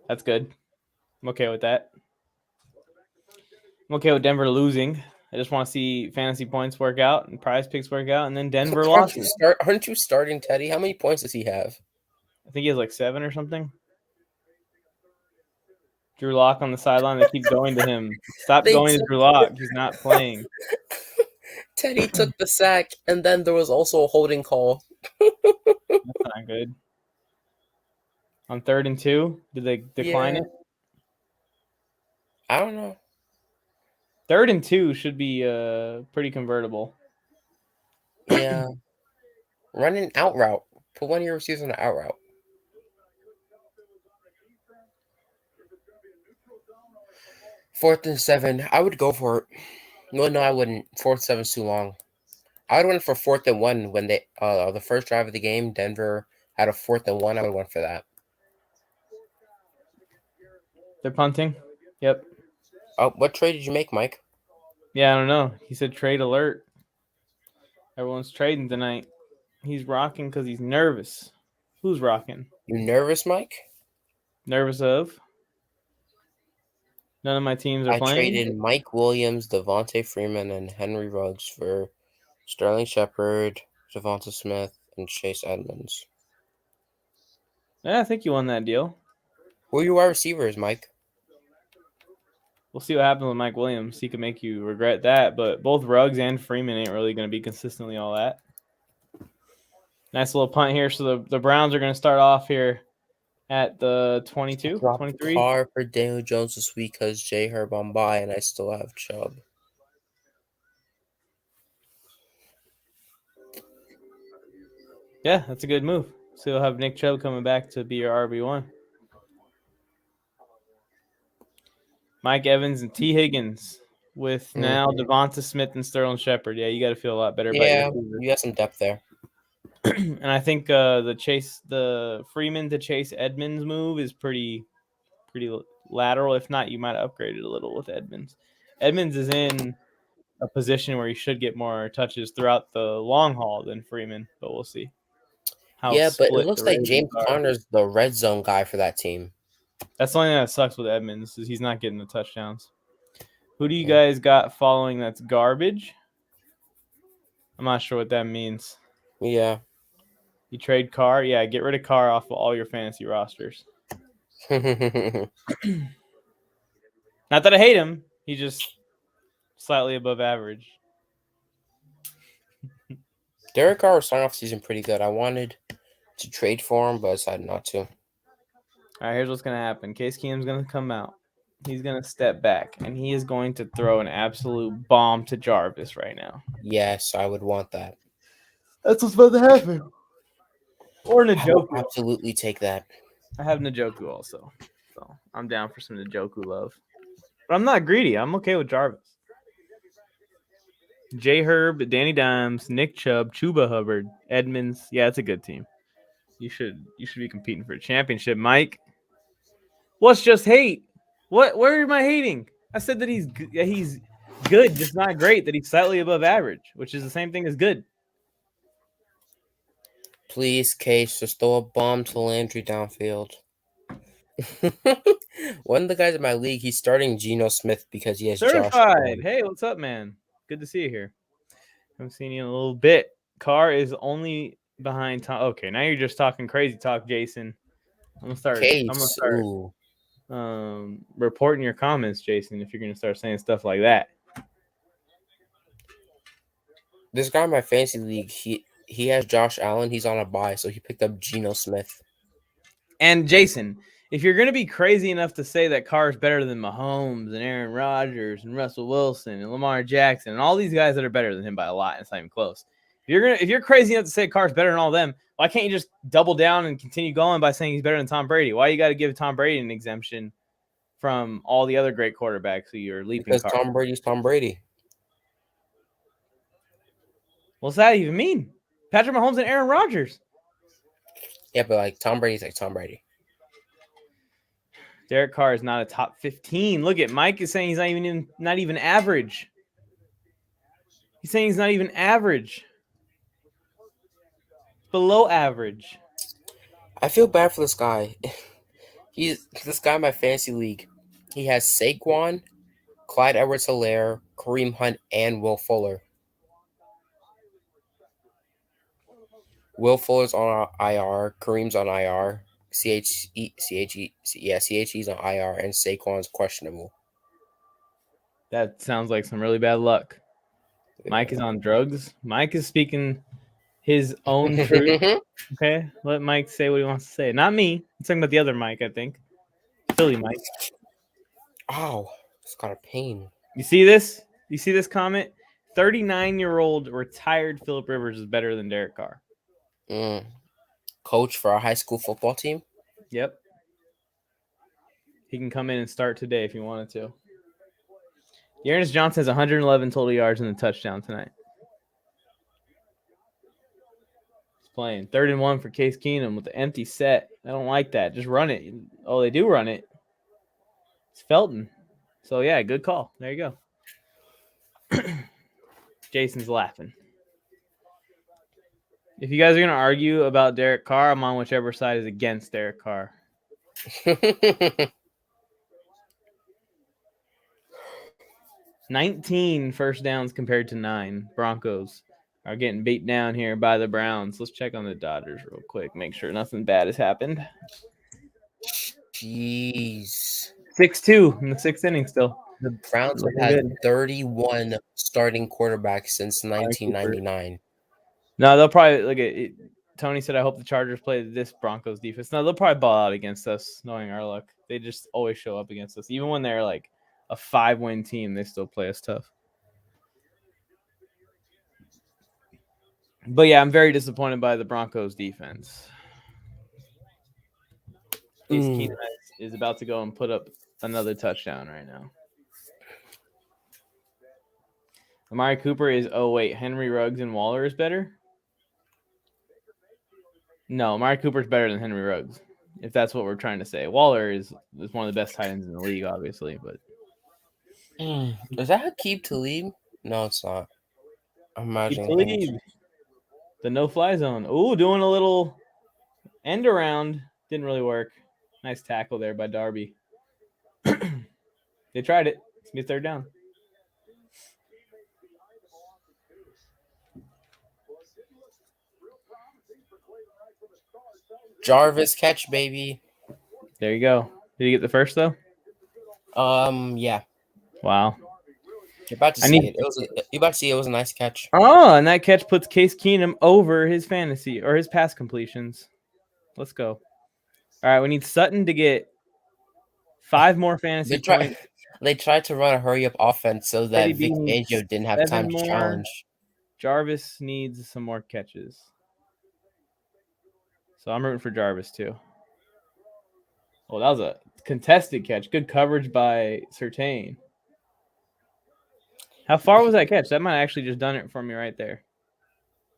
That's good. I'm okay with that. I'm okay with Denver losing. I just want to see fantasy points work out and prize picks work out, and then Denver losses. Aren't you starting Teddy? How many points does he have? I think he has like 7 or something. Drew Lock on the sideline. They keep going to him. Stop going to Drew Lock. He's not playing. Teddy took the sack, and then there was also a holding call. That's not good. On 3rd and 2, did they decline it? I don't know. 3rd and 2 should be pretty convertible. Yeah. Run an out route. Put one of your receivers on an out route. Fourth and 7. I would go for it. No, I wouldn't. 4th and 7 is too long. I would win for 4th and 1 when they the first drive of the game, Denver had a 4th and 1. I would win for that. They're punting. Yep. What trade did you make, Mike? Yeah, I don't know. He said trade alert. Everyone's trading tonight. He's rocking because he's nervous. Who's rocking? You nervous, Mike? Nervous of? None of my teams are playing. I traded Mike Williams, Devontae Freeman, and Henry Ruggs for Sterling Shepard, Devonta Smith, and Chase Edmonds. Yeah, I think you won that deal. Who are your wide receivers, Mike? We'll see what happens with Mike Williams. He could make you regret that, but both Ruggs and Freeman ain't really going to be consistently all that. Nice little punt here. So the Browns are going to start off here at the 22, 23. Car for Daniel Jones this week because Jay Herb on bye, and I still have Chubb. Yeah, that's a good move. So you'll have Nick Chubb coming back to be your RB1. Mike Evans and T. Higgins with now Devonta Smith and Sterling Shepard. Yeah, you got to feel a lot better about your receiver. You got some depth there. And I think the Freeman to Chase Edmonds move is pretty lateral. If not, you might have upgraded a little with Edmonds. Edmonds is in a position where he should get more touches throughout the long haul than Freeman, but we'll see. But it looks like James Conner's the red zone guy for that team. That's the only thing that sucks with Edmonds is he's not getting the touchdowns. Who do you guys got following that's garbage? I'm not sure what that means. Yeah. You trade Carr? Yeah, get rid of Carr off of all your fantasy rosters. Not that I hate him. He's just slightly above average. Derek Carr started off season pretty good. I wanted to trade for him, but I decided not to. All right, here's what's going to happen. Case Keenum's going to come out. He's going to step back, and he is going to throw an absolute bomb to Jarvis right now. Yes, I would want that. That's what's about to happen. Or I Njoku. will absolutely take that. I have Njoku also. So I'm down for some Njoku love. But I'm not greedy. I'm okay with Jarvis. J. Herb, Danny Dimes, Nick Chubb, Chuba Hubbard, Edmonds. Yeah, it's a good team. You should be competing for a championship, Mike. What's just hate? Where am I hating? I said that he's good, just not great. That he's slightly above average, which is the same thing as good. Please, Case, just throw a bomb to Landry downfield. One of the guys in my league, he's starting Geno Smith because he has Certified. Josh Allen. Hey, what's up, man? Good to see you here. Haven't seen you in a little bit. Carr is only behind Tom. Okay, now you're just talking crazy talk, Jason. I'm gonna start. Case, Reporting your comments, Jason. If you're gonna start saying stuff like that. This guy in my fantasy league, he has Josh Allen. He's on a bye, so he picked up Geno Smith. And Jason, if you're going to be crazy enough to say that Carr is better than Mahomes and Aaron Rodgers and Russell Wilson and Lamar Jackson and all these guys that are better than him by a lot, and it's not even close. If you're crazy enough to say Carr's better than all of them, why can't you just double down and continue going by saying he's better than Tom Brady? Why you got to give Tom Brady an exemption from all the other great quarterbacks who you're leaping? Because Carr. Tom Brady's Tom Brady. What's that even mean? Patrick Mahomes and Aaron Rodgers. Yeah, but like Tom Brady's like Tom Brady. Derek Carr is not a top 15. Look at Mike is saying he's not even average. He's saying he's not even average. Below average. I feel bad for this guy. This guy in my fantasy league. He has Saquon, Clyde Edwards-Helaire, Kareem Hunt, and Will Fuller. Will Fuller's on IR, Kareem's on IR, CHE's on IR, and Saquon's questionable. That sounds like some really bad luck. Mike is on drugs. Mike is speaking his own truth. Okay, let Mike say what he wants to say. Not me. I'm talking about the other Mike, I think. Philly Mike. Ow, it's got a pain. You see this? You see this comment? 39-year-old retired Phillip Rivers is better than Derek Carr. Coach for a high school football team? Yep. He can come in and start today if he wanted to. Dearness Johnson has 111 total yards and a touchdown tonight. He's playing 3rd and 1 for Case Keenum with the empty set. I don't like that. Just run it. Oh, they do run it. It's Felton. So, yeah, good call. There you go. Jason's laughing. If you guys are going to argue about Derek Carr, I'm on whichever side is against Derek Carr. 19 first downs compared to 9. Broncos are getting beat down here by the Browns. Let's check on the Dodgers real quick. Make sure nothing bad has happened. Jeez. 6-2 in the 6th inning still. The Browns have had 31 starting quarterbacks since 1999. No, they'll probably look at it. Tony said, I hope the Chargers play this Broncos defense. No, they'll probably ball out against us, knowing our luck. They just always show up against us. Even when they're like a 5-win team, they still play us tough. But yeah, I'm very disappointed by the Broncos defense. Case Keenum is about to go and put up another touchdown right now. Amari Cooper is, Henry Ruggs and Waller is better? No, Amari Cooper's better than Henry Ruggs, if that's what we're trying to say. Waller is one of the best tight ends in the league, obviously, but is that Hakeem Talib? No, it's not. I'm imagining Talib, the no-fly zone. Ooh, doing a little end around. Didn't really work. Nice tackle there by Darby. They tried it. It's going to be 3rd down. Jarvis catch, baby. There you go. Did you get the first, though? Yeah. Wow. You're about to see it. You're about to see it was a nice catch. Oh, and that catch puts Case Keenum over his fantasy or his pass completions. Let's go. All right, we need Sutton to get 5 more fantasy points. They tried to run a hurry-up offense so that Teddy B Vic needs Fangio didn't have 7 time to more. challenge. Jarvis needs some more catches. So I'm rooting for Jarvis too. Oh, that was a contested catch. Good coverage by Surtain. How far was that catch? That might have actually just done it for me right there.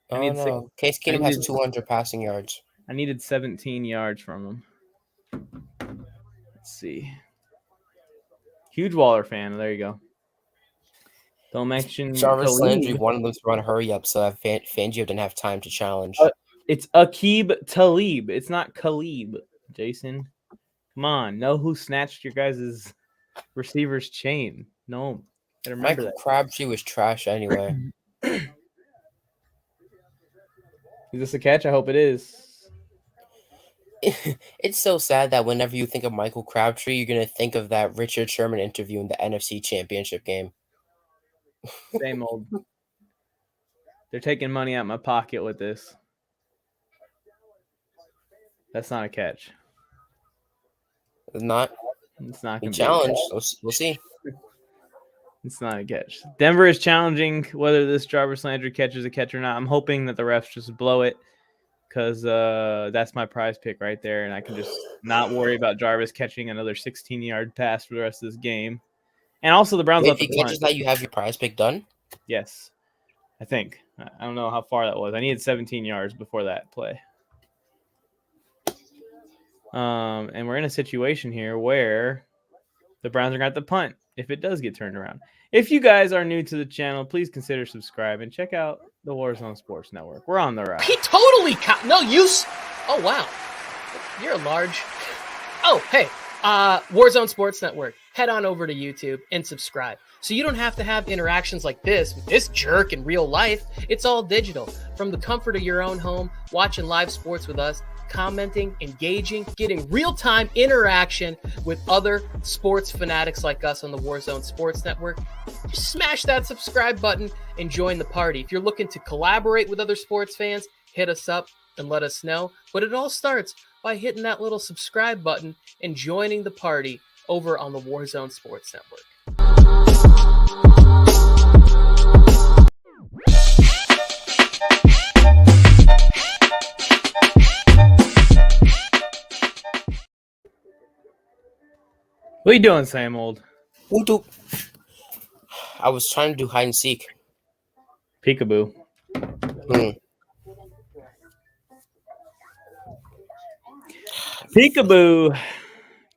Oh, no. Case Keenum has 200 passing yards. I needed 17 yards from him. Let's see. Huge Waller fan. There you go. Don't mention Jarvis Landry Talib. wanted them to run a hurry-up so that Fangio didn't have time to challenge. It's Aqib Talib. It's not Khalib, Jason. Come on. Know who snatched your guys' receiver's chain. No. Gotta remember Michael Crabtree was trash anyway. Is this a catch? I hope it is. It's so sad that whenever you think of Michael Crabtree, you're going to think of that Richard Sherman interview in the NFC Championship game. Same old. They're taking money out of my pocket with this. That's not a catch. It's not. It's not We going to challenge. We'll see. It's not a catch. Denver is challenging whether this Jarvis Landry catch is a catch or not. I'm hoping that the refs just blow it because that's my prize pick right there, and I can just not worry about Jarvis catching another 16-yard pass for the rest of this game. And also the Browns. Wait, if he catches that, you have your prize pick done? Yes, I think. I don't know how far that was. I needed 17 yards before that play. And we're in a situation here where the Browns are going to have to punt if it does get turned around. If you guys are new to the channel, please consider subscribing and check out the Warzone Sports Network. We're on the rise. He totally no use. Oh wow, you're large. Oh hey, Warzone Sports Network. Head on over to YouTube and subscribe, so you don't have to have interactions like this with this jerk in real life. It's all digital, from the comfort of your own home, watching live sports with us, commenting, engaging, getting real-time interaction with other sports fanatics like us on the Warzone Sports Network. Just smash that subscribe button and join the party. If you're looking to collaborate with other sports fans, hit us up and let us know. But it all starts by hitting that little subscribe button and joining the party over on the Warzone Sports Network. What are you doing, Sam Old? I was trying to do hide and seek. Peekaboo. Peekaboo.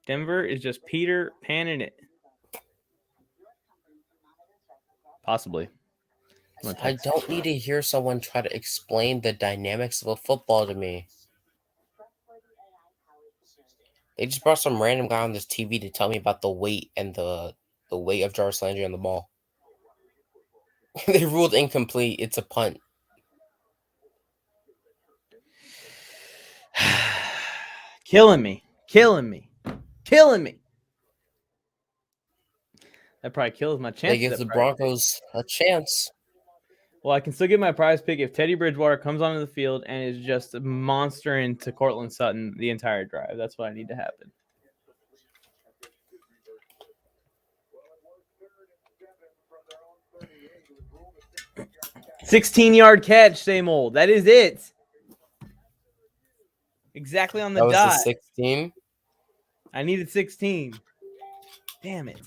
Denver is just Peter Panning it. Possibly. I don't need to hear someone try to explain the dynamics of a football to me. They just brought some random guy on this TV to tell me about the weight and the weight of Jarvis Landry on the ball. They ruled incomplete. It's a punt. Killing me. That probably kills my chance. They give the Broncos a chance. Well, I can still get my prize pick if Teddy Bridgewater comes onto the field and is just a monster into Cortland Sutton the entire drive. That's what I need to happen. "16-yard catch, same old." That is it. Exactly on the dot. That was the 16. I needed 16. Damn it.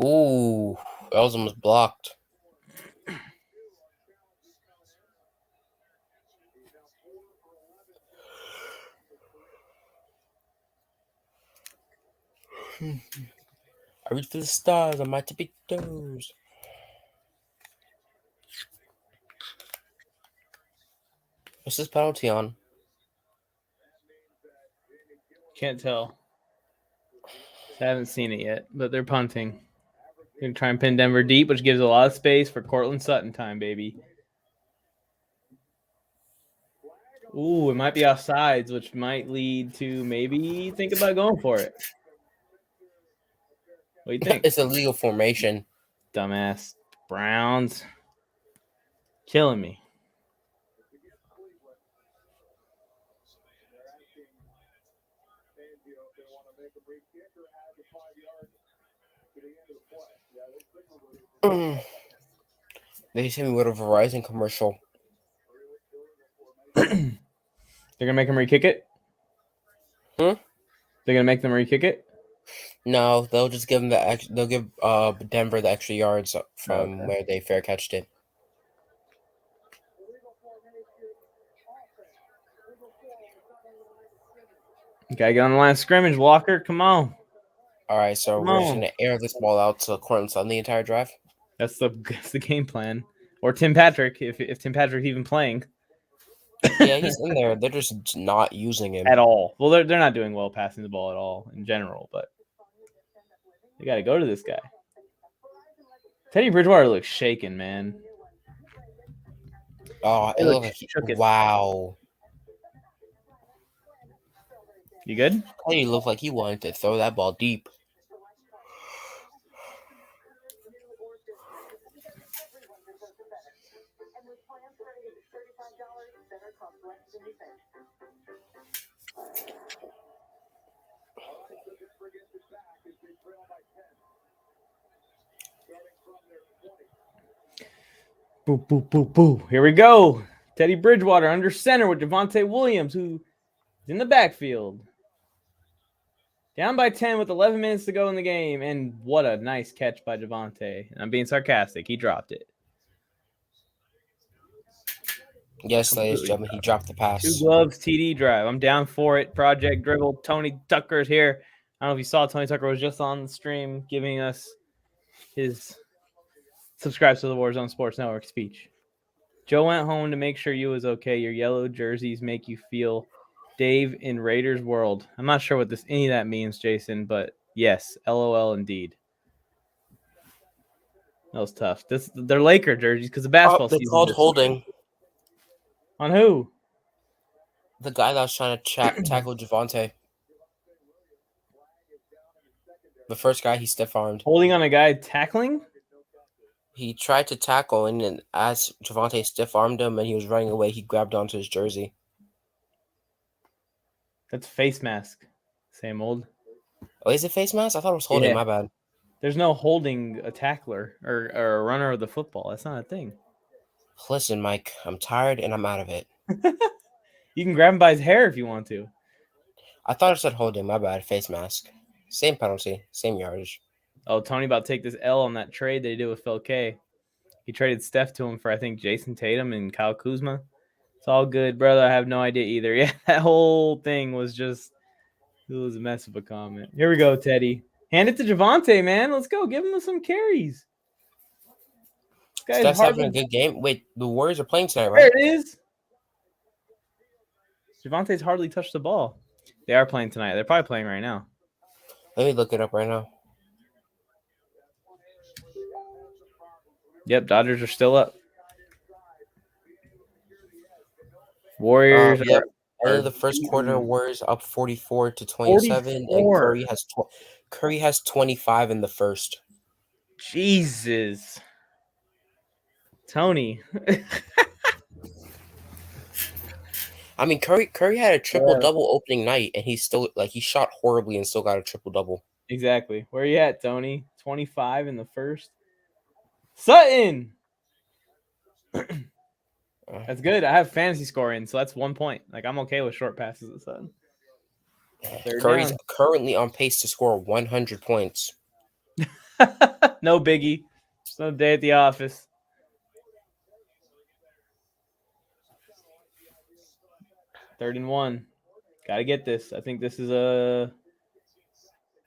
Ooh, that was almost blocked. I reach for the stars on my tippy toes. What's this penalty on? Can't tell. I haven't seen it yet, but they're punting. They're going to try and pin Denver deep, which gives a lot of space for Cortland Sutton time, baby. Ooh, it might be offsides, which might lead to maybe think about going for it. What do you think? It's a legal formation. Dumbass Browns. Killing me. They sent me with a Verizon commercial. They're gonna make him re-kick it? Hmm? They're gonna make them re-kick it? No, they'll just give them they'll give Denver the extra yards from where they fair catched it. You gotta get on the line of scrimmage, Walker. Come on. All right, so Come we're just on. gonna air this ball out to Cortland Sutton the entire drive. That's the game plan. Or Tim Patrick, if Tim Patrick's even playing. Yeah, he's in there. They're just not using him At all. Well, they're not doing well passing the ball at all in general, but they got to go to this guy. Teddy Bridgewater looks shaken, man. Oh, it looked like wow. You good? Teddy looked like he wanted to throw that ball deep. Boo, boo, boo, boo. Here we go. Teddy Bridgewater under center with Javonte Williams, who is in the backfield. Down by 10 with 11 minutes to go in the game. And what a nice catch by Javonte. And I'm being sarcastic. He dropped it. Yes, ladies and gentlemen, he dropped the pass. 2 gloves, TD drive. I'm down for it. Project Dribble. Tony Tucker's here. I don't know if you saw, Tony Tucker was just on the stream giving us his subscribe to the Warzone Sports Network speech. Joe went home to make sure you was okay. Your yellow jerseys make you feel Dave in Raiders world. I'm not sure what any of that means, Jason, but yes, LOL indeed. That was tough. They're Laker jerseys because the basketball they season. called holding. On who? The guy that was trying to tackle Javonte. The first guy he stiff armed. Holding on a guy tackling? He tried to tackle, and then as Javonte stiff armed him and he was running away, he grabbed onto his jersey. That's face mask. Same old. Oh, is it face mask? I thought it was holding. Yeah. My bad. There's no holding a tackler or a runner of the football. That's not a thing. Listen, Mike, I'm tired and I'm out of it. You can grab him by his hair if you want to. I thought it said holding. My bad. Face mask. Same penalty. Same yardage. Oh, Tony about to take this L on that trade they did with Phil K. He traded Steph to him for, I think, Jason Tatum and Kyle Kuzma. It's all good, brother. I have no idea either. Yeah, that whole thing was just – it was a mess of a comment. Here we go, Teddy. Hand it to Javonte, man. Let's go. Give him some carries. Steph's having a good game. Wait, the Warriors are playing tonight, There right? it is. Javonte's hardly touched the ball. They are playing tonight. They're probably playing right now. Let me look it up right now. Yep, Dodgers are still up. Warriors Yep. are End of the first quarter, Warriors up 44-27, and Curry has 25 in the first. Jesus. Tony. I mean, Curry had a triple-double opening night, and he shot horribly and still got a triple-double. Exactly. Where you at, Tony? 25 in the first. Sutton! That's good. I have fantasy scoring, so that's 1 point. Like, I'm okay with short passes at Sutton. Curry's currently on pace to score 100 points. No biggie. It's no day at the office. Third and 1. Got to get this. I think this is a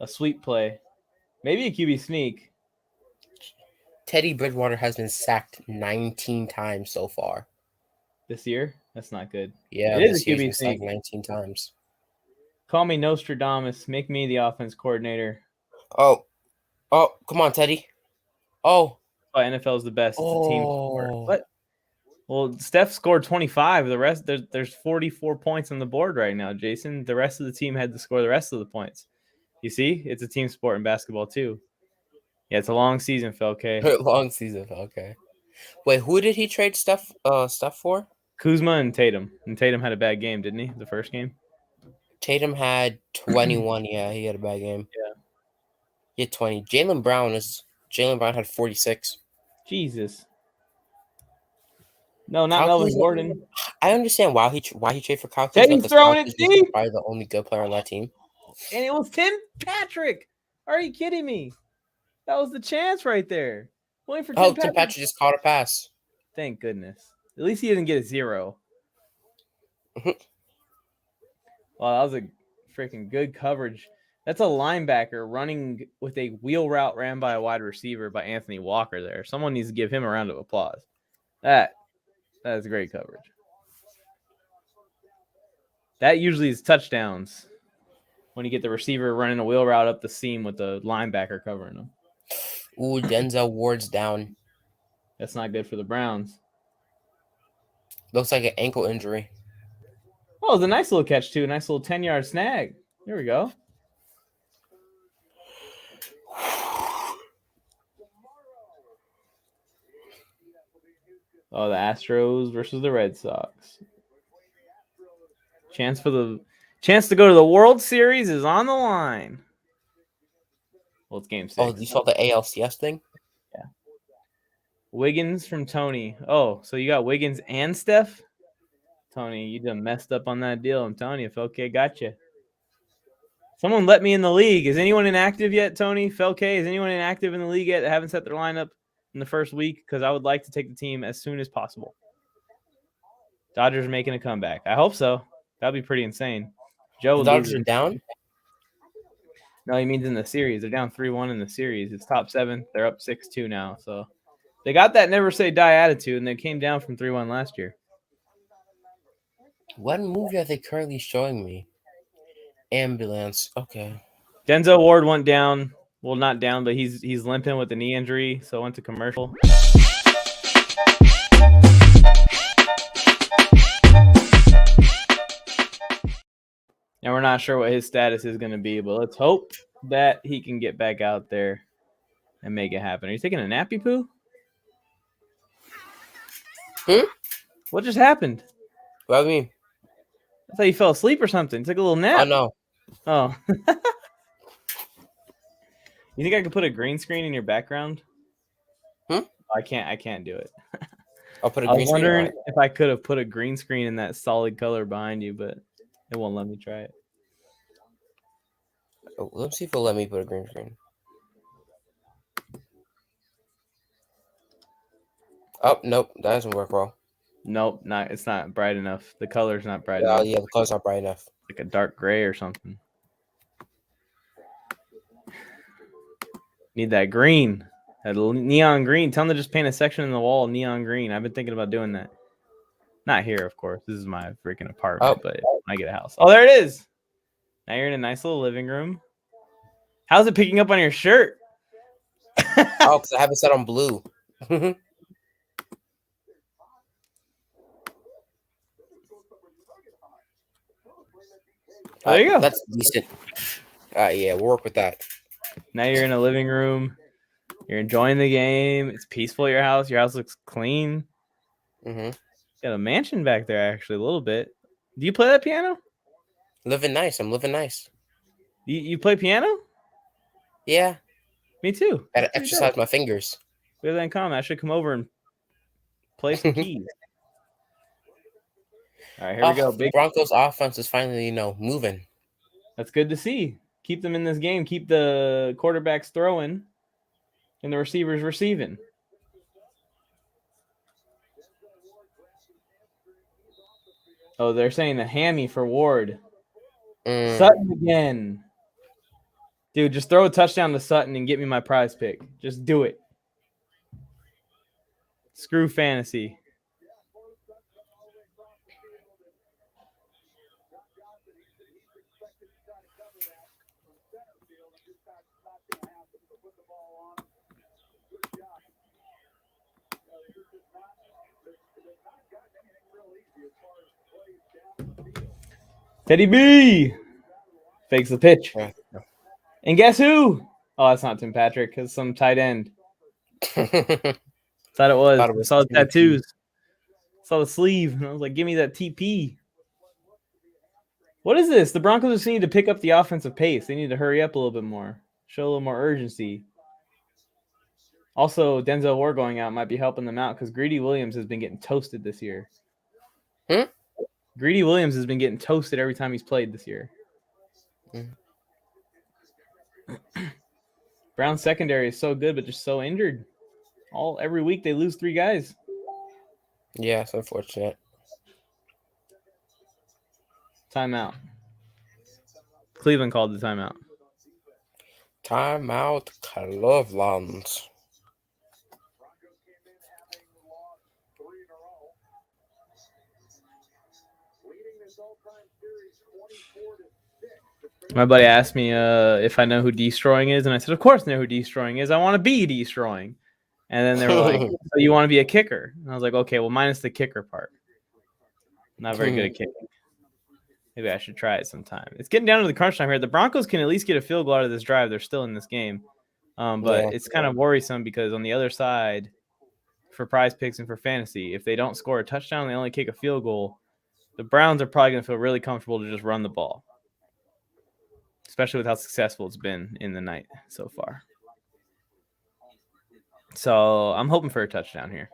sweep play. Maybe a QB sneak. Teddy Bridgewater has been sacked 19 times so far. This year? That's not good. Yeah, it is a QB QB sneak. 19 times. Call me Nostradamus. Make me the offense coordinator. Oh, come on, Teddy. Oh. NFL is the best. It's a team sport. What? Well, Steph scored 25. The rest, there's 44 points on the board right now, Jason. The rest of the team had to score the rest of the points. You see? It's a team sport in basketball, too. Yeah, it's a long season, Felke. Long season. Okay. Wait, who did he trade stuff for? Kuzma and Tatum. And Tatum had a bad game, didn't he? The first game? Tatum had 21. Yeah, he had a bad game. Yeah. He had 20. Jaylen Brown had 46. Jesus. No, not Kyle Melvin Kuzma- Gordon. I understand why he traded for Kyle Kuzma. Teddy's because throwing Kyle it Kuzma's deep. probably the only good player on that team. And it was Tim Patrick. Are you kidding me? That was the chance right there. Waiting for Tim Tim Patrick just caught a pass. Thank goodness. At least he didn't get a 0. Well, that was a freaking good coverage. That's a linebacker running with a wheel route ran by a wide receiver by Anthony Walker there. Someone needs to give him a round of applause. That is great coverage. That usually is touchdowns when you get the receiver running a wheel route up the seam with the linebacker covering them. Ooh, Denzel Ward's down. That's not good for the Browns. Looks like an ankle injury. Oh, it was a nice little catch, too. A nice little 10-yard snag. There we go. Oh, the Astros versus the Red Sox. Chance to go to the World Series is on the line. Well, it's game 6. Oh, you saw the ALCS thing? Yeah. Wiggins from Tony. Oh, so you got Wiggins and Steph? Tony, you done messed up on that deal. I'm telling you, Felke got you. Someone let me in the league. Is anyone inactive yet, Tony? Felke, is anyone inactive in the league yet that haven't set their lineup in the first week? Because I would like to take the team as soon as possible. Dodgers are making a comeback. I hope so. That'd be pretty insane. Joe, The Dodgers are down? No, he means in the series. They're down 3-1 in the series. It's top 7. They're up 6-2 now. So they got that never say die attitude, and they came down from 3-1 last year. What movie are they currently showing me? Ambulance. Okay. Denzel Ward went down. Well, not down, but he's limping with the knee injury, so went to commercial. And we're not sure what his status is going to be, but let's hope that he can get back out there and make it happen. Are you taking a nappy poo? What just happened? What do you mean? I thought you fell asleep or something. Took a little nap. Oh, no. Oh. You think I could put a green screen in your background? I can't do it. I'll put a I green was screen wondering on. if I could have put a green screen in that solid color behind you, but it won't let me try it. Oh, let's see if it'll let me put a green screen. Oh, nope. That doesn't work well. Nope, it's not bright enough. The color's not bright enough. Yeah, the color's not bright enough. Like a dark gray or something. Need that green. That neon green. Tell them to just paint a section in the wall neon green. I've been thinking about doing that. Not here, of course. This is my freaking apartment, but when I get a house. Oh, there it is. Now you're in a nice little living room. How's it picking up on your shirt? Oh, because I have it set on blue. There you go. That's decent. Yeah, we'll work with that. Now you're in a living room. You're enjoying the game. It's peaceful at your house. Your house looks clean. Mm-hmm. Got a mansion back there, actually, a little bit. Do you play that piano? Living nice. I'm living nice. You play piano? Yeah. Me too. Gotta exercise my fingers. We have that in common. I should come over and play some keys. All right, here we go. The Broncos offense is finally, moving. That's good to see. Keep them in this game. Keep the quarterbacks throwing and the receivers receiving. Oh, they're saying the hammy for Ward. Sutton again. Dude, just throw a touchdown to Sutton and get me my prize pick. Just do it. Screw fantasy. Teddy B fakes the pitch. And guess who? Oh, that's not Tim Patrick. It's some tight end. Thought Thought it was. it was Saw the TP. tattoos. Saw the sleeve. And I was like, give me that TP. What is this? The Broncos just need to pick up the offensive pace. They need to hurry up a little bit more. Show a little more urgency. Also, Denzel Ward going out might be helping them out because Greedy Williams has been getting toasted this year. Greedy Williams has been getting toasted every time he's played this year. Brown's secondary is so good, but just so injured. Every week they lose 3 guys. Yeah, it's unfortunate. Timeout. Cleveland called the timeout. Timeout, Cleveland. My buddy asked me if I know who destroying is, and I said, of course I know who destroying is. I want to be destroying. And then they were like, so you want to be a kicker? And I was like, okay, well, minus the kicker part. Not very good at kicking. Maybe I should try it sometime. It's getting down to the crunch time here. The Broncos can at least get a field goal out of this drive. They're still in this game. But it's kind of worrisome because on the other side, for prize picks and for fantasy, if they don't score a touchdown, they only kick a field goal, the Browns are probably going to feel really comfortable to just run the ball, especially with how successful it's been in the night so far. So I'm hoping for a touchdown here.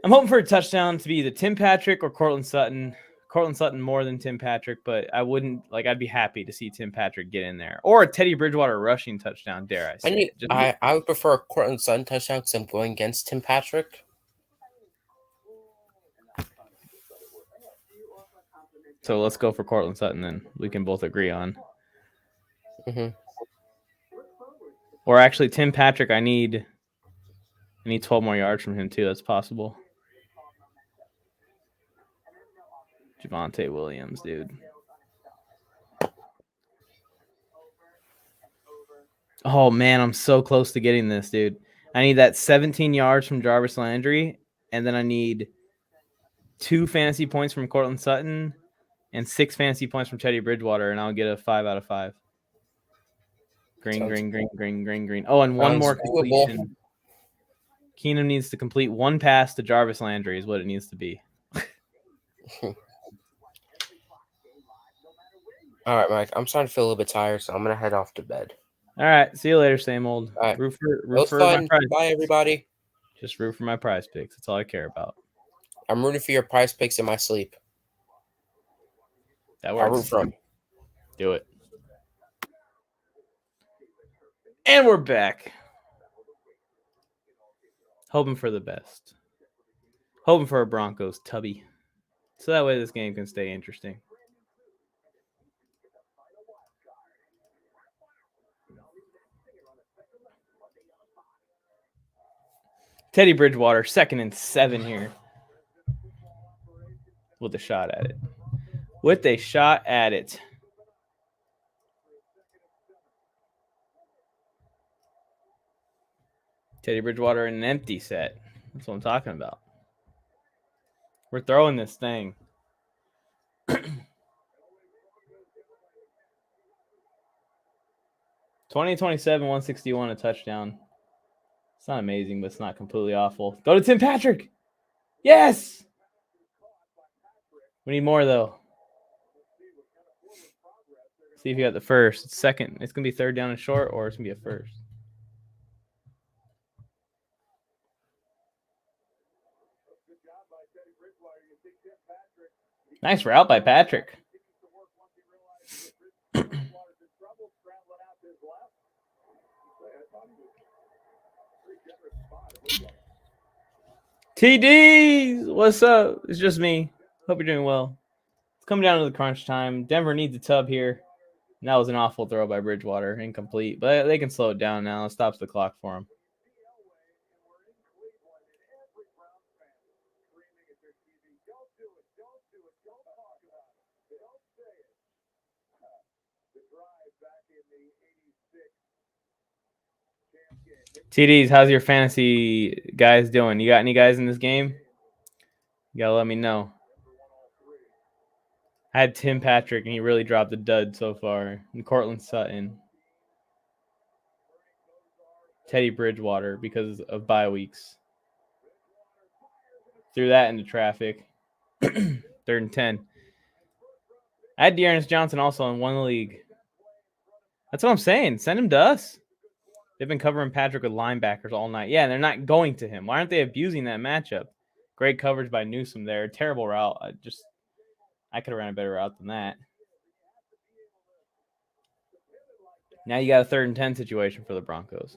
I'm hoping for a touchdown to be either Tim Patrick or Cortland Sutton. Cortland Sutton more than Tim Patrick, but I'd be happy to see Tim Patrick get in there. Or a Teddy Bridgewater rushing touchdown, dare I say. I would prefer a Cortland Sutton touchdown because I'm going against Tim Patrick. So let's go for Cortland Sutton then. We can both agree on. Or actually, Tim Patrick, I need 12 more yards from him too. That's possible. Javonte Williams, dude. Oh, man, I'm so close to getting this, dude. I need that 17 yards from Jarvis Landry, and then I need 2 fantasy points from Cortland Sutton and 6 fantasy points from Teddy Bridgewater, and I'll get a 5 out of 5. Green. Oh, and one more completion. Keenum needs to complete 1 pass to Jarvis Landry is what it needs to be. All right, Mike. I'm starting to feel a little bit tired, so I'm going to head off to bed. All right. See you later, same old. All right. Root for my prize. Bye, everybody. Just root for my prize picks. That's all I care about. I'm rooting for your prize picks in my sleep. That works. I'll root for them. Do it. And we're back. Hoping for the best. Hoping for a Broncos tubby. So that way this game can stay interesting. Teddy Bridgewater, 2nd and 7 here. With a shot at it. Teddy Bridgewater in an empty set. That's what I'm talking about. We're throwing this thing. 2027, 161, a touchdown. It's not amazing, but it's not completely awful. Go to Tim Patrick. Yes. We need more, though. See if you got the first. It's second. It's going to be 3rd down and short, or it's going to be a first. Nice route by Patrick. TDs, what's up? It's just me. Hope you're doing well. It's coming down to the crunch time. Denver needs a tub here. And that was an awful throw by Bridgewater. Incomplete. But they can slow it down now. It stops the clock for them. TDs, how's your fantasy guys doing? You got any guys in this game? You gotta let me know. I had Tim Patrick, and he really dropped the dud so far. And Cortland Sutton. Teddy Bridgewater because of bye weeks. Threw that into traffic. 3rd and 10. I had Dearness Johnson also in one league. That's what I'm saying. Send him to us. They've been covering Patrick with linebackers all night. Yeah, and they're not going to him. Why aren't they abusing that matchup? Great coverage by Newsome there. Terrible route. I could have ran a better route than that. Now you got a 3rd and 10 situation for the Broncos.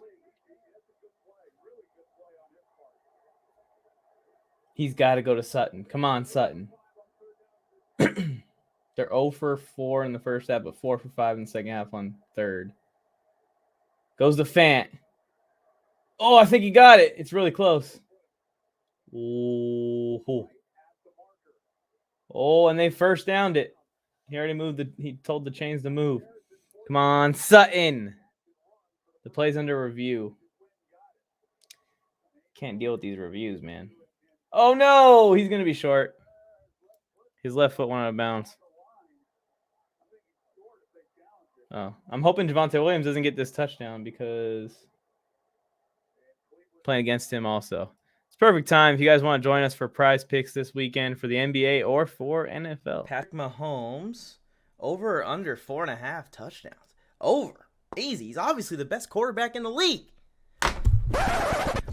He's got to go to Sutton. Come on, Sutton. They're 0 for 4 in the first half, but 4 for 5 in the second half on third. Goes to Fant. Oh, I think he got it. It's really close. Ooh. Oh, and they first downed it. He already he told the chains to move. Come on, Sutton. The play's under review. Can't deal with these reviews, man. Oh, no. He's going to be short. His left foot went out of bounds. Oh, I'm hoping Javonte Williams doesn't get this touchdown because playing against him also. It's perfect time if you guys want to join us for prize picks this weekend for the NBA or for NFL. Patrick Mahomes, over or under 4.5 touchdowns. Over. Easy. He's obviously the best quarterback in the league.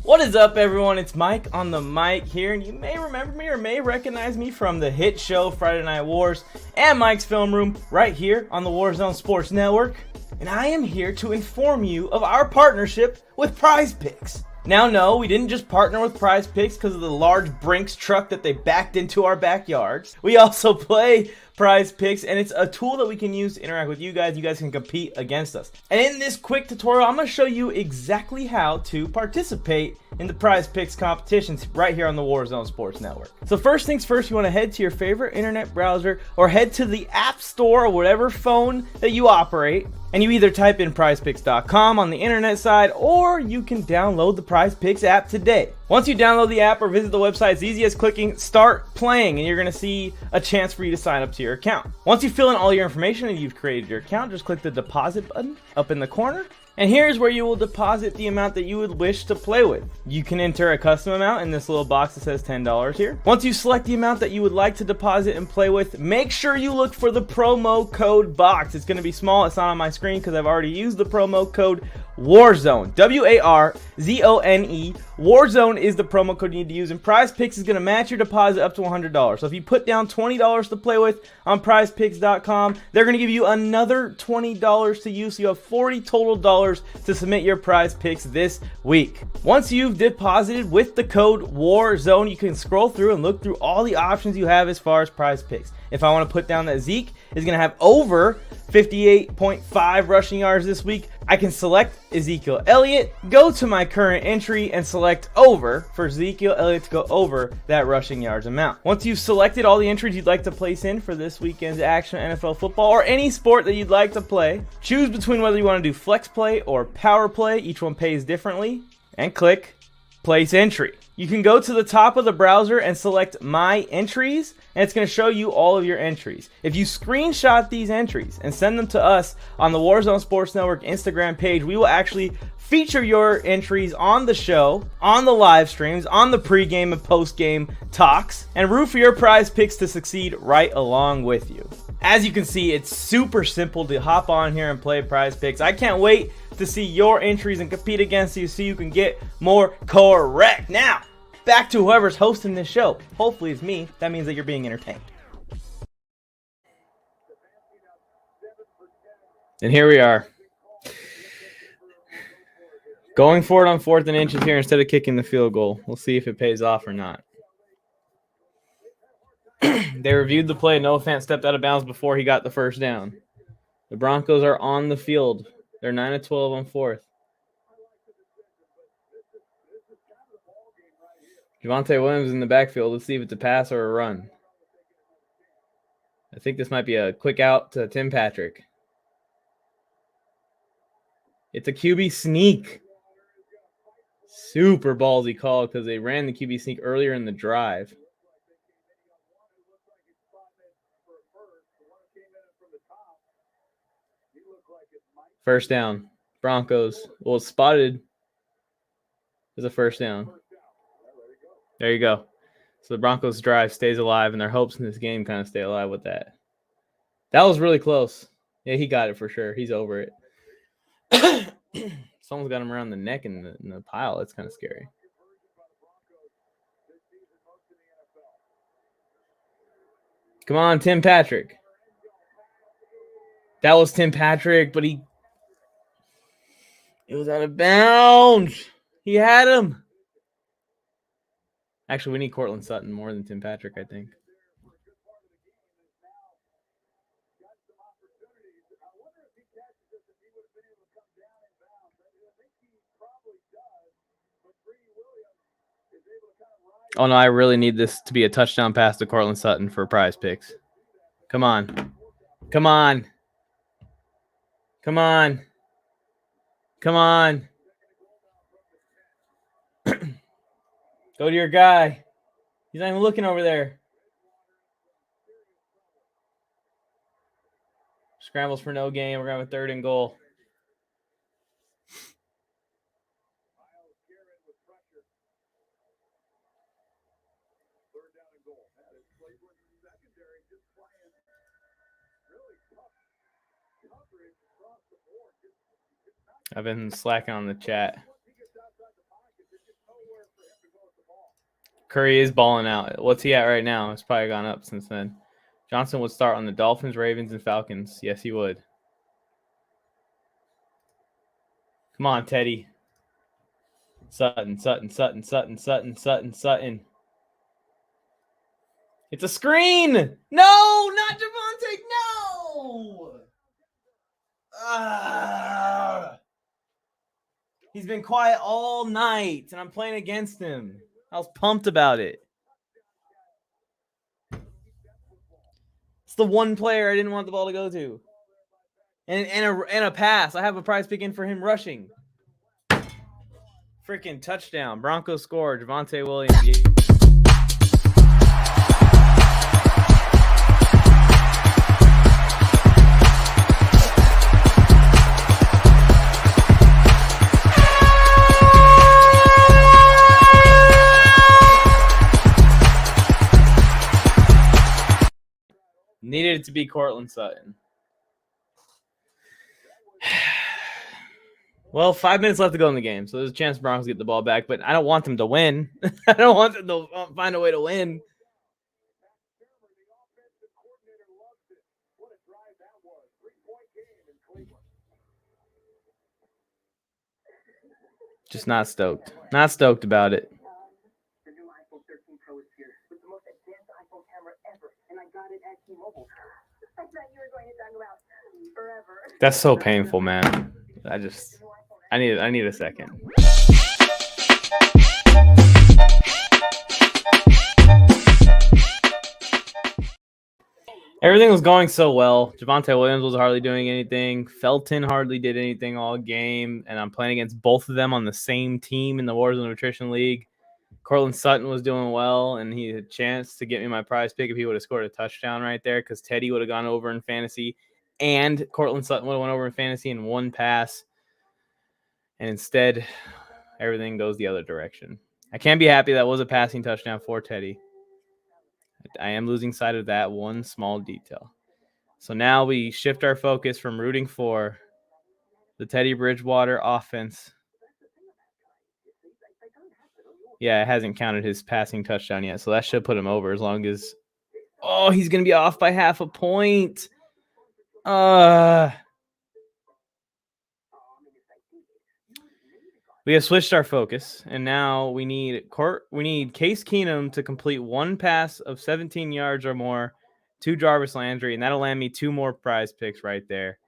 What is up, everyone? It's Mike on the mic here, and you may remember me or may recognize me from the hit show Friday Night Wars and Mike's Film Room right here on the Warzone Sports Network. And I am here to inform you of our partnership with Prize Picks. Now, no, we didn't just partner with Prize Picks because of the large Brinks truck that they backed into our backyards. We also play Prize Picks, and it's a tool that we can use to interact with you guys. You guys can compete against us. And in this quick tutorial, I'm going to show you exactly how to participate in the Prize Picks competitions right here on the Warzone Sports Network. So first things first, you want to head to your favorite internet browser or head to the App Store or whatever phone that you operate, and you either type in prizepicks.com on the internet side, or you can download the Prize Picks app today. Once you download the app or visit the website, it's easy as clicking Start Playing, and you're going to see a chance for you to sign up to your account. Once you fill in all your information and you've created your account, just click the deposit button up in the corner. And here's where you will deposit the amount that you would wish to play with. You can enter a custom amount in this little box that says $10 here. Once you select the amount that you would like to deposit and play with, make sure you look for the promo code box. It's going to be small. It's not on my screen because I've already used the promo code Warzone. WARZONE. Warzone is the promo code you need to use, and Prize Picks is going to match your deposit up to $100. So if you put down $20 to play with on prizepicks.com, they're going to give you another $20 to use, so you have $40 total dollars to submit your Prize Picks this week. Once you've deposited with the code Warzone, you can scroll through and look through all the options you have as far as Prize Picks. If I want to put down that Zeke is going to have over 58.5 rushing yards this week, I can select Ezekiel Elliott, go to my current entry, and select over for Ezekiel Elliott to go over that rushing yards amount. Once you've selected all the entries you'd like to place in for this weekend's action, NFL football, or any sport that you'd like to play, choose between whether you want to do flex play or power play. Each one pays differently, and click Place Entry. You can go to the top of the browser and select My Entries, and it's going to show you all of your entries. If you screenshot these entries and send them to us on the Warzone Sports Network Instagram page, we will actually feature your entries on the show, on the live streams, on the pregame and postgame talks, and root for your Prize Picks to succeed right along with you. As you can see, it's super simple to hop on here and play Prize Picks. I can't wait to see your entries and compete against you so you can get more correct. Now, back to whoever's hosting this show. Hopefully it's me. That means that you're being entertained. And here we are. Going for it on 4th and inches here instead of kicking the field goal. We'll see if it pays off or not. They reviewed the play. Noah Fant stepped out of bounds before he got the first down. The Broncos are on the field. They're 9-12 on 4th. Javonte Williams in the backfield. Let's see if it's a pass or a run. I think this might be a quick out to Tim Patrick. It's a QB sneak. Super ballsy call because they ran the QB sneak earlier in the drive. First down. Broncos. Well, it's spotted There's a first down. There you go. So the Broncos' drive stays alive, and their hopes in this game kind of stay alive with that. That was really close. Yeah, he got it for sure. He's over it. Someone's got him around the neck in the pile. That's kind of scary. Come on, Tim Patrick. That was Tim Patrick, but it was out of bounds. He had him. Actually, we need Cortland Sutton more than Tim Patrick, I think. Oh, no, I really need this to be a touchdown pass to Cortland Sutton for prize picks. Come on. Come on. Come on. Come on. Go to your guy. He's not even looking over there. Scrambles for no gain. We're going to have a 3rd and goal. I've been slacking on the chat. Curry is balling out. What's he at right now? It's probably gone up since then. Johnson would start on the Dolphins, Ravens, and Falcons. Yes, he would. Come on, Teddy. Sutton. It's a screen. No, not Javonte. No. He's been quiet all night, and I'm playing against him. I was pumped about it. It's the one player I didn't want the ball to go to. And a pass. I have a prize pick in for him rushing. Freaking touchdown. Broncos score. Javonte Williams. Needed it to be Cortland Sutton. Well, 5 minutes left to go in the game, so there's a chance Broncos get the ball back, but I don't want them to win. I don't want them to find a way to win. Just not stoked. Not stoked about it. That's so painful, man. I need a second. Everything was going so well. Javonte Williams was hardly doing anything. Felton hardly did anything all game. And I'm playing against both of them on the same team in the Warzone Nutrition League. Cortland Sutton was doing well, and he had a chance to get me my prize pick if he would have scored a touchdown right there, because Teddy would have gone over in fantasy, and Cortland Sutton would have went over in fantasy in one pass. And instead, everything goes the other direction. I can't be happy that was a passing touchdown for Teddy. I am losing sight of that one small detail. So now we shift our focus from rooting for the Teddy Bridgewater offense. Yeah, it hasn't counted his passing touchdown yet, so that should put him over as long as... Oh, he's going to be off by half a point. We have switched our focus, and now we need Case Keenum to complete one pass of 17 yards or more to Jarvis Landry, and that'll land me 2 more prize picks right there.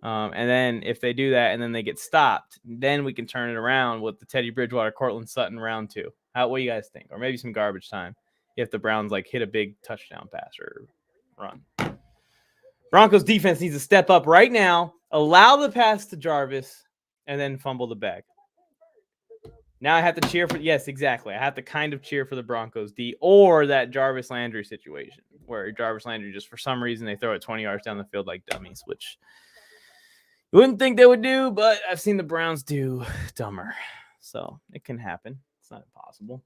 And then if they do that and then they get stopped, then we can turn it around with the Teddy Bridgewater, Cortland Sutton round 2. What do you guys think? Or maybe some garbage time if the Browns hit a big touchdown pass or run. Broncos defense needs to step up right now, allow the pass to Jarvis, and then fumble the bag. Now I have to cheer for, yes, exactly. I have to kind of cheer for the Broncos D or that Jarvis Landry situation where Jarvis Landry just for some reason they throw it 20 yards down the field like dummies, which you wouldn't think they would do, but I've seen the Browns do dumber. So it can happen. It's not impossible.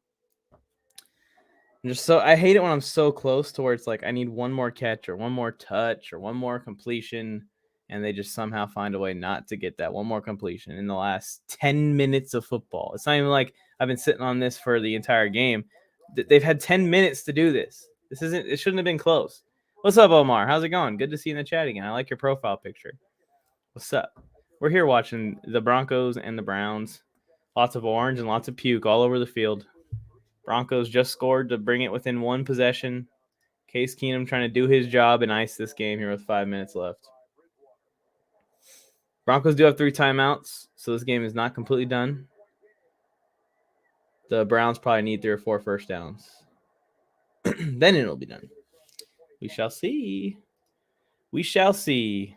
I hate it when I'm so close to where it's like I need one more catch or one more touch or one more completion, and they just somehow find a way not to get that one more completion in the last 10 minutes of football. It's not even like I've been sitting on this for the entire game. They've had 10 minutes to do this. It shouldn't have been close. What's up, Omar? How's it going? Good to see you in the chat again. I like your profile picture. What's up? We're here watching the Broncos and the Browns. Lots of orange and lots of puke all over the field. Broncos just scored to bring it within one possession. Case Keenum trying to do his job and ice this game here with 5 minutes left. Broncos do have 3 timeouts, so this game is not completely done. The Browns probably need 3 or 4 first downs. Then it'll be done. We shall see. We shall see.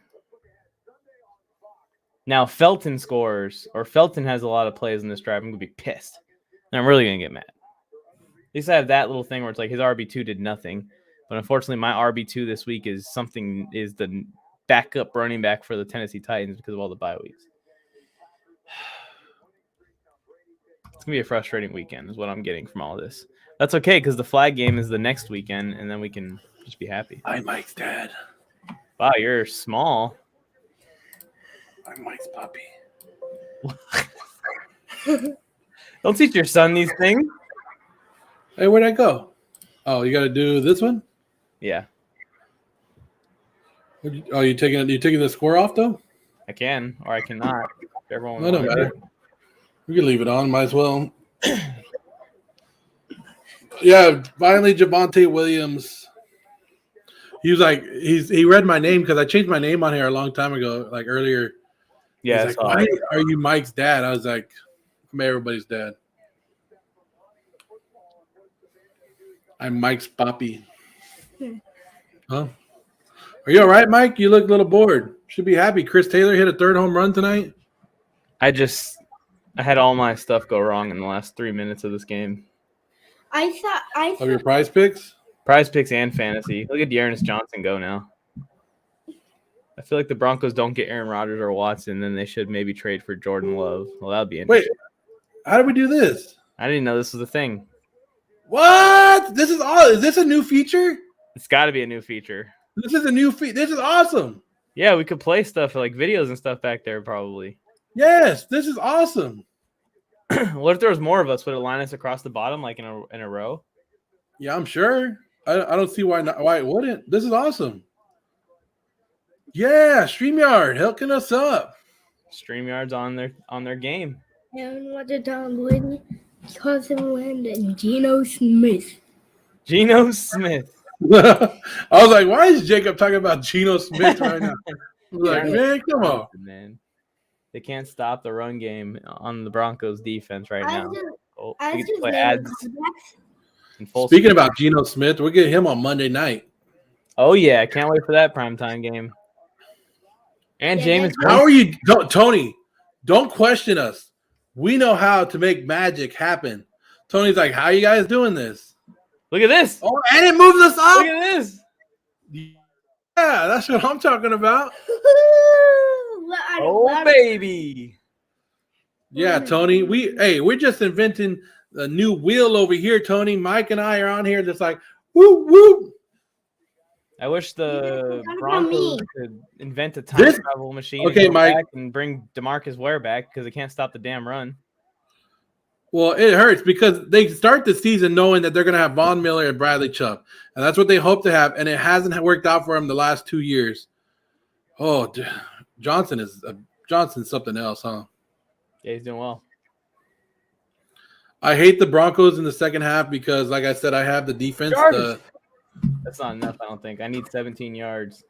Now, Felton scores, or Felton has a lot of plays in this drive. I'm going to be pissed. And I'm really going to get mad. At least I have that little thing where it's like his RB2 did nothing. But unfortunately, my RB2 this week is the backup running back for the Tennessee Titans because of all the bye weeks. It's going to be a frustrating weekend is what I'm getting from all this. That's okay because the flag game is the next weekend, and then we can just be happy. I'm Mike's dad. Wow, you're small. I'm Mike's puppy. Don't teach your son these things. Hey, where'd I go? Oh, you got to do this one? Yeah, You taking the square off though? I can or I cannot. Everyone No, don't matter. We can leave it on. Might as well. Yeah, finally, Javonte Williams. He was like, he read my name because I changed my name on here a long time ago, like earlier. Yeah, He's like, why are you Mike's dad? I was like, I'm everybody's dad. I'm Mike's papi. Huh? Are you all right, Mike? You look a little bored. Should be happy. Chris Taylor hit a 3rd home run tonight. I had all my stuff go wrong in the last 3 minutes of this game. I thought Of your prize picks? Prize picks and fantasy. Look at Dearness Johnson go now. I feel like the Broncos don't get Aaron Rodgers or Watson, then they should maybe trade for Jordan Love. Well, that would be interesting. Wait, how did we do this? I didn't know this was a thing. What? This is all. Is this a new feature? It's got to be a new feature. This is a new feature. This is awesome. Yeah, we could play stuff like videos and stuff back there probably. Yes, this is awesome. What if there was more of us? Would it line us across the bottom like in a row? Yeah, I'm sure. I don't see why not. Why it wouldn't? This is awesome. Yeah, StreamYard hooking us up. StreamYard's on their game. and what the dog with Cousin Wend and Geno Smith. Geno Smith. I was like, why is Jacob talking about Geno Smith right now? I was like, man, come on. Man. They can't stop the run game on the Broncos defense right now. We get to play ads in full Speaking speed. about Geno Smith, we'll get him on Monday night. Oh, yeah. I can't wait for that primetime game. And Jameis. How are you? Tony, don't question us. We know how to make magic happen. Tony's like, how are you guys doing this? Look at this. Oh, and it moves us up. Look at this. Yeah, that's what I'm talking about. Oh, baby. Yeah, Tony. We're just inventing a new wheel over here, Tony. Mike and I are on here just like, whoop, whoop. I wish the Broncos could invent a time travel machine okay, Mike, and bring DeMarcus Ware back because they can't stop the damn run. Well, it hurts because they start the season knowing that they're going to have Von Miller and Bradley Chubb, and that's what they hope to have, and it hasn't worked out for them the last 2 years. Oh, Johnson's something else, huh? Yeah, he's doing well. I hate the Broncos in the second half because, like I said, I have the defense. That's not enough, I don't think. I need 17 yards.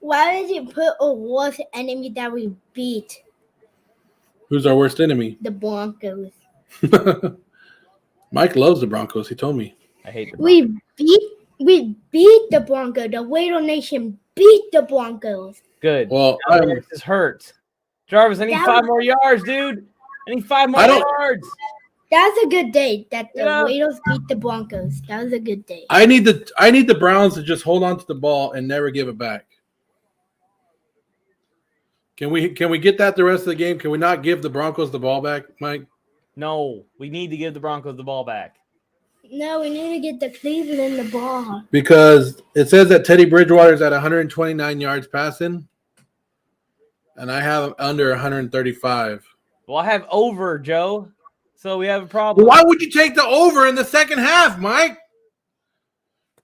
Why did you put a worst enemy that we beat? Who's our worst enemy? The Broncos. Mike loves the Broncos. He told me. I hate the Broncos. We beat the Broncos. The Raider Nation beat the Broncos. Good. Well, Jarvis is hurt. Jarvis, I need 5 more yards, dude. I need 5 more yards. That was a good day that the Raiders beat the Broncos. That was a good day. I need the Browns to just hold on to the ball and never give it back. Can we get that the rest of the game? Can we not give the Broncos the ball back, Mike? No, we need to give the Broncos the ball back. No, we need to get the Cleveland the ball. Because it says that Teddy Bridgewater's at 129 yards passing, and I have him under 135. Well, I have over, Joe. So we have a problem. Why would you take the over in the second half, Mike?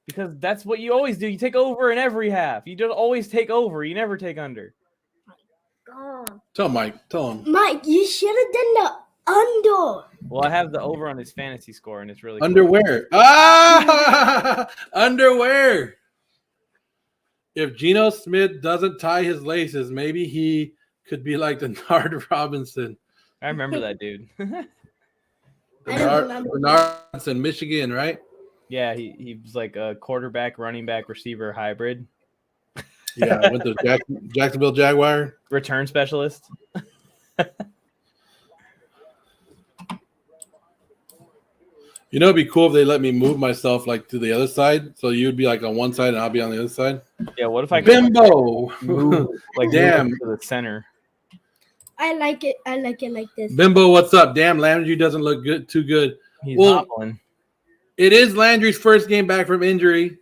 Because that's what you always do. You take over in every half. You don't always take over. You never take under. God. Tell Mike. Tell him. Mike, you should have done the under. Well, I have the over on his fantasy score, and it's really Underwear. Ah! Underwear. If Geno Smith doesn't tie his laces, maybe he could be like Bernard Robinson. I remember that dude. Bernard's in Michigan, right? Yeah, he was like a quarterback, running back, receiver hybrid. Yeah, went to Jacksonville Jaguar. Return specialist. You know, it'd be cool if they let me move myself like to the other side, so you'd be like on one side and I'll be on the other side. Yeah, what if I could Bimbo move, like damn to the center? I like it. I like it like this. Bimbo, what's up? Damn, Landry doesn't look good. Too good. He's hobbling. It is Landry's first game back from injury.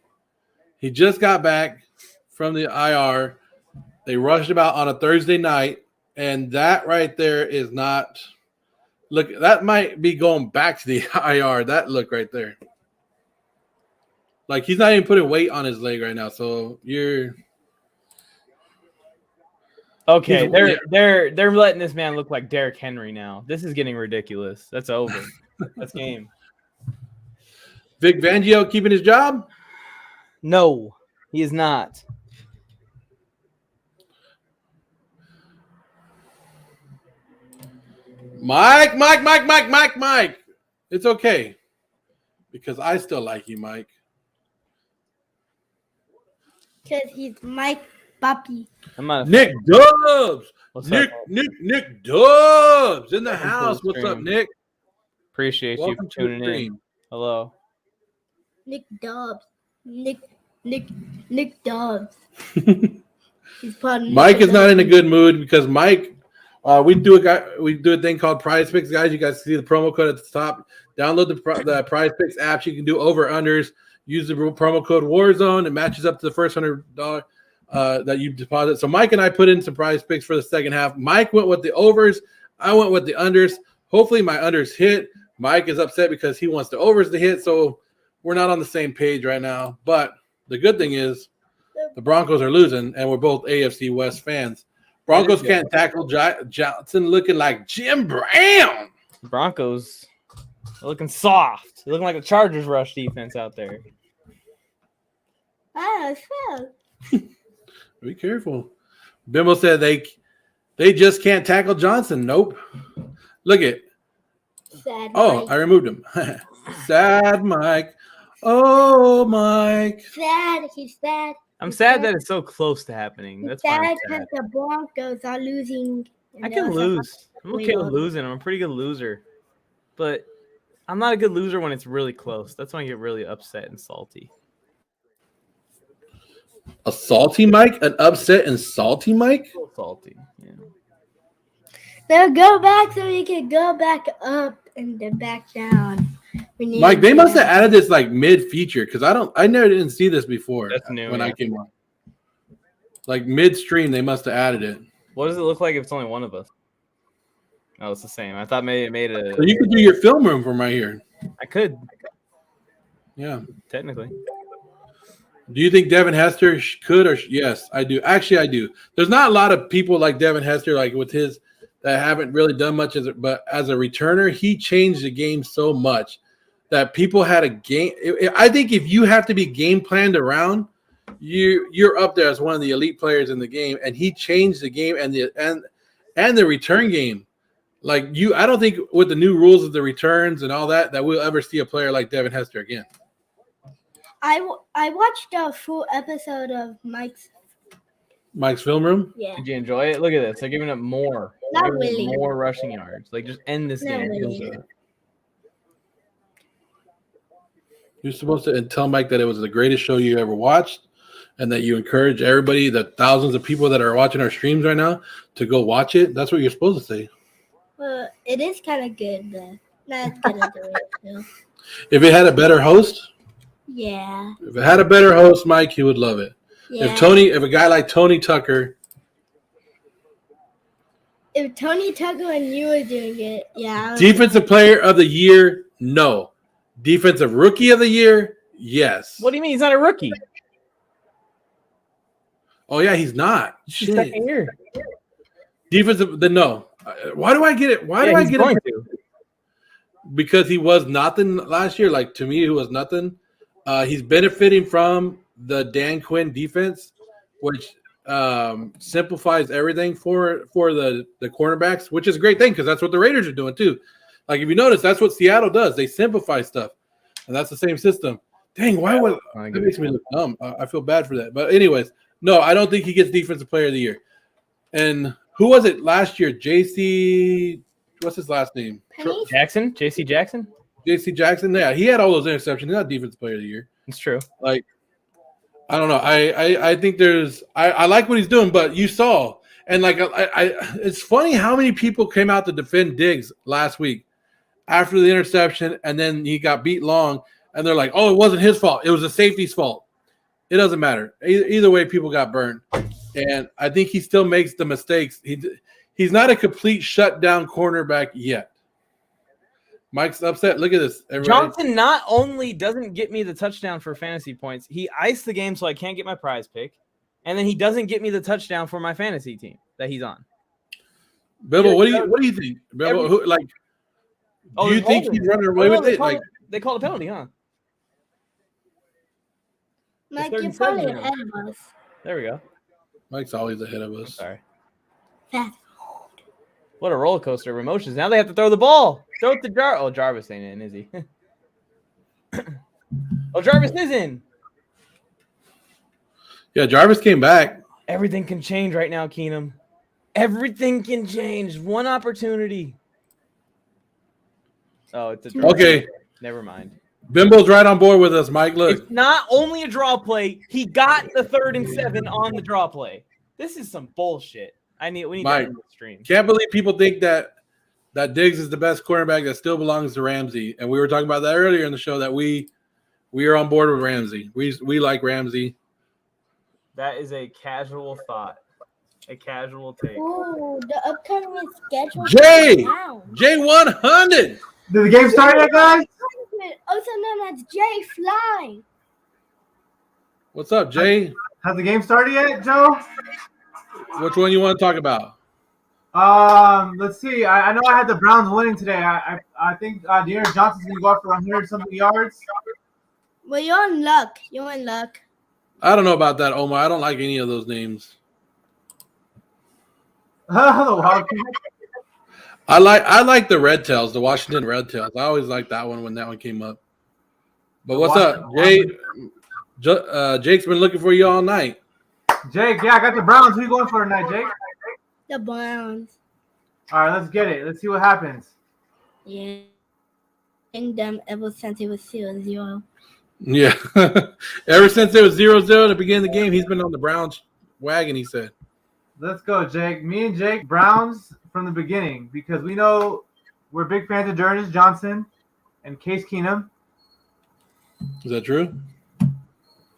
He just got back from the IR. They rushed him out on a Thursday night, and that right there is not. Look, that might be going back to the IR. That look right there. Like he's not even putting weight on his leg right now. So you're okay. They're letting this man look like Derrick Henry now. This is getting ridiculous. That's over. That's game. Vic Fangio keeping his job? No, he is not. Mike. It's okay. Because I still like you, Mike. Because he's Mike Puppy. Nick Dubs. What's Nick Dubs in the Welcome house. to the What's up, stream. Nick? Appreciate Welcome you to for the tuning in. stream. Hello. Nick Dobbs. Nick Dobbs. He's probably Mike is not in a good mood because Mike, we do a thing called Prize Picks, guys. You guys see the promo code at the top. Download the Prize Picks apps. You can do over unders. Use the promo code Warzone. It matches up to the first $100 that you deposit. So Mike and I put in some Prize Picks for the second half. Mike went with the overs. I went with the unders. Hopefully my unders hit. Mike is upset because he wants the overs to hit. So we're not on the same page right now. But the good thing is the Broncos are losing, and we're both AFC West fans. Broncos can't tackle Johnson looking like Jim Brown. Broncos are looking soft. They're looking like a Chargers rush defense out there. Oh, so. Be careful. Bimbo said they just can't tackle Johnson. Nope. Look at. Sad Oh, Mike. I removed him. Sad Mike. Oh, Mike. Sad. He's sad. I'm sad that it's so close to happening. He's That's why I'm sad sad. because the Broncos are losing. I can lose. I'm okay with losing. I'm a pretty good loser. But I'm not a good loser when it's really close. That's when I get really upset and salty. A salty Mike? An upset and salty Mike? A little salty. Yeah. They'll go back so we can go back up and then back down. Mike, they must have added this like mid-feature because I never didn't see this before. That's new, when yeah. I came on. Like midstream, they must have added it. What does it look like if it's only one of us? Oh, it's the same. I thought maybe it made a. So you could do your film room from right here. I could, Yeah. technically. Do you think Devin Hester could or yes, I do. Actually, I do. There's not a lot of people like Devin Hester, like with his that haven't really done much but as a returner, he changed the game so much that people had a game. I think if you have to be game planned around, you're up there as one of the elite players in the game, and he changed the game and the return game. Like I don't think with the new rules of the returns and all that we'll ever see a player like Devin Hester again. I watched a full episode of Mike's film room. Yeah. Did you enjoy it? Look at this. They're giving up more. Not They're giving up really. more rushing yards. Like, just end this Not game. really. You're supposed to tell Mike that it was the greatest show you ever watched, and that you encourage everybody, the thousands of people that are watching our streams right now, to go watch it. That's what you're supposed to say. Well, it is kind of good, but not as good as the radio. If it had a better host, Yeah. if it had a better host, Mike, he would love it. Yeah. If a guy like Tony Tucker, If Tony Tucker and you were doing it, yeah. defensive player of the year, no. Defensive rookie of the year, yes. What do you mean he's not a rookie? Oh yeah, he's not. It's his second year. Defensive, no. Why do I get it? Why do I get it? Because he was nothing last year. Like, to me, he was nothing. He's benefiting from the Dan Quinn defense, which simplifies everything for the cornerbacks, which is a great thing because that's what the Raiders are doing too. Like, if you notice, that's what Seattle does. They simplify stuff, and that's the same system. Dang, that makes me look dumb. I feel bad for that. But anyways, no, I don't think he gets Defensive Player of the Year. And who was it last year? What's his last name? Jackson? J.C. Jackson? J.C. Jackson. Yeah, he had all those interceptions. He's not Defensive Player of the Year. It's true. Like, I don't know. I think I like what he's doing, but you saw, and like it's funny how many people came out to defend Diggs last week after the interception, and then he got beat long, and they're like, "Oh, it wasn't his fault. It was the safety's fault." It doesn't matter. Either way, people got burned, and I think he still makes the mistakes. He's not a complete shutdown cornerback yet. Mike's upset. Look at this. Everybody. Johnson not only doesn't get me the touchdown for fantasy points, he iced the game so I can't get my prize pick, and then he doesn't get me the touchdown for my fantasy team that he's on. Bibble, what do you think? Bibble, do you think he's running away with it? Like, they called a penalty, huh? Mike, you're probably ahead of us. There we go. Mike's always ahead of us. Sorry. That's What a roller coaster of emotions. Now they have to throw the ball. Throw it to Jarvis. Oh, Jarvis ain't in, is he? Oh, Jarvis is in. Yeah, Jarvis came back. Everything can change right now, Keenum. Everything can change. One opportunity. Oh, it's a okay. Never mind. Bimbo's right on board with us, Mike. Look. It's not only a draw play. He got the 3rd and 7 on the draw play. This is some bullshit. We need Mike, that in the stream. Can't believe people think that Diggs is the best cornerback that still belongs to Ramsey. And we were talking about that earlier in the show that we are on board with Ramsey. We like Ramsey. That is a casual thought. A casual take. Oh, the upcoming schedule. J100. Did the game start yet, guys? Also known as J Fly. What's up, Jay? Has the game started yet, Joe? Which one you want to talk about? Let's see. I know I had the Browns winning today. I think De'Aaron Johnson's gonna go out for 100-something yards. Well, you're in luck. You're in luck. I don't know about that, Omar. I don't like any of those names. I I like the Red Tails, the Washington Red Tails. I always liked that one when that one came up. But what's up, Jay? Jake's been looking for you all night. Jake, yeah, I got the Browns. Who you going for tonight, Jake? The Browns. All right, let's get it. Let's see what happens. Yeah. In them ever since it was 0-0. Yeah. Ever since it was 0-0 at the beginning of the game, he's been on the Browns wagon, he said. Let's go, Jake. Me and Jake, Browns from the beginning, because we know we're big fans of Dearness Johnson and Case Keenum. Is that true?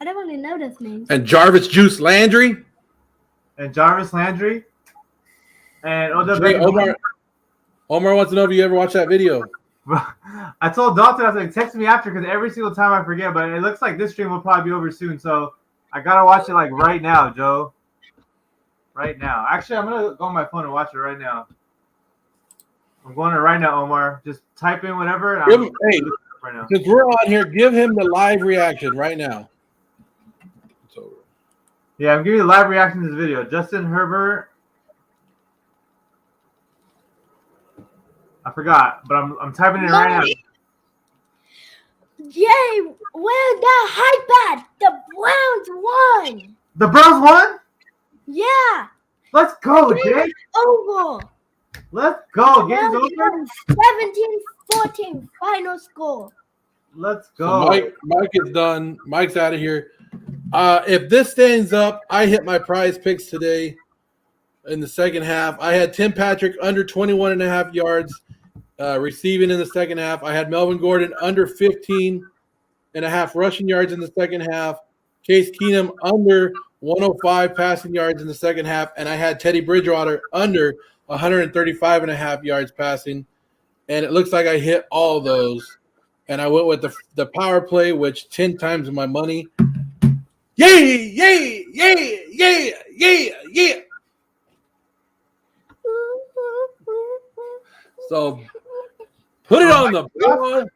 I don't want to know those names. And Jarvis Juice Landry. And Jarvis Landry. And Omar wants to know if you ever watched that video. I told Dalton, I was like, text me after, because every single time I forget, but it looks like this stream will probably be over soon, so I got to watch it like right now, Joe. Right now. Actually, I'm going to go on my phone and watch it right now. I'm going to right now, Omar. Just type in whatever. And right now. Since we're on here, give him the live reaction right now. It's over. Yeah, I'm giving you the live reaction to this video. Justin Herbert. I forgot, but I'm typing it right now. Yay! Well, that hype bad. The Browns won. The Browns won? Yeah. Let's go, Jake. Over. Let's go. Game's over. 17-14 final score. Let's go. So Mike is done. Mike's out of here. If this stands up, I hit my prize picks today in the second half. I had Tim Patrick under 21.5 yards receiving in the second half. I had Melvin Gordon under 15.5 rushing yards in the second half. Case Keenum under 105 passing yards in the second half. And I had Teddy Bridgewater under 135.5 yards passing. And it looks like I hit all those. And I went with the power play, which 10 times my money. Yay, yay, yay, yay, yay, yeah. So put it on the board.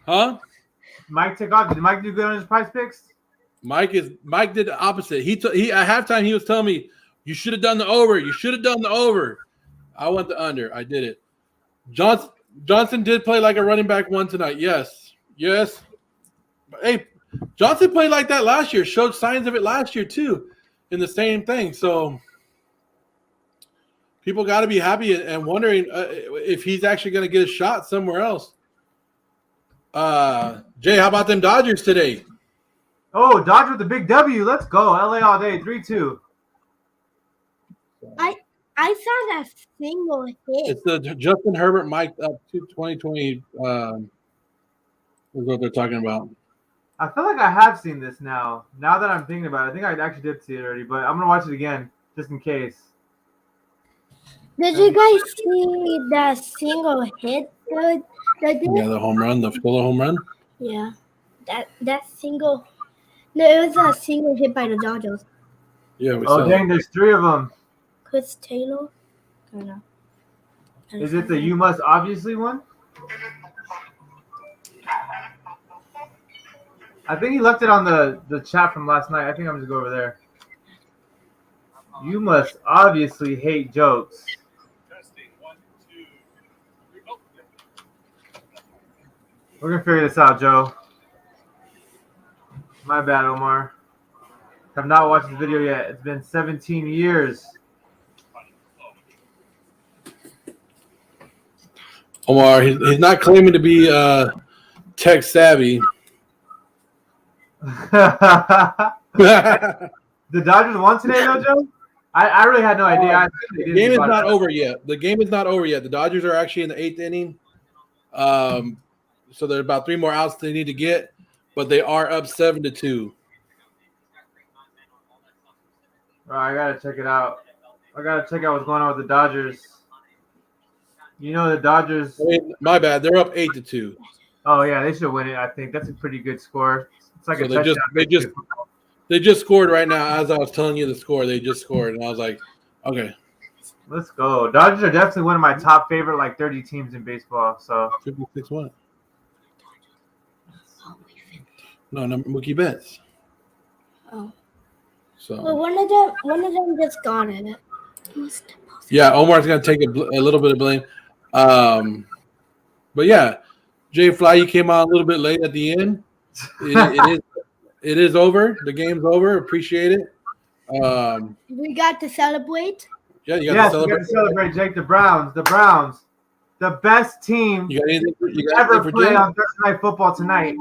Huh? Mike took off. Did Mike do good on his prize picks? Mike did the opposite. He at halftime he was telling me, you should have done the over. You should have done the over. I went the under. I did it. Johnson did play like a running back one tonight. Yes. But, hey, Johnson played like that last year. Showed signs of it last year too, in the same thing. So people got to be happy and wondering if he's actually going to get a shot somewhere else. Jay, how about them Dodgers today? Oh, Dodgers with the big W. Let's go. LA all day. 3-2. I saw that single hit. It's the Justin Herbert mic'd up to 2020 is what they're talking about. I feel like I have seen this now. Now that I'm thinking about it, I think I actually did see it already, but I'm going to watch it again just in case. Did you guys see that single hit? Yeah, the home run, the solo home run. Yeah, that single. No, it was a single hit by the Dodgers. Yeah, we Oh, saw dang, there's 3 of them. Chris Taylor. I don't know. Is it the You Must Obviously one? I think he left it on the chat from last night. I think I'm just going to go over there. You must obviously hate jokes. We're going to figure this out, Joe. My bad, Omar. Have not watched the video yet. It's been 17 years. Omar, he's not claiming to be tech savvy. The Dodgers won today, though, Joe? I really had no idea. The game is not over yet. The game is not over yet. The Dodgers are actually in the 8th inning. So there's about 3 more outs they need to get, but they are up 7-2. All right, I got to check it out. I got to check out what's going on with the Dodgers. You know the Dodgers. My bad. They're up 8-2. Oh yeah, they should win it. I think that's a pretty good score. It's like So a touchdown. they just scored right now. As I was telling you the score, they just scored, and I was like, okay. Let's go. Dodgers are definitely one of my top favorite 30 teams in baseball. So 56 what? No, Mookie Betts. Oh. So. Well, one of them just got it. Yeah, Omar's gonna take a little bit of blame. But yeah, Jay Fly, you came on a little bit late at the end. It is over. The game's over. Appreciate it. We got to celebrate. Yeah, you got to celebrate, Jake. The Browns, the best team you ever play on Thursday Night Football tonight.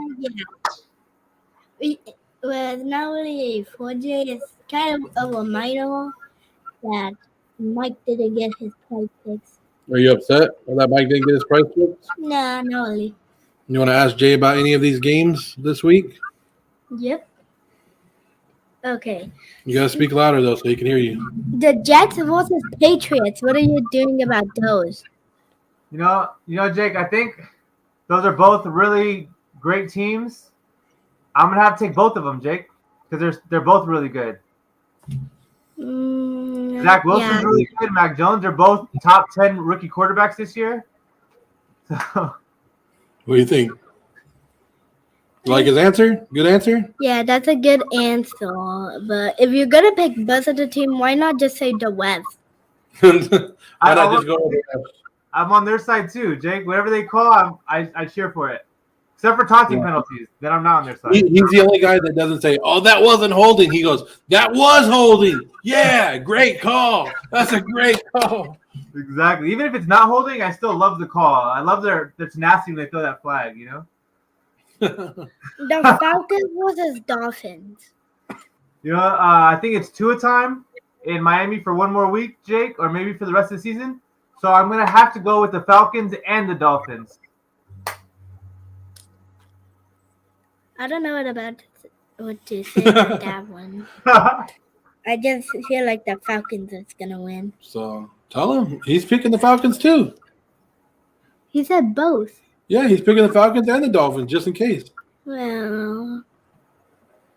Well, not really a 4J. It's kind of a reminder that Mike didn't get his prize picks. Are you upset that Mike didn't get his prize picks? Nah, not really. You want to ask Jay about any of these games this week? Yep. Okay. You gotta speak louder though, so he can hear you. The Jets versus Patriots. What are you doing about those? You know, Jake. I think those are both really great teams. I'm gonna have to take both of them, Jake, because they're both really good. Zach Wilson's really good. Mac Jones. They're both top 10 rookie quarterbacks this year. So, what do you think? You like his answer? Good answer? Yeah, that's a good answer. But if you're gonna pick both of the team, why not just say the West? Why not just go over there? I'm on their side too, Jake. Whatever they call, I cheer for it. Except for taunting penalties, then I'm not on their side. He's the only guy that doesn't say, "Oh, that wasn't holding." He goes, "That was holding." Yeah, great call. That's a great call. Exactly. Even if it's not holding, I still love the call. I love their tenacity when they throw that flag. You know. The Falcons versus Dolphins. I think it's Tua time in Miami for one more week, Jake, or maybe for the rest of the season. So I'm gonna have to go with the Falcons and the Dolphins. I don't know what to say about that one. I just feel like the Falcons is gonna win. So tell him he's picking the Falcons too. He said both. Yeah, he's picking the Falcons and the Dolphins just in case. Well,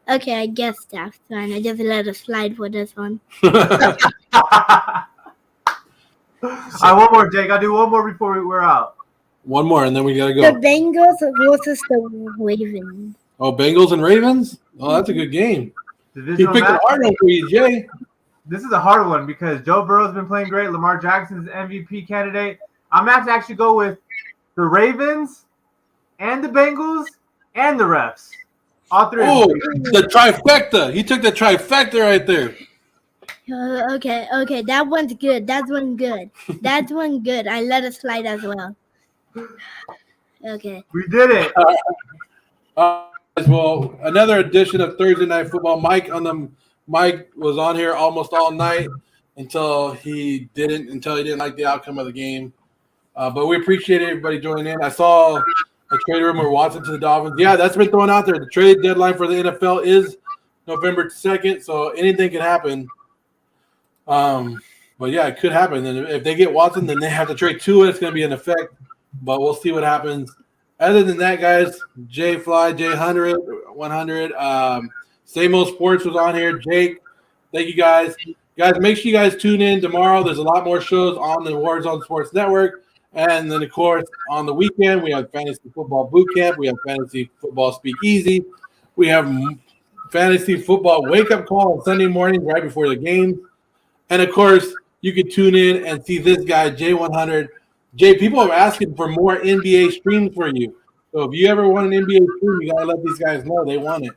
okay, I guess that's fine. I just let it slide for this one. One more, Jake. I'll do one more before we're out. One more, and then we gotta go. The Bengals versus the Ravens. Oh, Bengals and Ravens? Oh, that's a good game. He Divisional picked an match. hard one for you, Jay. This is a hard one because Joe Burrow's been playing great. Lamar Jackson's MVP candidate. I'm gonna have to actually go with the Ravens and the Bengals and the refs. All three. Oh, the trifecta. He took the trifecta right there. Okay. That one's good. That's one good. That's one good. I let it slide as well. Okay. We did it. Well, another edition of Thursday Night Football. Mike was on here almost all night until he didn't like the outcome of the game. But we appreciate everybody joining in. I saw a trade rumor Watson to the Dolphins. Yeah, that's been thrown out there. The trade deadline for the NFL is November 2nd, so anything can happen. But yeah, it could happen. And if they get Watson, then they have to trade Tua. It's going to be an effect, but we'll see what happens. Other than that, guys, Jay Fly, Jay 100, Same Old Sports was on here. Jake, thank you guys. Guys, make sure you guys tune in tomorrow. There's a lot more shows on the Warzone Sports Network. And then, of course, on the weekend, we have Fantasy Football Boot Camp. We have Fantasy Football Speakeasy. We have Fantasy Football Wake Up Call on Sunday morning right before the game. And, of course, you can tune in and see this guy, J100. Jay, people are asking for more NBA streams for you. So if you ever want an NBA stream, you got to let these guys know they want it.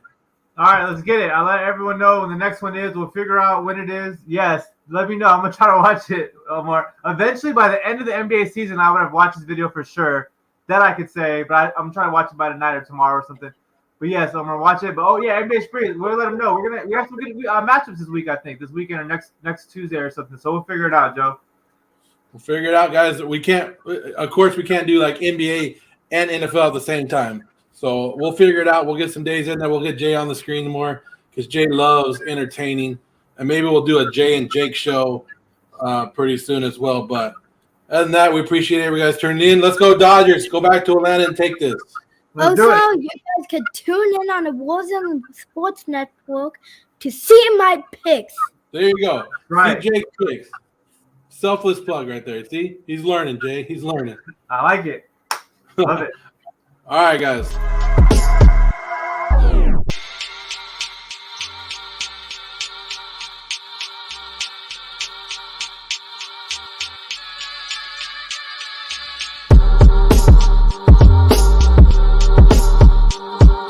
All right, let's get it. I'll let everyone know when the next one is. We'll figure out when it is. Yes, let me know. I'm going to try to watch it more. Eventually, by the end of the NBA season, I would have watched this video for sure. That I could say, but I'm trying to watch it by tonight or tomorrow or something. But yes, I'm going to watch it. But, NBA Spree, we'll let them know. We have to get matchups this week, I think, this weekend or next Tuesday or something. So we'll figure it out, Joe. We'll figure it out, guys. We can't do like NBA and NFL at the same time. So we'll figure it out. We'll get some days in there. We'll get Jay on the screen more because Jay loves entertaining. And maybe we'll do a Jay and Jake show pretty soon as well. But other than that, we appreciate you guys turning in. Let's go Dodgers. Go back to Atlanta and take this. Also, you guys could tune in on the Warzone Sports Network to see my picks. There you go. Right. See Jake's picks. Selfless plug right there. See? He's learning, Jay. He's learning. I like it. Love it. All right, guys.